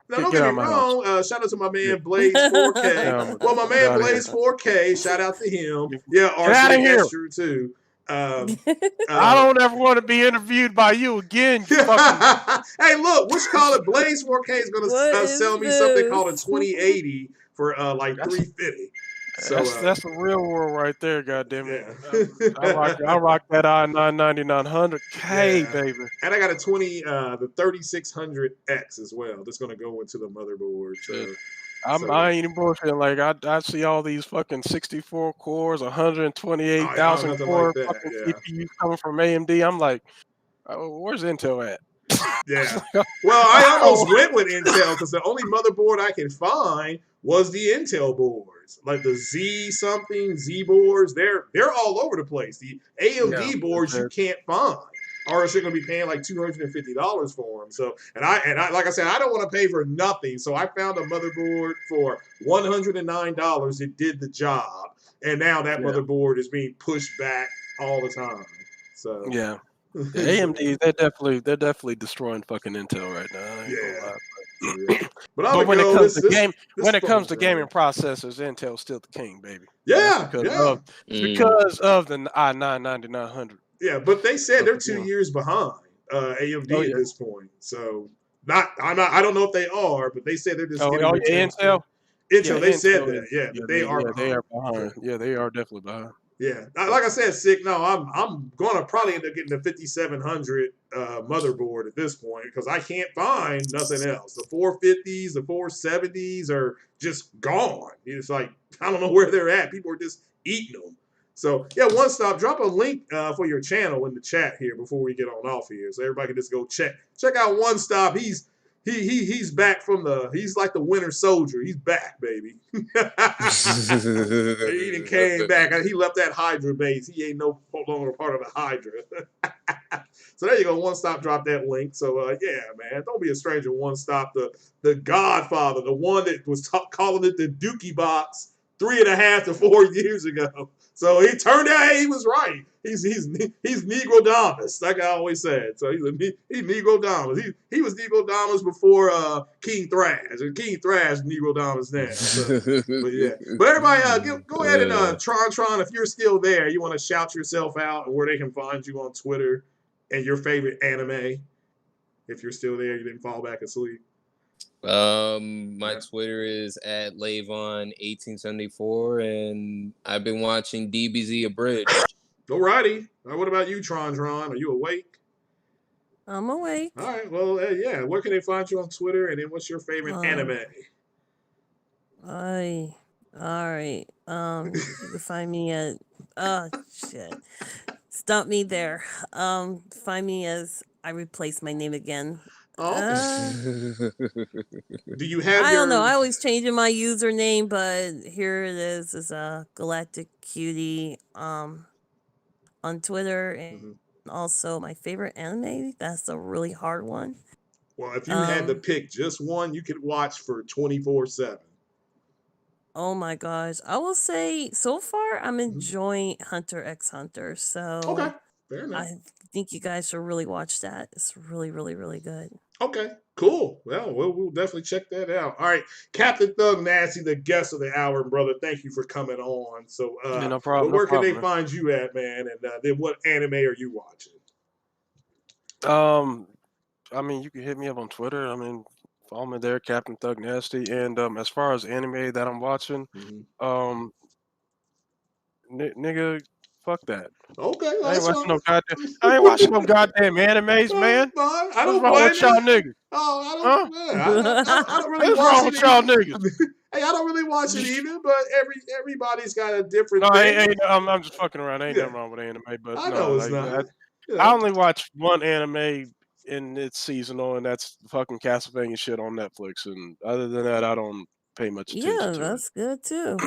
Now, don't get get out me of my house. wrong. Shout out to my Get, man Blaze 4K. get out Well, my get man out of here. Blaze 4K. Shout out to him. Yeah, Get out of RJ, here. that's true too. I don't ever want to be interviewed by you again. You fucking. Hey, look, what you call it? Blaze 4K is What gonna is sell me something called a this? 2080 for like That's, $350. So that's the real world right there. Goddamn it! yeah. I rock that i9-9900K, Yeah. baby. And I got a the 3600X as well. That's gonna go into the motherboard. Shit. So I ain't even bullshitting. Like I see all these fucking 64 cores, oh, yeah, 128,000 nothing like core that. fucking Yeah. CPUs coming from AMD. I'm like, where's Intel at? Yeah. Well, I almost went with Intel because the only motherboard I could find was the Intel boards, like the Z boards. They're all over the place. The AMD boards you can't find, or else you're going to be paying like $250 for them. So, and I like I said, I don't want to pay for nothing. So I found a motherboard for $109. It did the job, and now that motherboard is being pushed back all the time. So yeah. The AMD, they're definitely destroying fucking Intel right now. I ain't gonna lie. But when it comes to gaming processors, Intel's still the king, baby. Yeah, it's because of the i9-9900. Yeah, but they said they're 2 years behind AMD at this point. So I don't know if they are, but they said they're just getting Intel. Intel, they said that. Yeah, they are behind. They are behind. Yeah, they are definitely behind. Yeah, like I said, sick. No, I'm gonna probably end up getting the 5700 motherboard at this point because I can't find nothing else. The 450s, the 470s are just gone. It's like I don't know where they're at. People are just eating them. So yeah, One Stop, drop a link for your channel in the chat here before we get on off here, so everybody can just go check out One Stop. He's back he's like the Winter Soldier. He's back, baby. He done came back. He left that Hydra base. He ain't no longer part of the Hydra. So there you go. One Stop, drop that link. So yeah, man, don't be a stranger. One Stop, the Godfather, the one that was calling it the Dookie box 3.5 to 4 years ago. So he turned out he was right. He's Negrodamus, like I always said. So he's Negrodamus. He was Negrodamus before King Thrash, and King Thrash Negrodamus now. So, but yeah, but everybody, go ahead and Tron, if you're still there, you want to shout yourself out and where they can find you on Twitter and your favorite anime. If you're still there, you didn't fall back asleep. My Twitter is at Lavon1874, and I've been watching DBZ Abridged. Alrighty. What about you, Tron? Are you awake? I'm awake. All right. Well, yeah. Where can they find you on Twitter? And then what's your favorite anime? All right. You can find me at shit. Stop me there. Find me as I replace my name again. Do you have I don't know. I always changing my username, but here it is. It's a Galactic Cutie on Twitter, and also my favorite anime. That's a really hard one. Well, if you had to pick just one, you could watch for 24/7. Oh my gosh. I will say so far I'm enjoying Hunter x Hunter. So okay, fair enough. I think you guys should really watch that. It's really, really, really good. Okay, cool. Well, we'll definitely check that out. All right, Captain Thug Nasty, the guest of the hour, brother. Thank you for coming on. So, no problem. Where can they find you at, man? And then what anime are you watching? I mean, you can hit me up on Twitter. I mean, follow me there, Captain Thug Nasty. And as far as anime that I'm watching, nigga, fuck that. Okay, I ain't watching no goddamn animes, man. I don't What's wrong with y'all niggas? Oh, I don't really What's watch wrong with y'all niggas? Hey, I don't really watch it either, but everybody's got a different thing. I'm just fucking around. Ain't nothing wrong with anime, but I know it's not. I only watch one anime and it's seasonal, and that's fucking Castlevania shit on Netflix. And other than that, I don't pay much attention to it. Yeah, that's good too.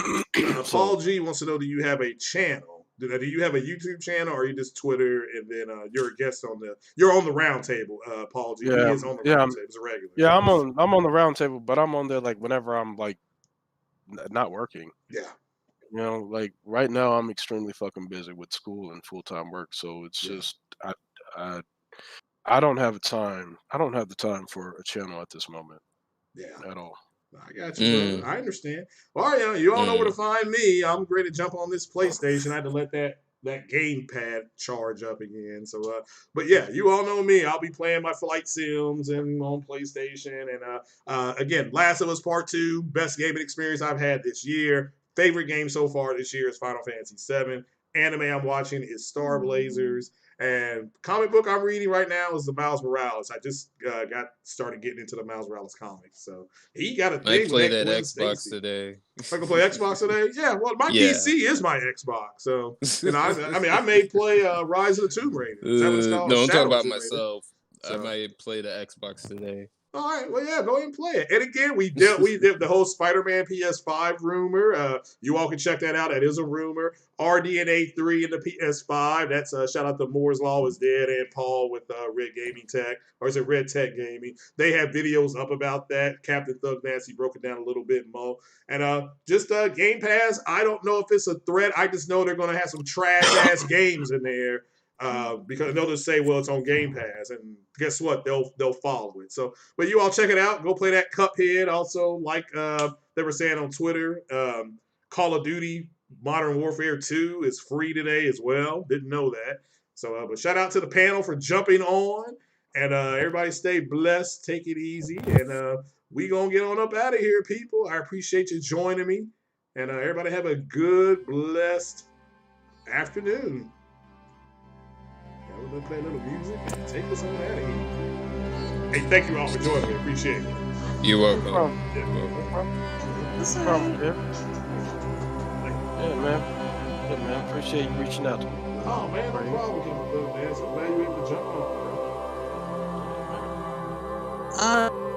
Paul G wants to know, do you have a channel? Do you have a YouTube channel, or are you just Twitter and then you're a guest you're on the round table, Paul G? Yeah, he is on the round table as a regular. Yeah, I'm on the round table, but I'm on there like whenever I'm like not working. Yeah. You know, like right now I'm extremely fucking busy with school and full-time work, so it's just I don't have the time. I don't have the time for a channel at this moment Yeah. at all. I got you, brother. I understand. All right, you all know where to find me. I'm ready to jump on this PlayStation. I had to let that gamepad charge up again. So, but yeah, you all know me. I'll be playing my flight sims and on PlayStation. And again, Last of Us Part 2, best gaming experience I've had this year. Favorite game so far this year is Final Fantasy VII. Anime I'm watching is Star Blazers. And comic book I'm reading right now is the Miles Morales. I just got started getting into the Miles Morales comics. So he got a thing. I played with that Gwen Xbox Stacy. today. I can play Xbox today. Yeah, well, my PC is my Xbox. So I may play Rise of the Tomb Raider. Is that what it's called? No, I'm talking about Tomb myself. So. I might play the Xbox today. All right, well, yeah, go ahead and play it. And again, we did the whole Spider-Man PS5 rumor. You all can check that out. That is a rumor. RDNA-3 in the PS5. That's shout out to Moore's Law is Dead and Paul with Red Gaming Tech, or is it Red Tech Gaming? They have videos up about that. Captain Thug Nancy broke it down a little bit more. And just Game Pass. I don't know if it's a threat. I just know they're going to have some trash ass games in there. Because they'll just say, well, it's on Game Pass, and guess what? They'll follow it. So, but you all check it out. Go play that Cuphead. Also, like they were saying on Twitter, Call of Duty Modern Warfare 2 is free today as well. Didn't know that. So, but shout out to the panel for jumping on, and everybody stay blessed. Take it easy, and we gonna get on up out of here, people. I appreciate you joining me, and everybody have a good, blessed afternoon. We're going to play a little music and take us on out of here. Hey, thank you all for joining me. Appreciate it. You're welcome. No problem. Yeah, man. Yeah, man. Appreciate you reaching out to me. Oh, man, no problem, man. So glad you were able to jump on, bro.